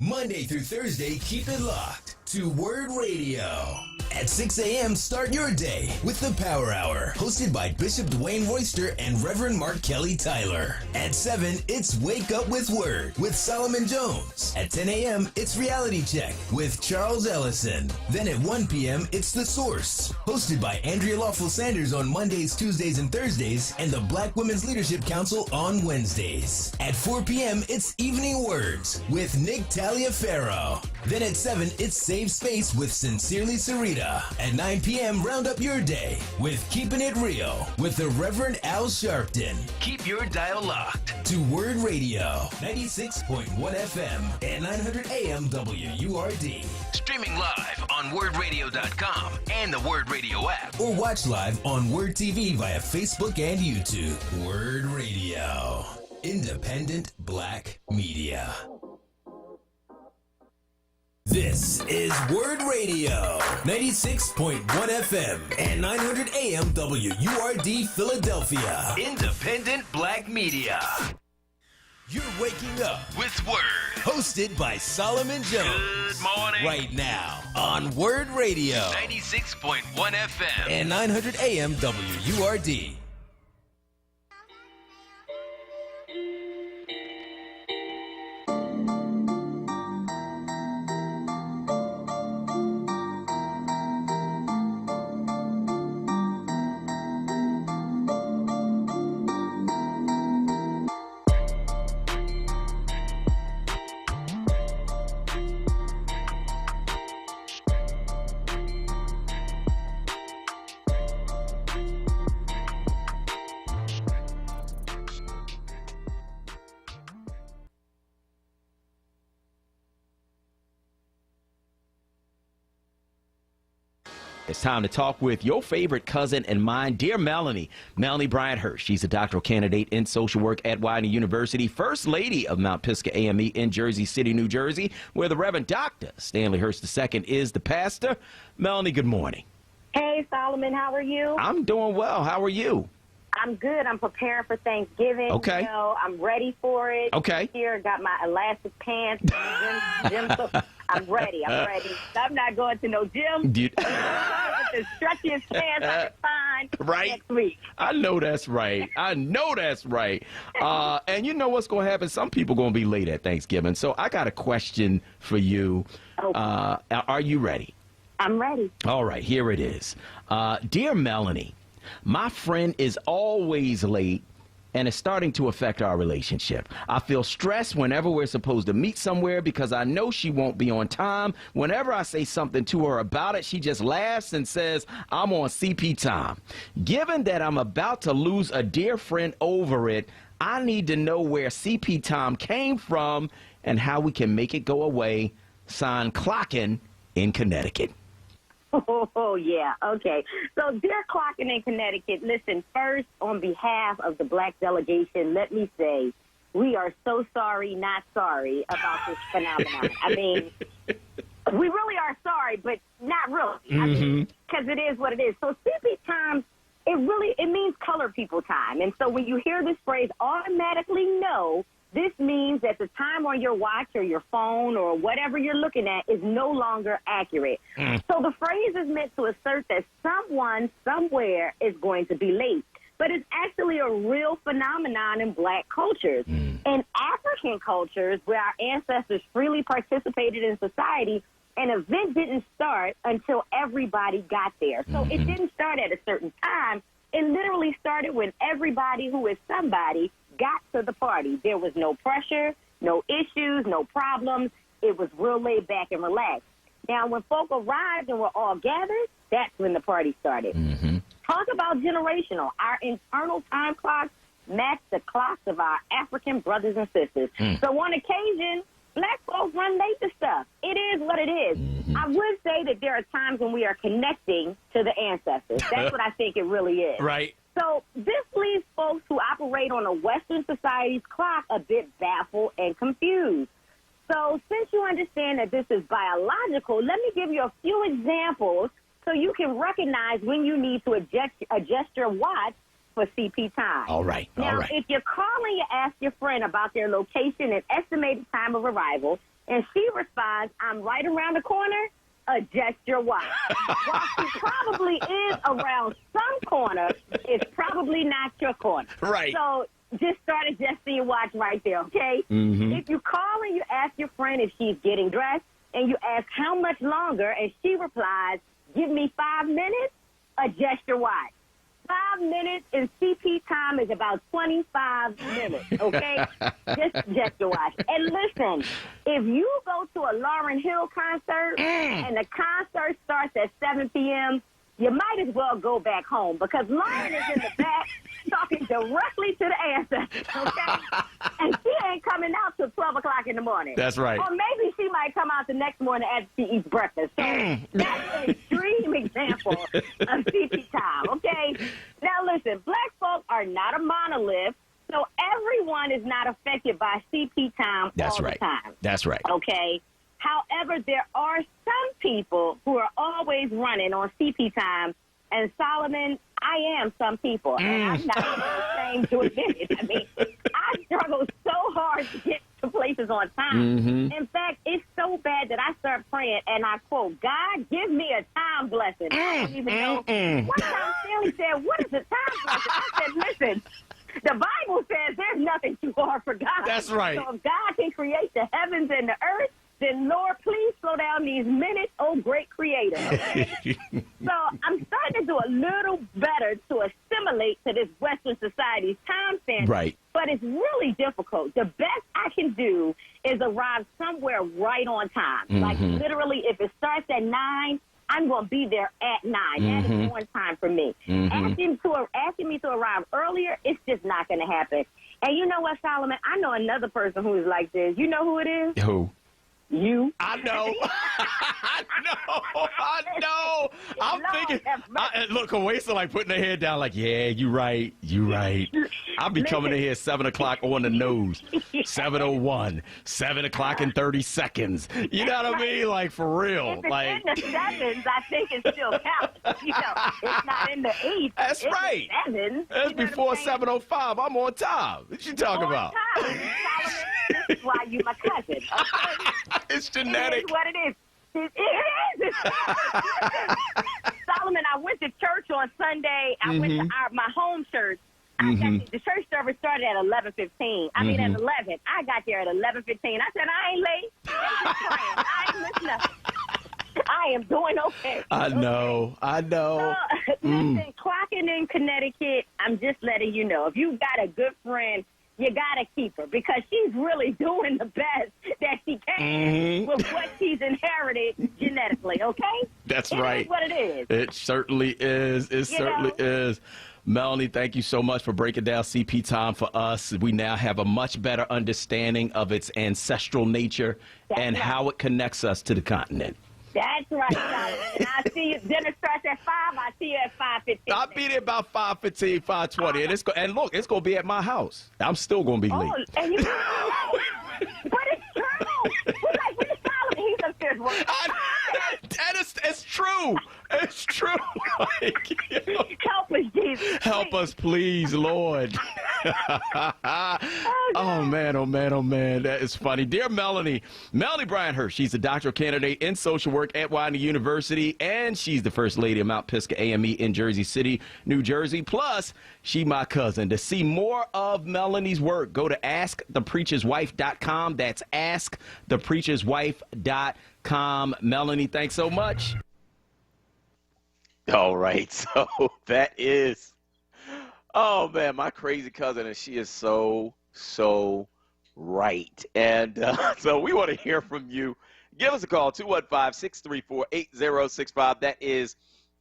Monday through Thursday, keep it locked to WURD Radio. At 6 a.m., start your day with the Power Hour, hosted by Bishop Dwayne Royster and Reverend Mark Kelly Tyler. At 7, it's Wake Up with WURD with Solomon Jones. At 10 a.m., it's Reality Check with Charles Ellison. Then at 1 p.m., it's The Source, hosted by Andrea Lawful Sanders on Mondays, Tuesdays, and Thursdays, and the Black Women's Leadership Council on Wednesdays. At 4 p.m., it's Evening Words with Nick Taliaferro. Then at 7, it's Save Space with Sincerely Sarita. At 9 p.m., round up your day with Keeping It Real with the Reverend Al Sharpton. Keep your dial locked to WURD Radio, 96.1 FM and 900 AM WURD. Streaming live on WURDradio.com and the WURD Radio app. Or watch live on WURD TV via Facebook and YouTube. WURD Radio. Independent Black Media. This is WURD Radio, 96.1 FM and 900 AM WURD Philadelphia. Independent Black Media. You're waking up with WURD, hosted by Solomon Jones. Good morning. Right now on WURD Radio, 96.1 FM and 900 AM WURD. It's time to talk with your favorite cousin and mine, dear Melanie. Melanie Bryant Hurst. She's a doctoral candidate in social work at Widener University, First Lady of Mount Pisgah AME in Jersey City, New Jersey, where the Reverend Dr. Stanley Hurst II is the pastor. Melanie, good morning. Hey, Solomon, how are you? I'm doing well. How are you? I'm good. I'm preparing for Thanksgiving. Okay. You know, I'm ready for it. Okay. Here, got my elastic pants. Gym, I'm ready. I'm not going to no gym. Dude. With the stretchiest pants I can Right. next week. I know that's right. I know that's right. And you know what's going to happen? Some people going to be late at Thanksgiving. So I got a question for you. Are you ready? I'm ready. All right, here it is. Dear Melanie, my friend is always late, and it's starting to affect our relationship. I feel stressed whenever we're supposed to meet somewhere because I know she won't be on time. Whenever I say something to her about it, she just laughs and says, I'm on CP time. Given that I'm about to lose a dear friend over it, I need to know where CP time came from and how we can make it go away. Signed, Clockin in Connecticut. Oh, yeah. Okay. So, dear Clockin in Connecticut, listen, first, on behalf of the Black delegation, let me say we are so sorry, not sorry about this phenomenon. I mean, we really are sorry, but not really. I mean, because it is what it is. So, CP time, it means colored people time. And so when you hear this phrase, automatically know this means that the time on your watch or your phone or whatever you're looking at is no longer accurate. So the phrase is meant to assert that someone somewhere is going to be late. But it's actually a real phenomenon in Black cultures. In African cultures, where our ancestors freely participated in society, an event didn't start until everybody got there. So it didn't start at a certain time. It literally started when everybody who is somebody got to the party. There was no pressure, no issues, no problems. It was real laid back and relaxed. Now, when folk arrived and were all gathered, that's when the party started. Talk about generational. Our internal time clocks match the clocks of our African brothers and sisters. So on occasion, Black folks run late to stuff. It is what it is. I would say that there are times when we are connecting to the ancestors. That's what I think it really is. Right. So this leaves folks who operate on a Western society's clock a bit baffled and confused. So since you understand that this is biological, let me give you a few examples so you can recognize when you need to adjust your watch for CP time. All right. Now, if you're calling, you ask your friend about their location and estimated time of arrival, and she responds, I'm right around the corner, adjust your watch. While she probably is around some corner, it's probably not your corner. Right. So just start adjusting your watch right there, okay? If you call and you ask your friend if she's getting dressed, and you ask how much longer, and she replies, give me 5 minutes, adjust your watch. 5 minutes in CP time is about 25 minutes, okay? Just adjust your watch. And listen, if you go to a Lauryn Hill concert and the concert starts at 7 p.m., you might as well go back home because Lauren is in the back talking directly to the ancestors, okay? And she ain't coming out till 12 o'clock in the morning. That's right. Or maybe she might come out the next morning after she eats breakfast. So that's an extreme example of CP time, okay? Now, listen, Black folk are not a monolith, so everyone is not affected by CP time all the time. That's right. Okay? However, there are some people who are always running on CP time, and Solomon, I am some people, and I'm not ashamed to admit it. I mean, I struggle so hard to get to places on time. In fact, it's so bad that I start praying, and I quote, God, give me a time blessing. I don't even know. One time Stanley said, what is a time blessing? I said, listen, the Bible says there's nothing too hard for God. That's right. So if God can create the heavens and the earth, then, Lord, please slow down these minutes, oh, great creator. Okay? So I'm starting to do a little better to assimilate to this Western society's time standard. Right. But it's really difficult. The best I can do is arrive somewhere right on time. Like, literally, if it starts at 9, I'm going to be there at 9. That is on time for me. Asking me to arrive earlier, it's just not going to happen. And you know what, Solomon? I know another person who is like this. You know who it is? Who? You. I know. I know. I'm thinking, look, Awesa like putting her head down like, yeah, you right. I'll be coming in here at 7 o'clock on the nose. 7:01, 7 o'clock and 30 seconds. You know what I mean? Like, for real. If it's like in the sevens, I think it still counts. You know, it's not in the 8s. That's it's right. The 7s. That's before 7:05. I'm on time. What you talking about? This is why you my cousin. Okay? It's genetic. It is what it is. It is. Solomon, I went to church on Sunday. I went to my home church. The church service started at 11:15. I mean, at 11. I got there at 11:15. I said, I ain't late. I ain't missed nothing. I am doing okay. I know. So, listen, clocking in Connecticut, I'm just letting you know, if you got a good friend, you got to keep her because she's really doing the best that she can with what she's inherited genetically, okay? That's It right. is what it is. It certainly is. It certainly is. Melanie, thank you so much for breaking down CP time for us. We now have a much better understanding of its ancestral nature and how it connects us to the continent. That's right, Solomon. And I'll see you. Dinner starts at 5. I'll see you at 5:15. I'll be there about 5:15, 5:20. And look, it's going to be at my house. I'm still going to be late. And you but it's true. We're like, where's Solomon? He's upstairs working. It's true. It's true. Like, you know, help us, Jesus. Help us, please, Lord. Oh, man, oh, man, oh, man. That is funny. Dear Melanie Bryant Hurst, she's a doctoral candidate in social work at Wiley University, and she's the first lady of Mount Pisgah AME in Jersey City, New Jersey. Plus, she my cousin. To see more of Melanie's work, go to askthepreacherswife.com. That's askthepreacherswife.com. Melanie, thanks so much. All right, so that is, oh man, my crazy cousin, and she is so right. And so we want to hear from you. Give us a call, 215-634-8065. That is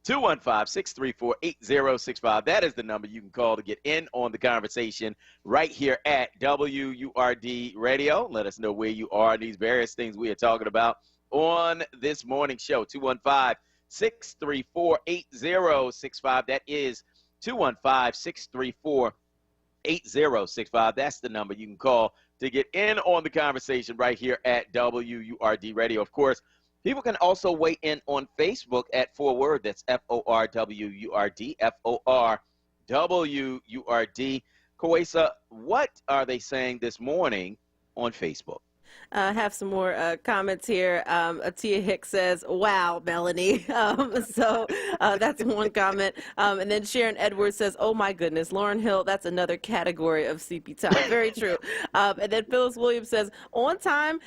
215-634-8065. That is the number you can call to get in on the conversation right here at WURD Radio. Let us know where you are and these various things we are talking about on this morning show, 215-634-8065. That is 215-634-8065. That's the number you can call to get in on the conversation right here at WURD Radio. Of course, people can also weigh in on Facebook at 4WURD. That's FORWURD, FORWURD. Kawesa, what are they saying this morning on Facebook? Have some more comments here. Atia Hicks says, wow, Melanie. So that's one comment. And then Sharon Edwards says, oh, my goodness, Lauryn Hill, that's another category of CP time. Very true. And then Phyllis Williams says, on time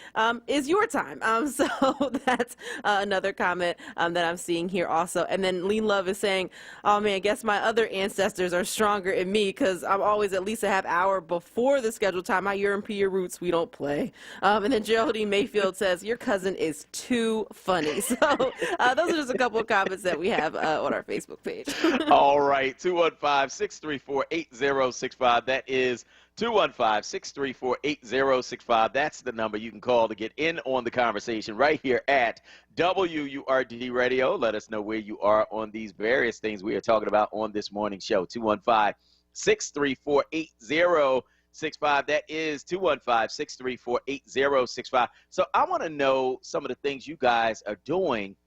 is your time. So that's another comment that I'm seeing here also. And then Lean Love is saying, oh, man, I guess my other ancestors are stronger in me because I'm always at least a half hour before the scheduled time. My European roots, we don't play. And then Geraldine Mayfield says, your cousin is too funny. So those are just a couple of comments that we have on our Facebook page. All right, 215-634-8065. That is 215-634-8065. That's the number you can call to get in on the conversation right here at WURD Radio. Let us know where you are on these various things we are talking about on this morning show. 215-634-8065. That is 215-634-8065. So I want to know some of the things you guys are doing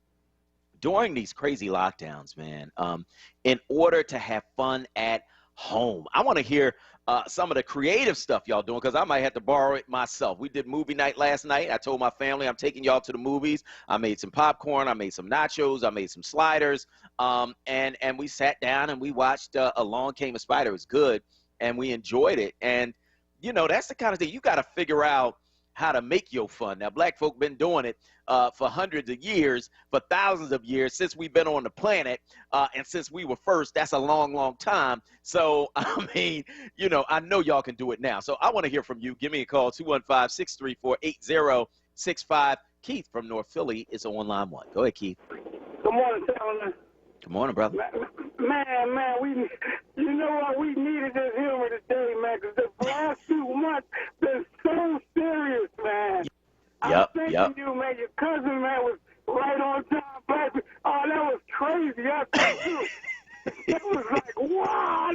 during these crazy lockdowns, man, in order to have fun at home. I want to hear some of the creative stuff y'all doing because I might have to borrow it myself. We did movie night last night. I told my family I'm taking y'all to the movies. I made some popcorn. I made some nachos. I made some sliders. And we sat down and we watched Along Came a Spider. It was good. And we enjoyed it. And, you know, that's the kind of thing you got to figure out how to make your fun. Now, black folk been doing it for hundreds of years, for thousands of years, since we've been on the planet. And since we were first, that's a long, long time. So, I mean, you know, I know y'all can do it now. So I want to hear from you. Give me a call, 215-634-8065. Keith from North Philly is on line one. Go ahead, Keith. Good morning, Solomon. Good morning, brother. Man, you know what? We needed this humor today, man, because the last 2 months been so serious, man. I'm thanking you, man. Your cousin, man, was right on time, baby. Oh, that was crazy. I thank you. It was like, wow. I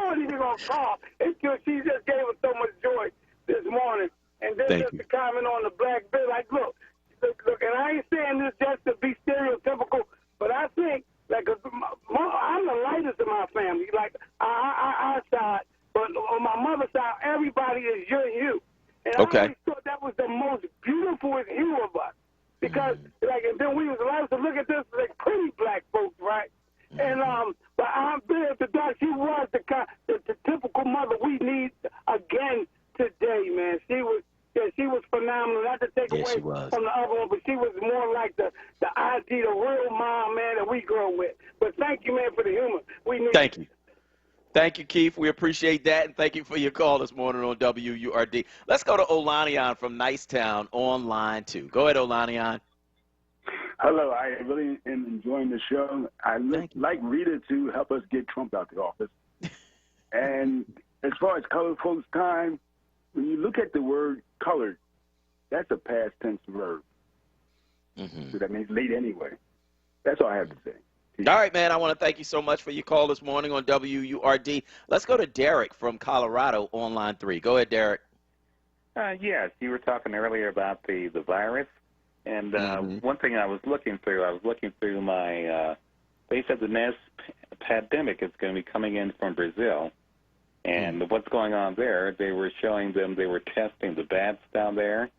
wasn't even going to call until she just gave us so much joy this morning. And then just to comment on the black bill, like, look, and I ain't saying this just to be stereotypical, but I think, like, I'm the lightest in my family. Like, our side, but on my mother's side, everybody is you. And I always thought that was the most beautiful hue of us. Because, like, and then we was allowed to look at this like pretty black folks, right? But I'm there to die. She was the typical mother we need again today, man. She was phenomenal. Not to take away from the other one, but she was more like the ID, the real mom, man, that we grew up with. But thank you, man, for the humor. We need. Thank you. Thank you, Keith. We appreciate that, and thank you for your call this morning on WURD. Let's go to Olanian from Nicetown on line 2. Go ahead, Olanian. Hello. I really am enjoying the show. I like Rita to help us get Trump out the office. And as far as colored folks' time, when you look at the word colored, that's a past tense verb. So that means late anyway. That's all I have to say. All right, man, I want to thank you so much for your call this morning on WURD. Let's go to Derek from Colorado on line 3. Go ahead, Derek. Yes, you were talking earlier about the virus. And one thing I was looking through my, they said the next pandemic is going to be coming in from Brazil. And what's going on there, they were showing them, they were testing the bats down there,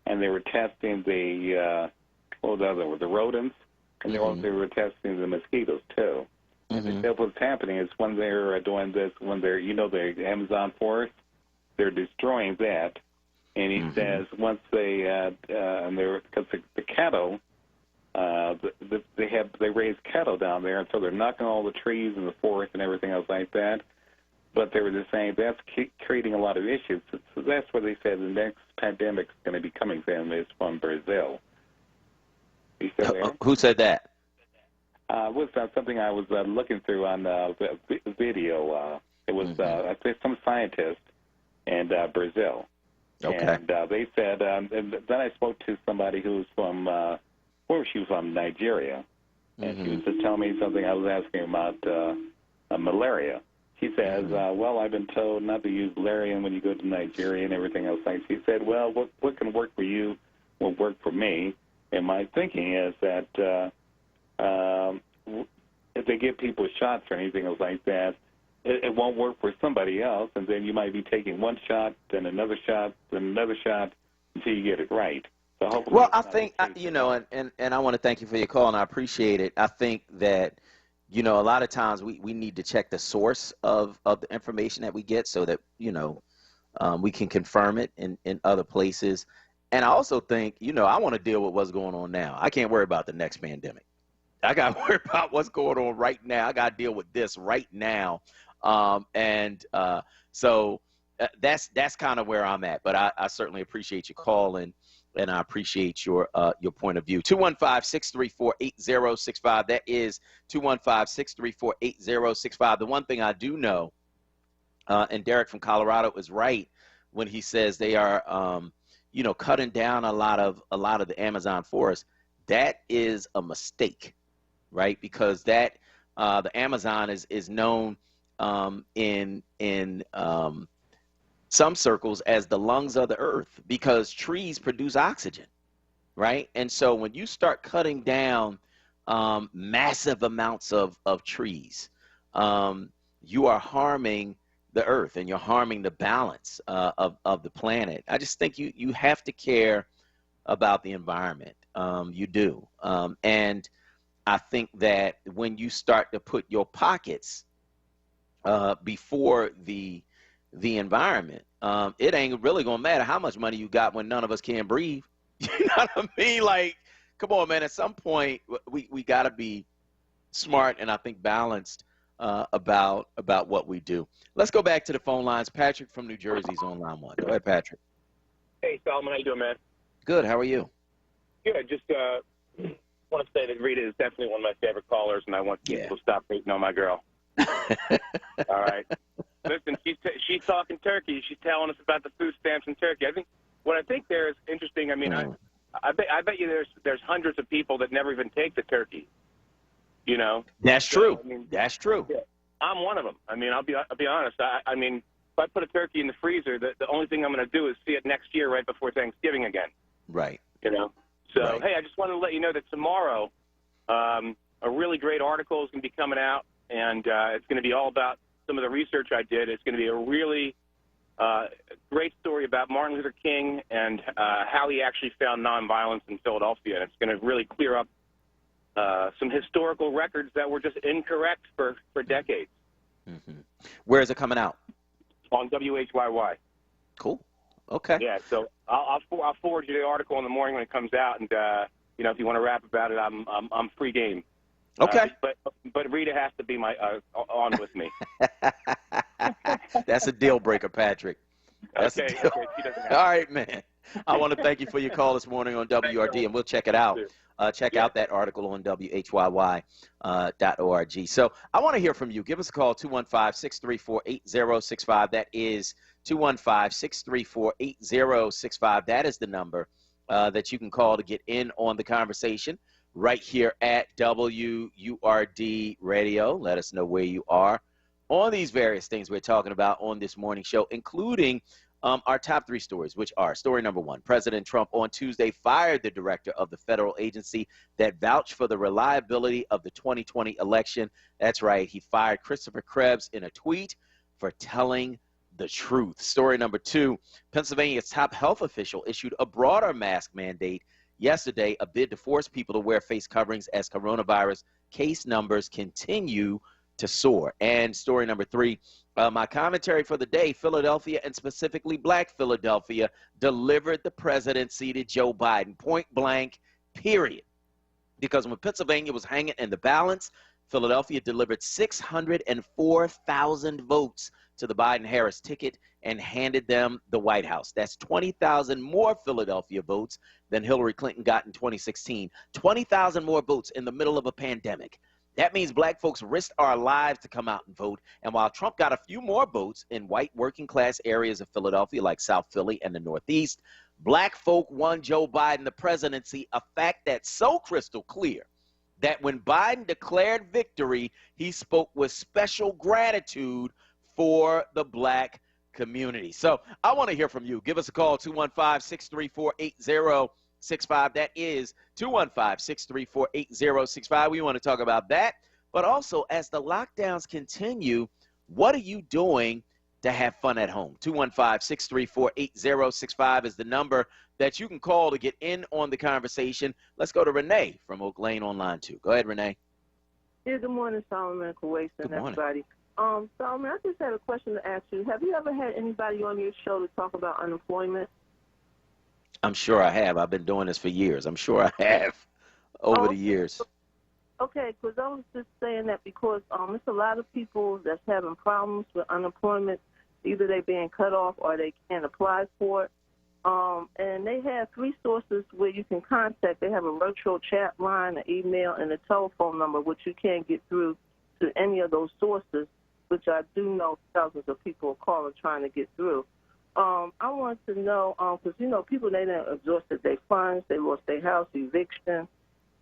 and they were testing the rodents. And they were testing the mosquitoes, too. And they said what's happening is when they're doing this, when they're, the Amazon forest, they're destroying that. And he says once they, because the cattle, they raise cattle down there, and so they're knocking all the trees in the forest and everything else like that. But they were just saying that's creating a lot of issues. So that's what they said the next pandemic is going to be coming from is from Brazil. Who said that? Was something I was looking through on the video. It was I think some scientist in Brazil. Okay. And they said, and then I spoke to somebody who was from, where she was from, Nigeria. And she was just telling me something. I was asking about malaria. She says, well, I've been told not to use valerian when you go to Nigeria and everything else. Like she said, well, what can work for you will work for me. And my thinking is that if they give people shots or anything else like that, it won't work for somebody else, and then you might be taking one shot, then another shot, then another shot until you get it right. So hopefully, well, I think, and I want to thank you for your call, and I appreciate it. I think that, a lot of times we need to check the source of the information that we get so that, we can confirm it in other places. And I also think, I want to deal with what's going on now. I can't worry about the next pandemic. I got to worry about what's going on right now. I got to deal with this right now. So that's kind of where I'm at. But I certainly appreciate you calling, and I appreciate your point of view. 215-634-8065. That is 215-634-8065. The one thing I do know, and Derek from Colorado is right when he says they are cutting down a lot of the Amazon forest. That is a mistake, right? Because the Amazon is known in some circles as the lungs of the earth because trees produce oxygen, right? And so when you start cutting down massive amounts of trees, you are harming the earth and you're harming the balance of the planet. I just think you have to care about the environment. You do. And I think that when you start to put your pockets before the environment, it ain't really gonna matter how much money you got when none of us can breathe. You know what I mean? Like, come on, man. At some point, we got to be smart and I think balanced about what we do. Let's go back to the phone lines. Patrick from New Jersey's on line 1. Go ahead, Patrick. Hey, Solomon, how you doing, man? Good. How are you? Good. Just want to say that Rita is definitely one of my favorite callers, and I want people to stop hating on my girl. All right. Listen, she's talking turkey. She's telling us about the food stamps in Turkey. I think there is interesting. I mean, I bet you there's hundreds of people that never even take the turkey. That's true. I mean, that's true. Yeah, I'm one of them. I mean, I'll be honest. I mean, if I put a turkey in the freezer, the only thing I'm going to do is see it next year right before Thanksgiving again. Right. So, hey, I just wanted to let you know that tomorrow a really great article is going to be coming out, and it's going to be all about some of the research I did. It's going to be a really great story about Martin Luther King and how he actually found nonviolence in Philadelphia, and it's going to really clear up some historical records that were just incorrect for decades. Where is it coming out? On WHYY. Cool. Okay. Yeah, so I'll forward you the article in the morning when it comes out, and you know, if you want to rap about it, I'm free game. Okay. But Rita has to be on with me. That's a deal breaker, Patrick. That's okay. a deal. Okay. She doesn't have All right, man. I want to thank you for your call this morning on WRD, and we'll check it out. Check out that article on WHYY.org. So I want to hear from you. Give us a call, 215-634-8065. That is 215-634-8065. That is the number that you can call to get in on the conversation right here at WURD Radio. Let us know where you are on these various things we're talking about on this morning show, including our top 3 stories, which are story number 1. President Trump on Tuesday fired the director of the federal agency that vouched for the reliability of the 2020 election. That's right. He fired Christopher Krebs in a tweet for telling the truth. Story number 2, Pennsylvania's top health official issued a broader mask mandate yesterday, a bid to force people to wear face coverings as coronavirus case numbers continue to soar. And story number 3, my commentary for the day, Philadelphia, and specifically Black Philadelphia, delivered the presidency to Joe Biden, point blank, period. Because when Pennsylvania was hanging in the balance, Philadelphia delivered 604,000 votes to the Biden-Harris ticket and handed them the White House. That's 20,000 more Philadelphia votes than Hillary Clinton got in 2016. 20,000 more votes in the middle of a pandemic. That means black folks risked our lives to come out and vote. And while Trump got a few more votes in white working class areas of Philadelphia, like South Philly and the Northeast, black folk won Joe Biden the presidency, a fact that's so crystal clear that when Biden declared victory, he spoke with special gratitude for the black community. So I want to hear from you. Give us a call, 215-634-8065. That is 215-634-8065. We want to talk about that. But also, as the lockdowns continue, what are you doing to have fun at home? 215-634-8065 is the number that you can call to get in on the conversation. Let's go to Renee from Oak Lane on line 2. Go ahead, Renee. Yeah, good morning, Solomon, Kuwait, and everybody. Solomon, I just had a question to ask you. Have you ever had anybody on your show to talk about unemployment? I'm sure I have. I've been doing this for years. I'm sure I have over the years. Okay, because I was just saying that because it's a lot of people that's having problems with unemployment. Either they're being cut off or they can't apply for it. And they have 3 sources where you can contact. They have a virtual chat line, an email, and a telephone number, which you can't get through to any of those sources, which I do know thousands of people are calling trying to get through. I want to know, because, you know, people, they done exhausted their funds, they lost their house, eviction,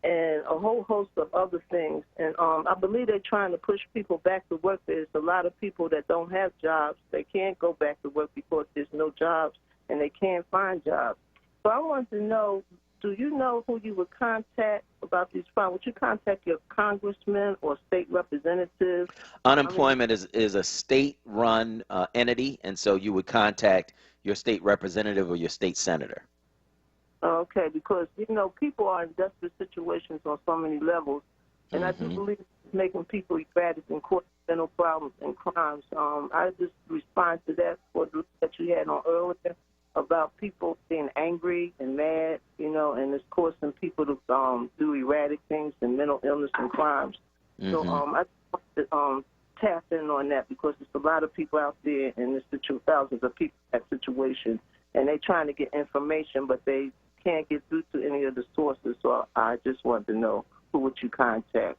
and a whole host of other things. And I believe they're trying to push people back to work. There's a lot of people that don't have jobs. They can't go back to work because there's no jobs, and they can't find jobs. So I want to know, do you know who you would contact about these problems? Would you contact your congressman or state representative? Unemployment is a state-run entity, and so you would contact your state representative or your state senator. Okay, because, you know, people are in desperate situations on so many levels, and I do believe it's making people erratic and cause mental problems and crimes. I just respond to that that you had on earlier about people being angry and mad, you know, and it's causing people to do erratic things and mental illness and crimes. So I just want to tap in on that because there's a lot of people out there in this thousands of people in that situation, and they're trying to get information, but they can't get through to any of the sources. So I just want to know, who would you contact?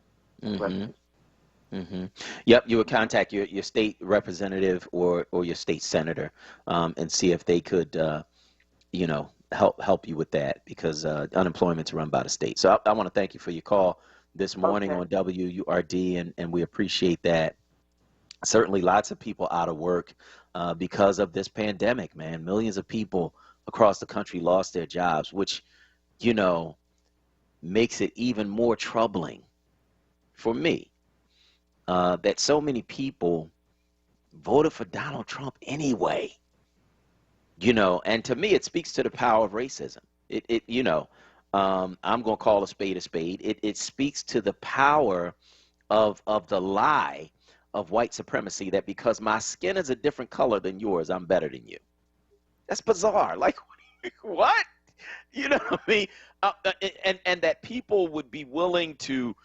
Yep, you would contact your state representative or your state senator and see if they could, you know, help you with that because unemployment's run by the state. So I want to thank you for your call this morning on WURD, and we appreciate that. Certainly lots of people out of work because of this pandemic, man. Millions of people across the country lost their jobs, which, you know, makes it even more troubling for me. That so many people voted for Donald Trump anyway, you know, and to me it speaks to the power of racism. You know, I'm going to call a spade a spade. It speaks to the power of the lie of white supremacy, that because my skin is a different color than yours, I'm better than you. That's bizarre. Like, what? You know what I mean? And that people would be willing to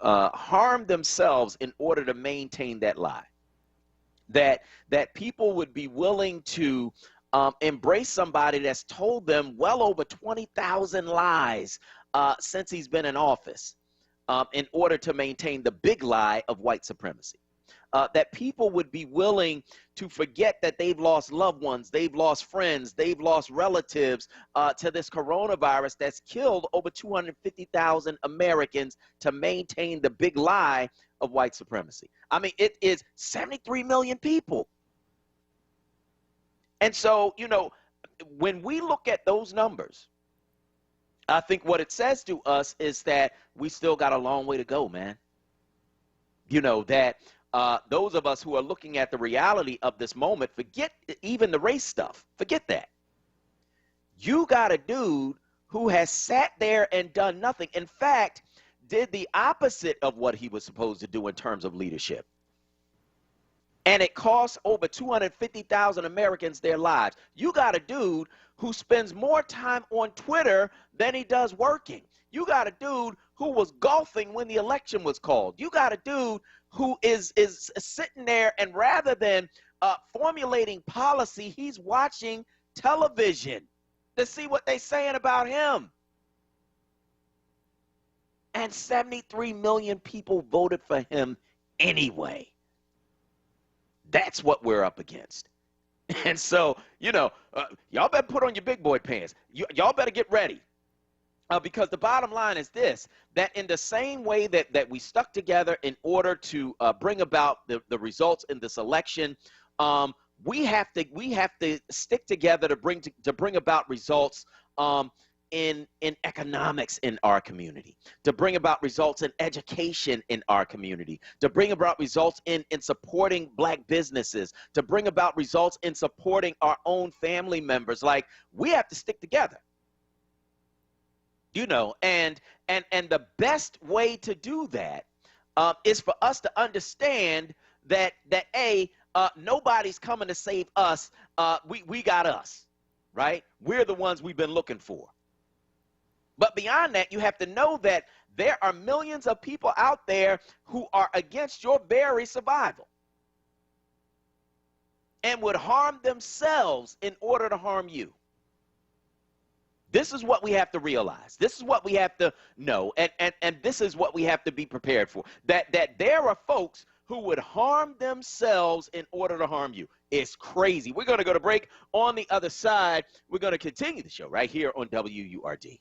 harm themselves in order to maintain that lie. That people would be willing to embrace somebody that's told them well over 20,000 lies since he's been in office, in order to maintain the big lie of white supremacy. That people would be willing to forget that they've lost loved ones, they've lost friends, they've lost relatives to this coronavirus that's killed over 250,000 Americans to maintain the big lie of white supremacy. I mean, it is 73 million people. And so, you know, when we look at those numbers, I think what it says to us is that we still got a long way to go, man. You know, that those of us who are looking at the reality of this moment, forget even the race stuff. Forget that. You got a dude who has sat there and done nothing. In fact, did the opposite of what he was supposed to do in terms of leadership. And it costs over 250,000 Americans their lives. You got a dude who spends more time on Twitter than he does working. You got a dude who was golfing when the election was called. You got a dude who is sitting there, and rather than formulating policy, he's watching television to see what they're saying about him. And 73 million people voted for him anyway. That's what we're up against. And so, you know, y'all better put on your big boy pants. Y'all better get ready. Because the bottom line is this, that in the same way that we stuck together in order to bring about the results in this election, we have to stick together to bring about results in economics in our community, to bring about results in education in our community, to bring about results in supporting black businesses, to bring about results in supporting our own family members. Like, we have to stick together. You know, and the best way to do that is for us to understand that nobody's coming to save us. We got us, right? We're the ones we've been looking for. But beyond that, you have to know that there are millions of people out there who are against your very survival and would harm themselves in order to harm you. This is what we have to realize. This is what we have to know, and this is what we have to be prepared for. That there are folks who would harm themselves in order to harm you. It's crazy. We're going to go to break. On the other side, we're going to continue the show right here on WURD.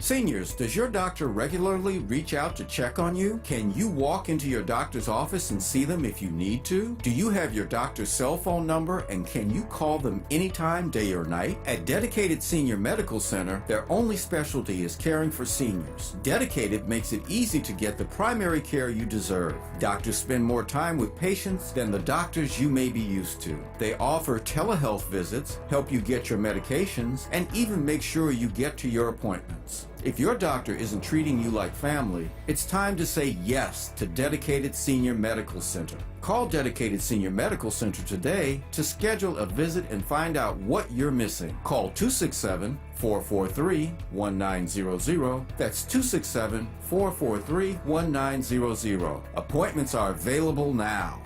Seniors, does your doctor regularly reach out to check on you? Can you walk into your doctor's office and see them if you need to? Do you have your doctor's cell phone number, and can you call them anytime, day or night? At Dedicated Senior Medical Center, their only specialty is caring for seniors. Dedicated makes it easy to get the primary care you deserve. Doctors spend more time with patients than the doctors you may be used to. They offer telehealth visits, help you get your medications, and even make sure you get to your appointments. If your doctor isn't treating you like family, it's time to say yes to Dedicated Senior Medical Center. Call Dedicated Senior Medical Center today to schedule a visit and find out what you're missing. Call 267-443-1900. That's 267-443-1900. Appointments are available now.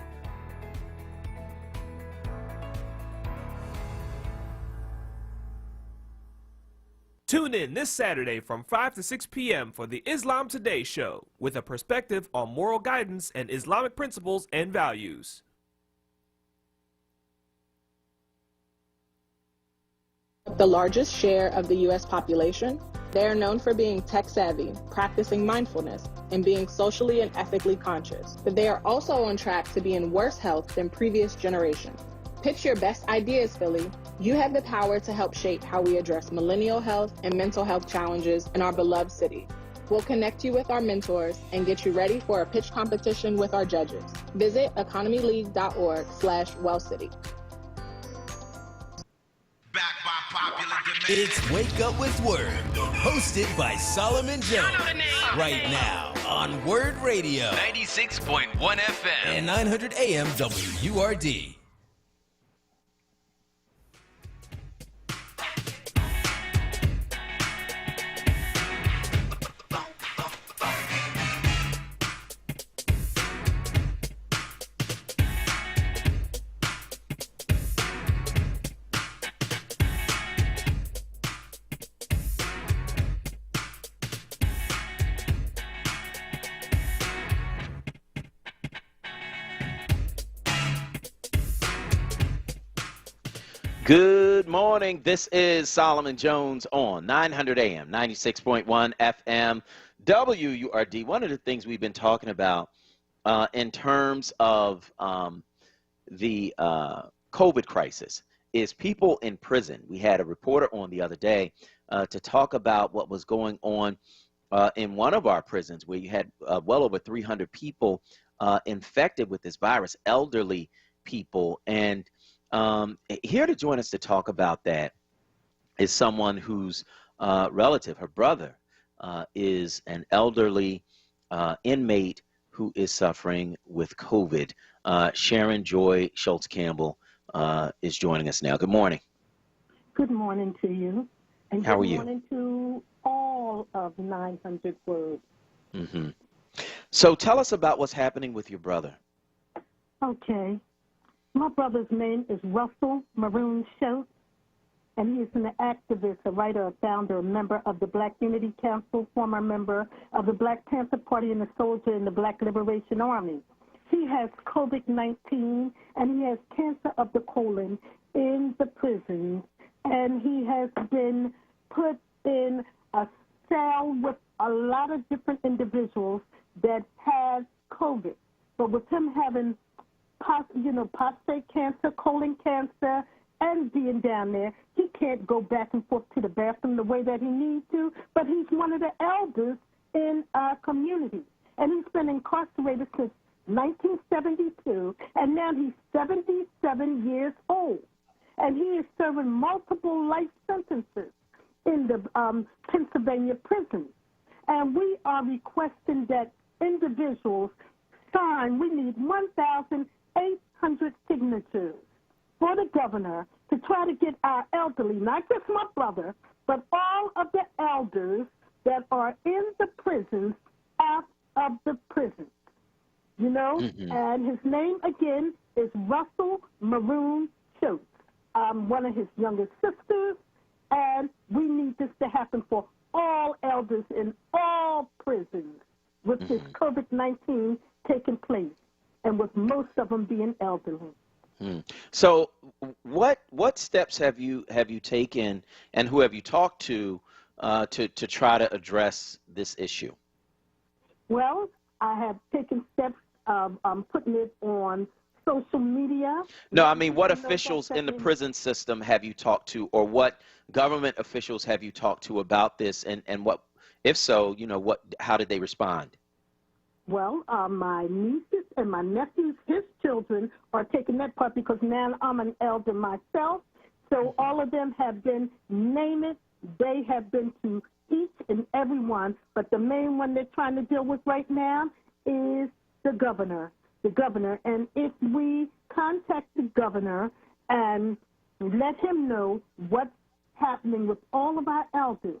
Tune in this Saturday from 5 to 6 p.m. for the Islam Today show, with a perspective on moral guidance and Islamic principles and values. The largest share of the U.S. population, they are known for being tech-savvy, practicing mindfulness, and being socially and ethically conscious. But they are also on track to be in worse health than previous generations. Pitch your best ideas, Philly. You have the power to help shape how we address millennial health and mental health challenges in our beloved city. We'll connect you with our mentors and get you ready for a pitch competition with our judges. Visit economyleague.org/wellcity. Backed by popular demand. It's Wake Up with Word, hosted by Solomon Jones. Right now on Word Radio, 96.1 FM and 900 AM WURD. Good morning. This is Solomon Jones on 900 AM, 96.1 FM, WURD. One of the things we've been talking about in terms of the COVID crisis is people in prison. We had a reporter on the other day to talk about what was going on in one of our prisons where you had well over 300 people infected with this virus, elderly people. And here to join us to talk about that is someone whose relative, her brother, is an elderly inmate who is suffering with COVID. Sharon Joy Schultz Campbell is joining us now. Good morning. Good morning to you. And how are you? Good morning to all of 900 Words. Mm-hmm. So tell us about what's happening with your brother. Okay. My brother's name is Russell Maroon Schultz, and he is an activist, a writer, a founder, a member of the Black Unity Council, former member of the Black Panther Party, and a soldier in the Black Liberation Army. He has COVID-19, and he has cancer of the colon in the prison, and he has been put in a cell with a lot of different individuals that have COVID. But with him having prostate cancer, colon cancer, and being down there, he can't go back and forth to the bathroom the way that he needs to, but he's one of the elders in our community. And he's been incarcerated since 1972, and now he's 77 years old. And he is serving multiple life sentences in the Pennsylvania prisons. And we are requesting that individuals sign. We need 1,800 signatures for the governor to try to get our elderly, not just my brother, but all of the elders that are in the prisons out of the prisons. You know? Mm-hmm. And his name, again, is Russell Maroon Schultz. I'm one of his youngest sisters, and we need this to happen for all elders in all prisons with this COVID-19 taking place, and with most of them being elderly. So what steps have you taken, and who have you talked to try to address this issue? Well, I have taken steps of putting it on social media. No, I mean, what officials in the prison system have you talked to, or what government officials have you talked to about this, and what, if so, how did they respond? Well, my nieces and my nephews, his children, are taking that part because now I'm an elder myself. So all of them have been, name it, they have been to each and every one. But the main one they're trying to deal with right now is the governor. The governor. And if we contact the governor and let him know what's happening with all of our elders,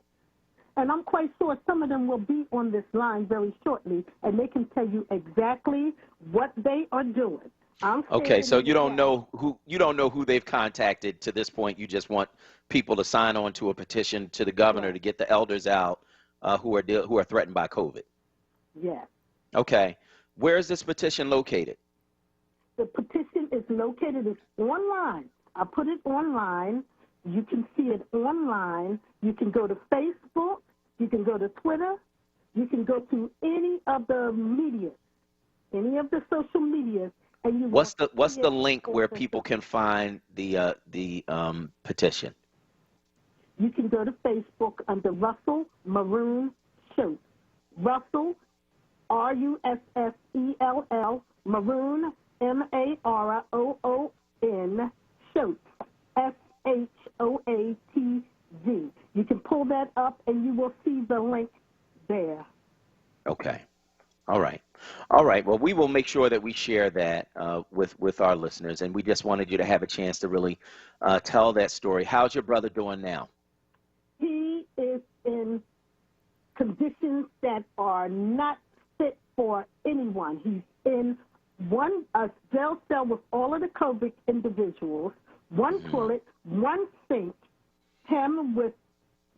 and I'm quite sure some of them will be on this line very shortly, and they can tell you exactly what they are doing. Okay, so you don't know who they've contacted to this point. You just want people to sign on to a petition to the governor to get the elders out who are threatened by COVID. Yes. Okay, where is this petition located? The petition is located. It's online. I put it online. You can see it online. You can go to Facebook. You can go to Twitter. You can go to any of the media, any of the social media, and you. What's the link where people can find the petition? You can go to Facebook under Russell Maroon Schultz. Russell, RUSSELL, Maroon, MAROON, Schultz, SHOATZ. You can pull that up, and you will see the link there. Okay. All right. All right. Well, we will make sure that we share that with our listeners, and we just wanted you to have a chance to really tell that story. How's your brother doing now? He is in conditions that are not fit for anyone. He's in a jail cell with all of the COVID individuals, one toilet, one sink, him with,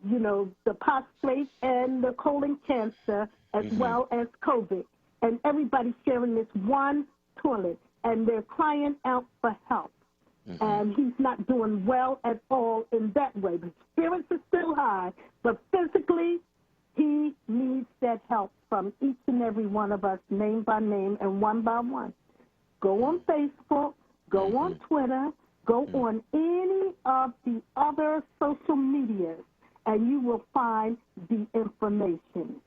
the prostate and the colon cancer as well as COVID. And everybody's sharing this one toilet, and they're crying out for help. And he's not doing well at all in that way. The spirits are still high, but physically, he needs that help from each and every one of us, name by name and one by one. Go on Facebook, go on Twitter, go on any of the other social medias, and you will find the information.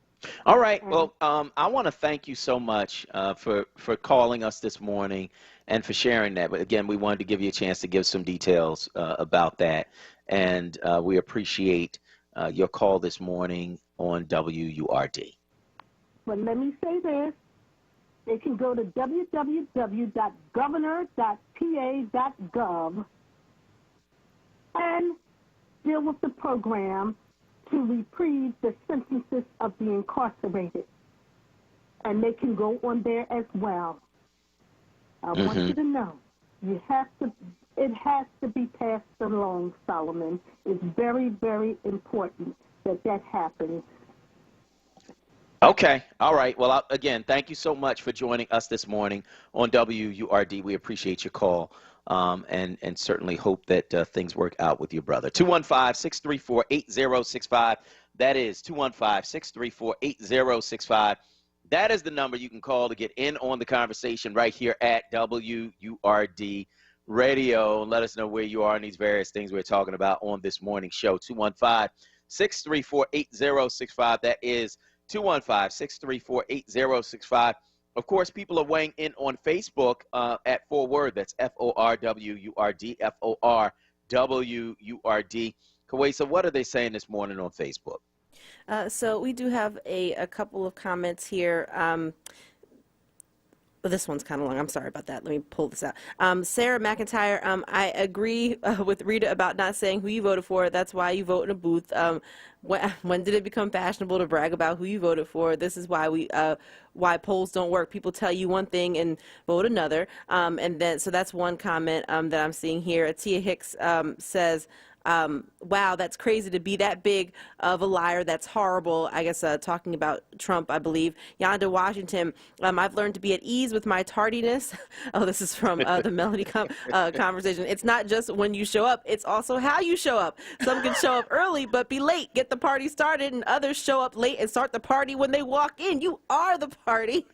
All right. Well, I want to thank you so much for calling us this morning and for sharing that. But again, we wanted to give you a chance to give some details about that. And we appreciate your call this morning on WURD. Well, let me say this. They can go to www.governor.pa.gov and deal with the program to reprieve the sentences of the incarcerated. And they can go on there as well. I want you to know, it has to be passed along, Solomon. It's very, very important that happens. Okay. All right. Well, again, thank you so much for joining us this morning on WURD. We appreciate your call and certainly hope that things work out with your brother. 215-634-8065. That is 215-634-8065. That is the number you can call to get in on the conversation right here at WURD Radio. Let us know where you are in these various things we're talking about on this morning's show. 215-634-8065. That is 215-634-8065. Of course, people are weighing in on Facebook at FORWURD. That's FORWURD, FORWURD. Kawesa, what are they saying this morning on Facebook? So we do have a couple of comments here. Well, this one's kind of long. I'm sorry about that. Let me pull this out. Sarah McIntyre, I agree with Rita about not saying who you voted for. That's why you vote in a booth. When did it become fashionable to brag about who you voted for? This is why why polls don't work. People tell you one thing and vote another. And then so that's one comment that I'm seeing here. Tia Hicks says, wow, that's crazy to be that big of a liar. That's horrible. I guess talking about Trump, I believe. Yonda Washington, I've learned to be at ease with my tardiness. Oh, this is from the Melody conversation. It's not just when you show up, it's also how you show up. Some can show up early but be late, get the party started, and others show up late and start the party when they walk in. You are the party.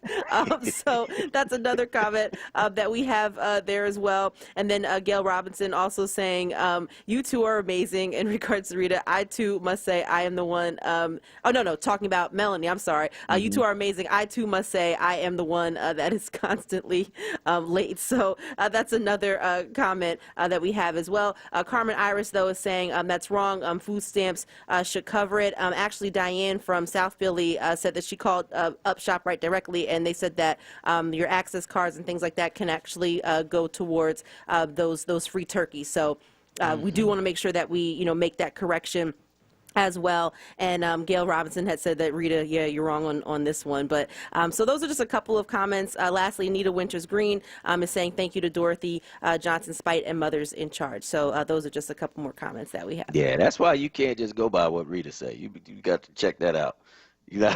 So that's another comment that we have there as well. And then Gail Robinson also saying, you two are amazing. In regards to Rita, I too must say I am the one. Talking about Melanie, I'm sorry. You two are amazing. I too must say I am the one that is constantly late. So that's another comment that we have as well. Carmen Iris, though, is saying that's wrong. Food stamps should cover it. Actually, Diane from South Philly said that she called up ShopRite directly, and they said that your access cards and things like that can actually go towards those free turkeys. So we do want to make sure that we, make that correction as well. And Gail Robinson had said that, Rita, yeah, you're wrong on this one. But so those are just a couple of comments. Lastly, Anita Winters Green is saying thank you to Dorothy Johnson Spite and Mothers in Charge. So those are just a couple more comments that we have. Yeah, that's why you can't just go by what Rita said. You got to check that out. You got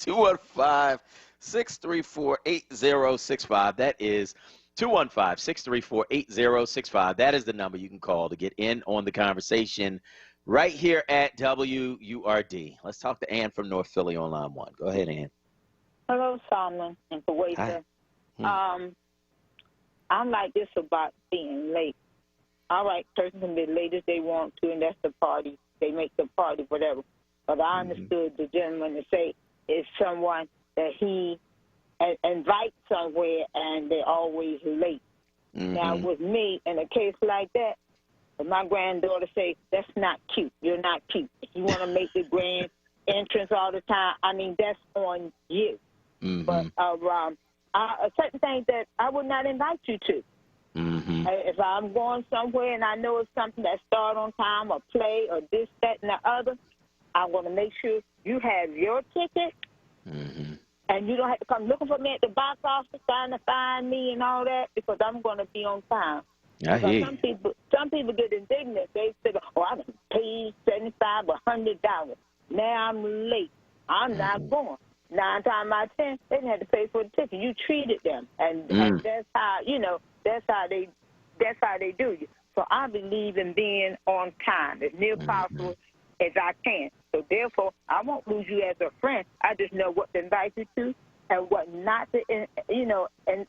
215-634-8065. That is 215-634-8065. That is the number you can call to get in on the conversation right here at WURD. Let's talk to Ann from North Philly on line 1. Go ahead, Ann. Hello, Solomon and Kawesa. I'm like this about being late. All right, person can be late as they want to, and that's the party. They make the party, whatever. But I understood the gentleman to say it's someone that he invite somewhere and they're always late. Now, with me, in a case like that, But my granddaughter say, that's not cute. You're not cute. If you want to make the grand entrance all the time, I mean, that's on you. Mm-hmm. But certain things that I would not invite you to. Mm-hmm. If I'm going somewhere and I know it's something that start on time or play or this, that, and the other, I'm going to make sure you have your ticket. Mm-hmm. And you don't have to come looking for me at the box office trying to find me and all that, because I'm going to be on time. I hear you. Some people get indignant. They say, oh, I paid $75 or $100. Now I'm late. I'm not going. 9 times out of 10, they didn't have to pay for the ticket. You treated them. And that's how, that's how they do you. So I believe in being on time as near possible as I can. So therefore, I won't lose you as a friend. I just know what to invite you to and what not to,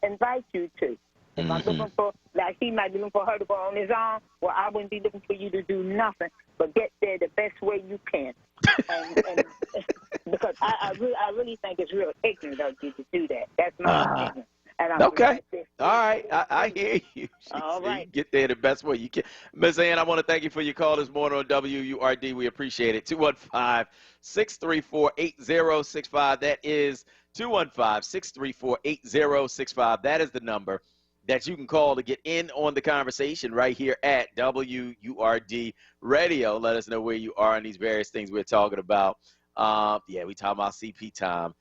invite you to. If I'm looking for, like he might be looking for her to go on his own, well, I wouldn't be looking for you to do nothing but get there the best way you can. And because I really think it's real ignorant of you to do that. That's my opinion. Okay. All right. I hear you. All right. You get there the best way you can. Ms. Ann, I want to thank you for your call this morning on WURD. We appreciate it. 215-634-8065. That is 215-634-8065. That is the number that you can call to get in on the conversation right here at WURD Radio. Let us know where you are in these various things we're talking about. We talking about CP time.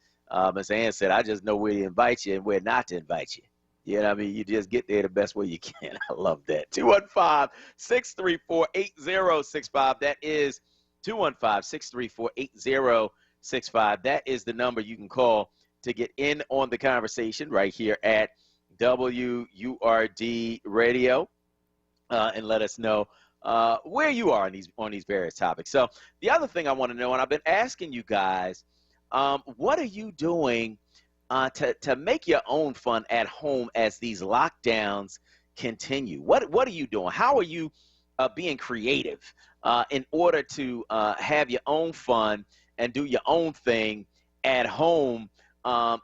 Ms. Ann said, I just know where to invite you and where not to invite you. You know what I mean? You just get there the best way you can. I love that. 215-634-8065. That is 215-634-8065. That is the number you can call to get in on the conversation right here at WURD Radio and let us know where you are on these various topics. So the other thing I want to know, and I've been asking you guys, what are you doing to make your own fun at home as these lockdowns continue? What are you doing? How are you being creative in order to have your own fun and do your own thing at home,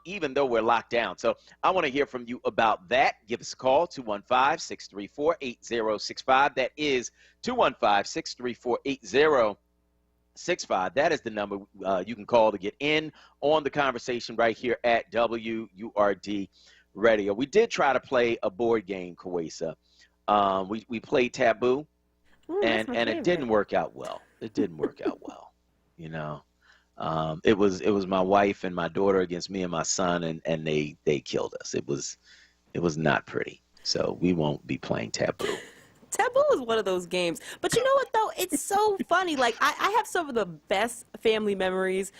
even though we're locked down? So I want to hear from you about that. Give us a call, 215-634-8065. That is 215-634-8065. That is the number you can call to get in on the conversation right here at WURD Radio. We did try to play a board game, Kawesa. We played Taboo, and it didn't work out well. It didn't work out well, you know. It was my wife and my daughter against me and my son, and they killed us. It was not pretty. So we won't be playing Taboo. Taboo is one of those games. But you know what, though? It's so funny. Like, I have some of the best family memories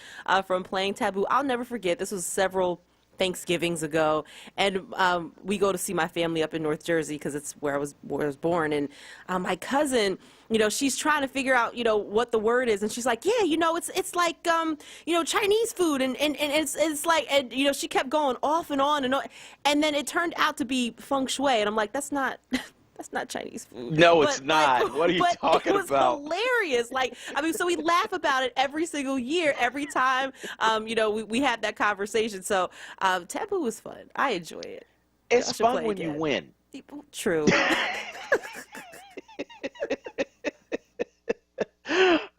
from playing Taboo. I'll never forget. This was several Thanksgivings ago, and we go to see my family up in North Jersey because it's where I was born. And my cousin, she's trying to figure out, what the word is, and she's like, yeah, it's like Chinese food, and it's like, and she kept going off and on, and then it turned out to be feng shui, and I'm like, that's not. That's not Chinese food. No, it's not. What are you talking about? It was hilarious. So we laugh about it every single year, every time, we have that conversation. So Taboo was fun. I enjoy it. It's fun when you win. True.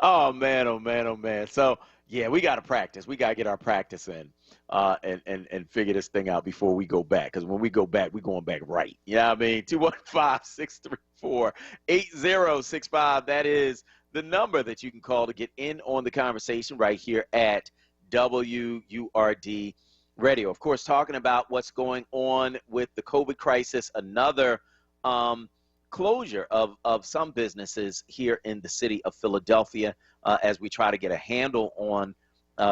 Oh, man, oh, man, oh, man. So, yeah, we got to practice. We got to get our practice in and figure this thing out before we go back. Because when we go back, we're going back right. You know what I mean? 215-634-8065. That is the number that you can call to get in on the conversation right here at WURD Radio. Of course, talking about what's going on with the COVID crisis, another closure of some businesses here in the city of Philadelphia as we try to get a handle on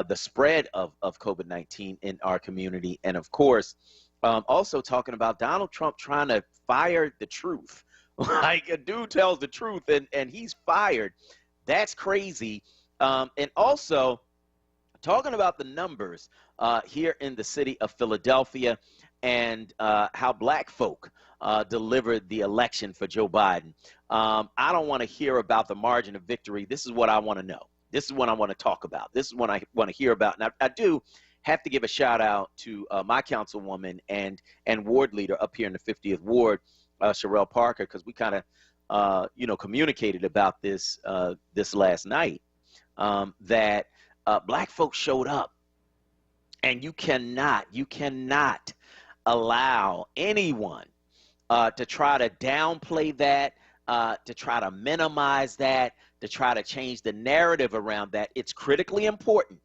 the spread of COVID-19 in our community. And of course, also talking about Donald Trump trying to fire the truth. Like, a dude tells the truth and he's fired. That's crazy. And also talking about the numbers here in the city of Philadelphia and how black folk delivered the election for Joe Biden. I don't want to hear about the margin of victory. This is what I want to know. This is what I want to talk about. This is what I want to hear about. Now, I do have to give a shout out to my councilwoman and ward leader up here in the 50th ward, Sherelle Parker, because we kind of communicated about this this last night, that black folks showed up, and you cannot allow anyone to try to downplay that, to try to minimize that, to try to change the narrative around that. It's critically important.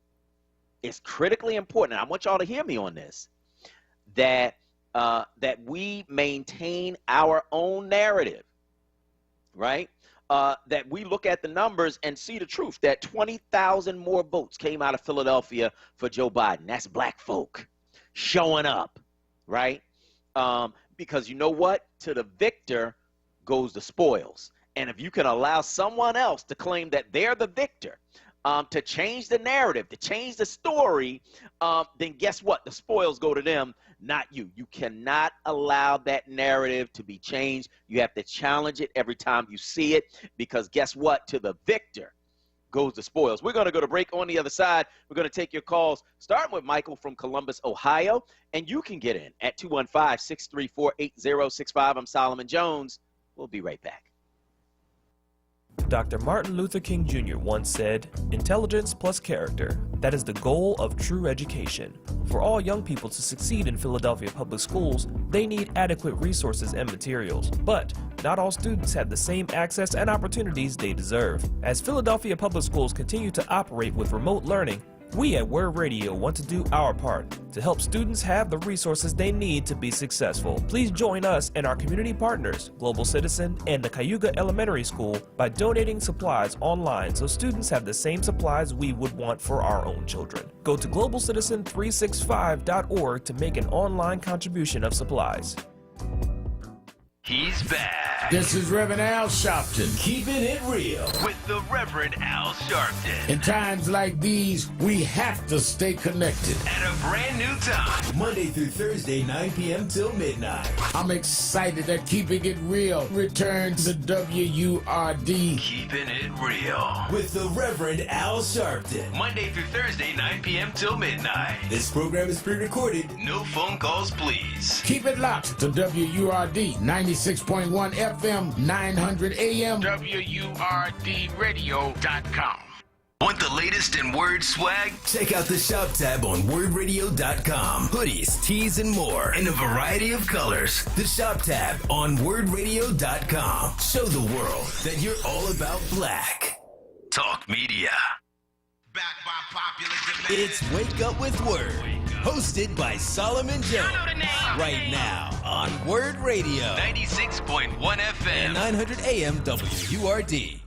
It's critically important. And I want y'all to hear me on this, that we maintain our own narrative, right? That we look at the numbers and see the truth, that 20,000 more votes came out of Philadelphia for Joe Biden. That's black folk showing up, right? Because you know what? To the victor goes the spoils. And if you can allow someone else to claim that they're the victor, to change the narrative, to change the story, then guess what? The spoils go to them, not you. You cannot allow that narrative to be changed. You have to challenge it every time you see it, because guess what? To the victor goes the spoils. We're going to go to break. On the other side, we're going to take your calls, starting with Michael from Columbus, Ohio. And you can get in at 215-634-8065. I'm Solomon Jones. We'll be right back. Dr. Martin Luther King Jr. once said, "Intelligence plus character, that is the goal of true education. For all young people to succeed in Philadelphia public schools, they need adequate resources and materials. But not all students have the same access and opportunities they deserve. As Philadelphia public schools continue to operate with remote learning, we at WURD Radio want to do our part to help students have the resources they need to be successful. Please join us and our community partners, Global Citizen and the Cayuga Elementary School, by donating supplies online so students have the same supplies we would want for our own children. Go to globalcitizen365.org to make an online contribution of supplies." He's back. This is Reverend Al Sharpton. Keeping it real with the Reverend Al Sharpton. In times like these, we have to stay connected. At a brand new time. Monday through Thursday, 9 p.m. till midnight. I'm excited that Keeping It Real returns to WURD. Keeping it real with the Reverend Al Sharpton. Monday through Thursday, 9 p.m. till midnight. This program is pre-recorded. No phone calls, please. Keep it locked to WURD 96.1 FM, 900 AM. WURDradio.com. Want the latest in WURD swag? Check out the shop tab on WURDradio.com. Hoodies, tees, and more in a variety of colors. The shop tab on WURDradio.com. Show the world that you're all about black. Talk media. Backed by popular demand. It's Wake Up with WURD, hosted by Solomon Jones. Right now on WURD Radio. 96.1 FM. And 900 AM WURD.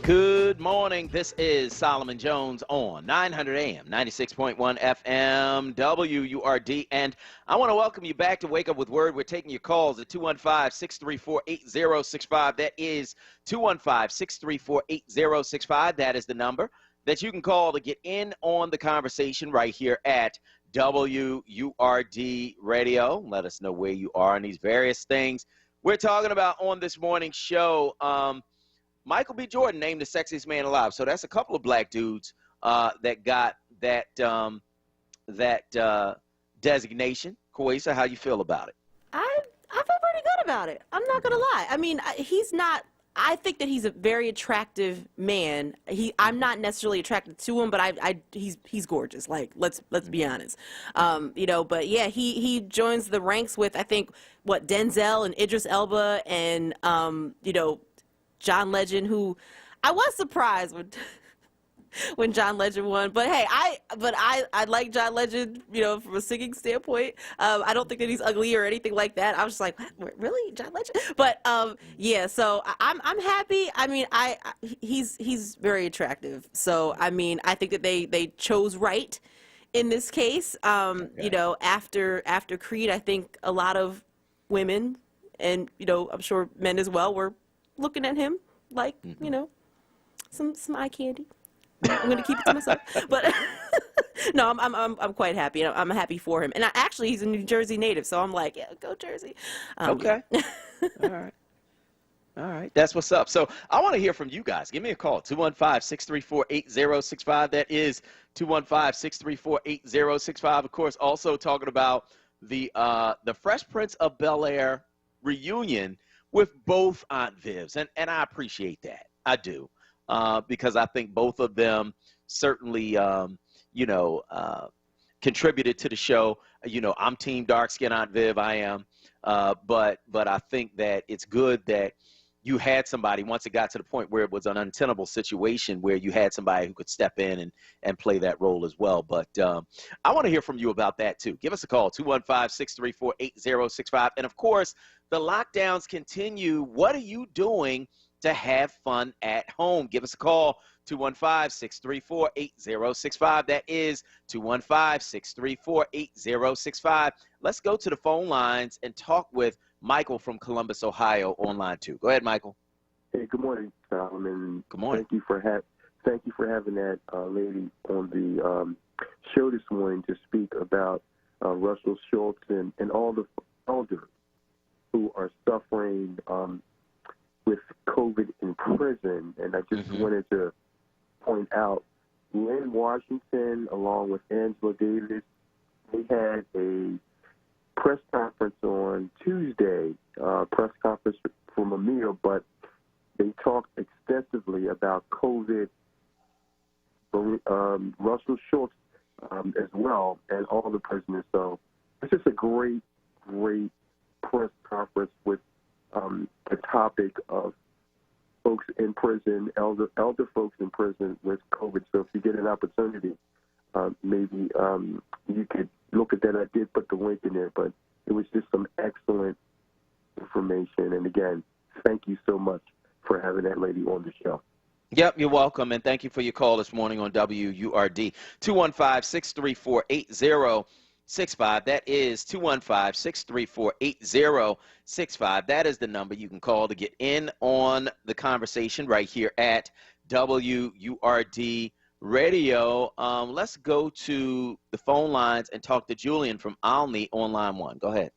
Good morning. This is Solomon Jones on 900 AM, 96.1 FM, WURD. And I want to welcome you back to Wake Up with WURD. We're taking your calls at 215-634-8065. That is 215-634-8065. That is the number that you can call to get in on the conversation right here at WURD Radio. Let us know where you are in these various things we're talking about on this morning's show. Michael B. Jordan named the sexiest man alive. So that's a couple of black dudes that got that designation. Koisa, how you feel about it? I feel pretty good about it. I'm not gonna lie. I mean, he's not. I think that he's a very attractive man. I'm not necessarily attracted to him, but he's gorgeous. Like let's be honest. But yeah, he joins the ranks with, I think, Denzel and Idris Elba and John Legend, who I was surprised when John Legend won. But hey, I like John Legend, from a singing standpoint. I don't think that he's ugly or anything like that. I was just like, what, really, John Legend? But yeah, so I'm happy. I mean, he's very attractive. So I mean, I think that they chose right in this case. Okay. After Creed, I think a lot of women and I'm sure men as well were looking at him like, some eye candy. I'm going to keep it to myself. But no, I'm quite happy. I'm happy for him. And actually, he's a New Jersey native, so I'm like, yeah, go Jersey. Okay. All right. All right. That's what's up. So I want to hear from you guys. Give me a call, 215-634-8065. That is 215-634-8065. Of course, also talking about the Fresh Prince of Bel-Air reunion with both Aunt Vivs. And I appreciate that. I do. Because I think both of them certainly, contributed to the show. I'm Team Dark Skin Aunt Viv. I am. But I think that it's good that you had somebody, once it got to the point where it was an untenable situation, where you had somebody who could step in and play that role as well. But I want to hear from you about that, too. Give us a call, 215-634-8065. And, of course, the lockdowns continue. What are you doing to have fun at home? Give us a call, 215-634-8065. That is 215-634-8065. Let's go to the phone lines and talk with Michael from Columbus, Ohio, on line 2. Go ahead, Michael. Hey, good morning, Solomon. Good morning. Thank you for having that lady on the show this morning to speak about Russell Schultz and all the elders who are suffering with COVID in prison. And I just wanted to point out, Lynn Washington, along with Angela Davis, they had a press conference on Tuesday, press conference from Amir, but they talked extensively about COVID, Russell Schultz as well, and all the prisoners. So it's just a great press conference with the topic of folks in prison, elder folks in prison with COVID. So if you get an opportunity, maybe you could look at that. I did put the link in there, but it was just some excellent information. And again, thank you so much for having that lady on the show. Yep, you're welcome, and thank you for your call this morning on WURD. 215-634-8065. That is 215-634-8065. That is the number you can call to get in on the conversation right here at WURD Radio. Let's go to the phone lines and talk to Julian from Alney on line 1. Go ahead.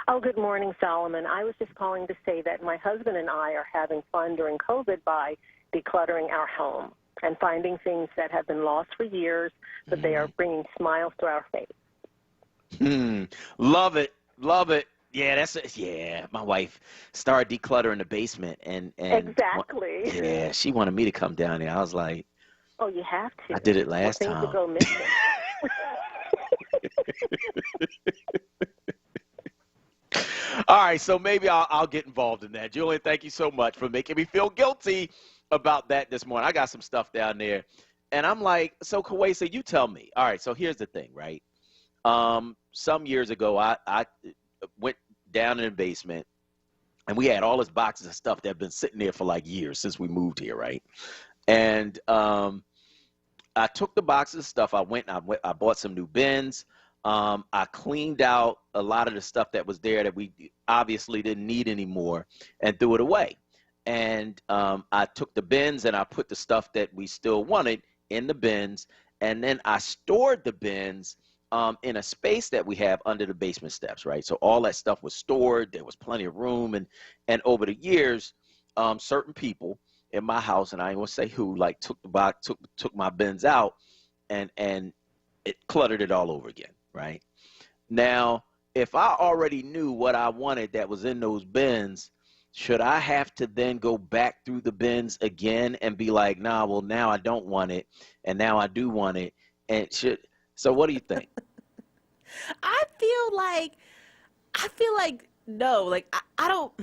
Oh, good morning, Solomon. I was just calling to say that my husband and I are having fun during COVID by decluttering our home and finding things that have been lost for years, but they are bringing smiles to our face. Love it. Yeah, my wife started decluttering the basement, and exactly. Yeah, she wanted me to come down there. I was like, oh, you have to. I did it last time. Things will go missing. All right, so maybe I'll get involved in that. Julian, thank you so much for making me feel guilty about that this morning. I got some stuff down there, and I'm like, so Kawesa, you tell me. All right, so here's the thing, right? Some years ago, I went down in the basement, and we had all this boxes of stuff that had been sitting there for like years since we moved here, right? And I took the boxes of stuff. I bought some new bins. I cleaned out a lot of the stuff that was there that we obviously didn't need anymore and threw it away. And I took the bins and I put the stuff that we still wanted in the bins. And then I stored the bins in a space that we have under the basement steps, right? So all that stuff was stored. There was plenty of room. And over the years, certain people in my house, and I ain't gonna say who, like took my bins out and it cluttered it all over again, right? Now, if I already knew what I wanted that was in those bins, should I have to then go back through the bins again and be like, nah, well, now I don't want it, and now I do want it? So what do you think? I feel like no, like I don't.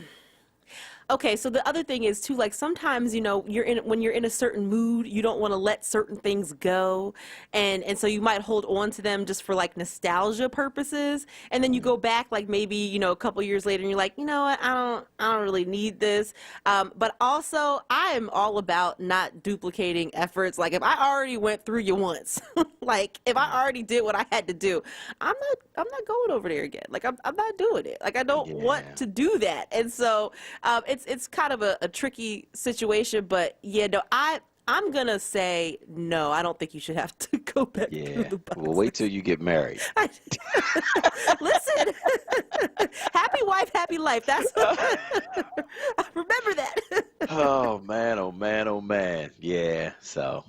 Okay, so the other thing is too, like sometimes, you know, when you're in a certain mood, you don't want to let certain things go, and so you might hold on to them just for like nostalgia purposes, and then you go back like maybe, you know, a couple years later and you're like, you know what, I don't really need this. But also I am all about not duplicating efforts. Like if I already went through you once, like if I already did what I had to do, I'm not going over there again. Like I'm not doing it. Like I don't want to do that, and so it's kind of a tricky situation, but yeah, no, I'm gonna say no. I don't think you should have to go back through the boxes. Well, wait till you get married. Listen, happy wife, happy life. That's remember that. Oh man, oh man, oh man. Yeah. So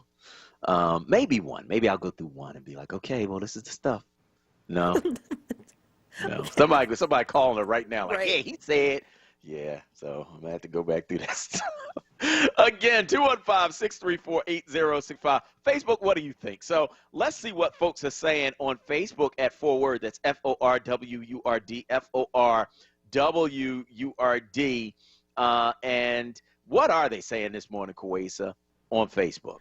maybe one. Maybe I'll go through one and be like, okay, well, this is the stuff. No. No. Somebody calling her right now, like, yeah, he said. Yeah, so I'm gonna have to go back through that stuff. Again, 215-634-8065. Facebook, what do you think? So let's see what folks are saying on Facebook at FORWURD. That's FORWURD, FORWURD. And what are they saying this morning, Kawesa, on Facebook?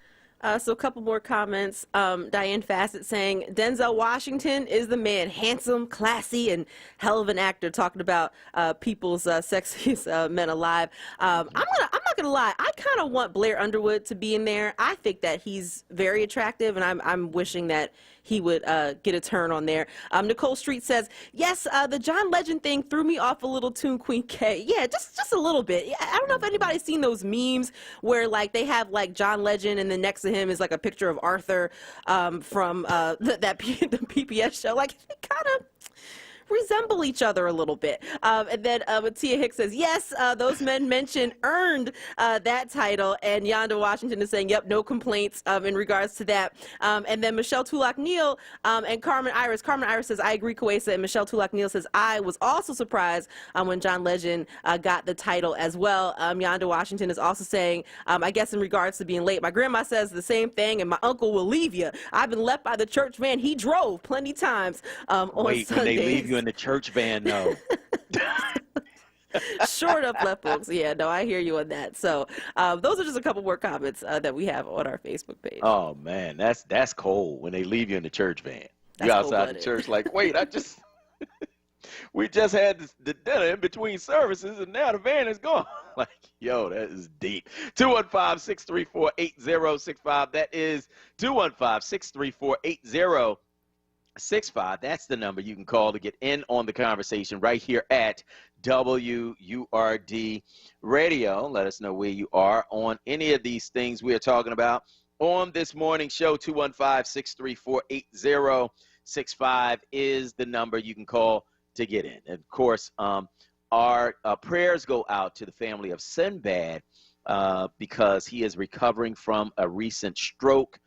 So a couple more comments. Diane Fassett saying Denzel Washington is the man, handsome, classy, and hell of an actor. Talking about people's sexiest men alive. I'm not gonna lie. I kind of want Blair Underwood to be in there. I think that he's very attractive, and I'm wishing that he would get a turn on there. Nicole Street says, yes, the John Legend thing threw me off a little too, Queen K. Yeah, just a little bit. I don't know if anybody's seen those memes where like they have like John Legend and then next to him is like a picture of Arthur from the PBS show. Like it kind of resemble each other a little bit. And then Tia Hicks says, yes, those men mentioned earned that title. And Yonda Washington is saying, yep, no complaints in regards to that. And then Michelle Tulloch-Neal and Carmen Iris. Carmen Iris says, I agree, Kawesa. And Michelle Tulloch-Neal says, I was also surprised when John Legend got the title as well. Yonda Washington is also saying, I guess in regards to being late, my grandma says the same thing, and my uncle will leave you. I've been left by the church van he drove plenty times on Sundays. When they leave you in the church van, no. Short of left, folks. Yeah, no, I hear you on that. So those are just a couple more comments that we have on our Facebook page. Oh man, that's cold when they leave you in the church van. You outside the church like, wait, we just had the dinner in between services and now the van is gone. Like, yo, that is deep. 215-634-8065. That is 215-634-8065. That's the number you can call to get in on the conversation right here at WURD Radio. Let us know where you are on any of these things we are talking about on this morning show. 215-634-8065 is the number you can call to get in. And of course, our prayers go out to the family of Sinbad because he is recovering from a recent stroke.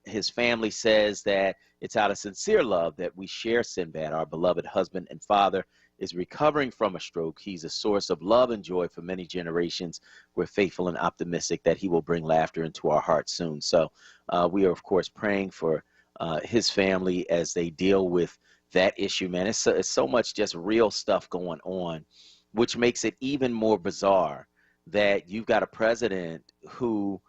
His family says that it's out of sincere love that we share Sinbad. Our beloved husband and father is recovering from a stroke. He's a source of love and joy for many generations. We're faithful and optimistic that he will bring laughter into our hearts soon. So we are, of course, praying for his family as they deal with that issue, man. It's so much just real stuff going on, which makes it even more bizarre that you've got a president who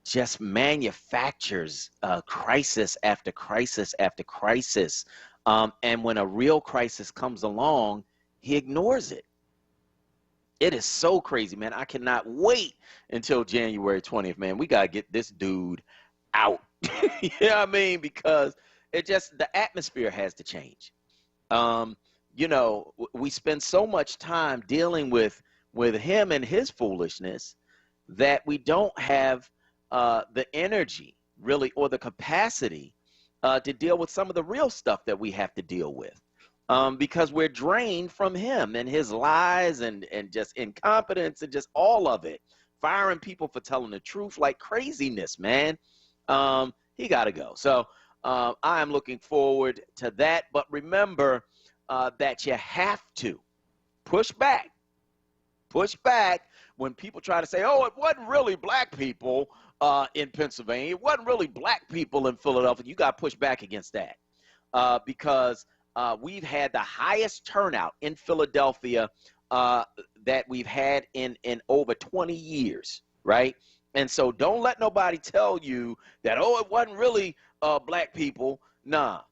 just manufactures crisis after crisis after crisis. And when a real crisis comes along, he ignores it. It is so crazy, man. I cannot wait until January 20th, man. We got to get this dude out. You know what I mean? Because the atmosphere has to change. You know, we spend so much time dealing with him and his foolishness that we don't have the energy really or the capacity to deal with some of the real stuff that we have to deal with because we're drained from him and his lies and just incompetence and just all of it, firing people for telling the truth like craziness, man. He got to go. So I am looking forward to that. But remember that you have to push back when people try to say, oh, it wasn't really black people in Pennsylvania. It wasn't really black people in Philadelphia. You got to push back against that because we've had the highest turnout in Philadelphia that we've had in over 20 years, right? And so don't let nobody tell you that, oh, it wasn't really black people. Nah.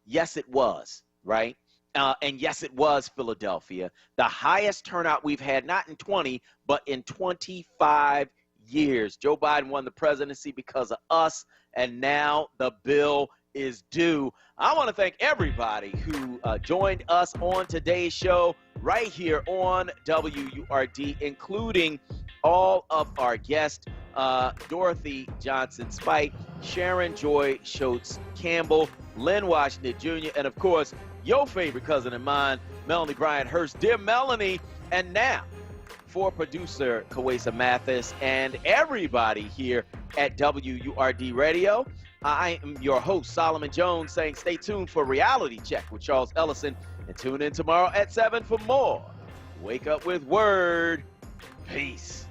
Yes, it was, right? And yes, it was Philadelphia. The highest turnout we've had, not in 20, but in 25 years. Joe Biden won the presidency because of us, and now the bill is due. I want to thank everybody who joined us on today's show right here on WURD, including all of our guests, Dorothy Johnson-Spike, Sharon Joy Schultz-Campbell, Lynn Washington Jr., and of course, your favorite cousin of mine, Melanie Bryant Hurst. Dear Melanie, and now for producer Kawesa Mathis and everybody here at WURD Radio, I am your host, Solomon Jones, saying stay tuned for Reality Check with Charles Ellison, and tune in tomorrow at 7 for more. Wake up with Word. Peace.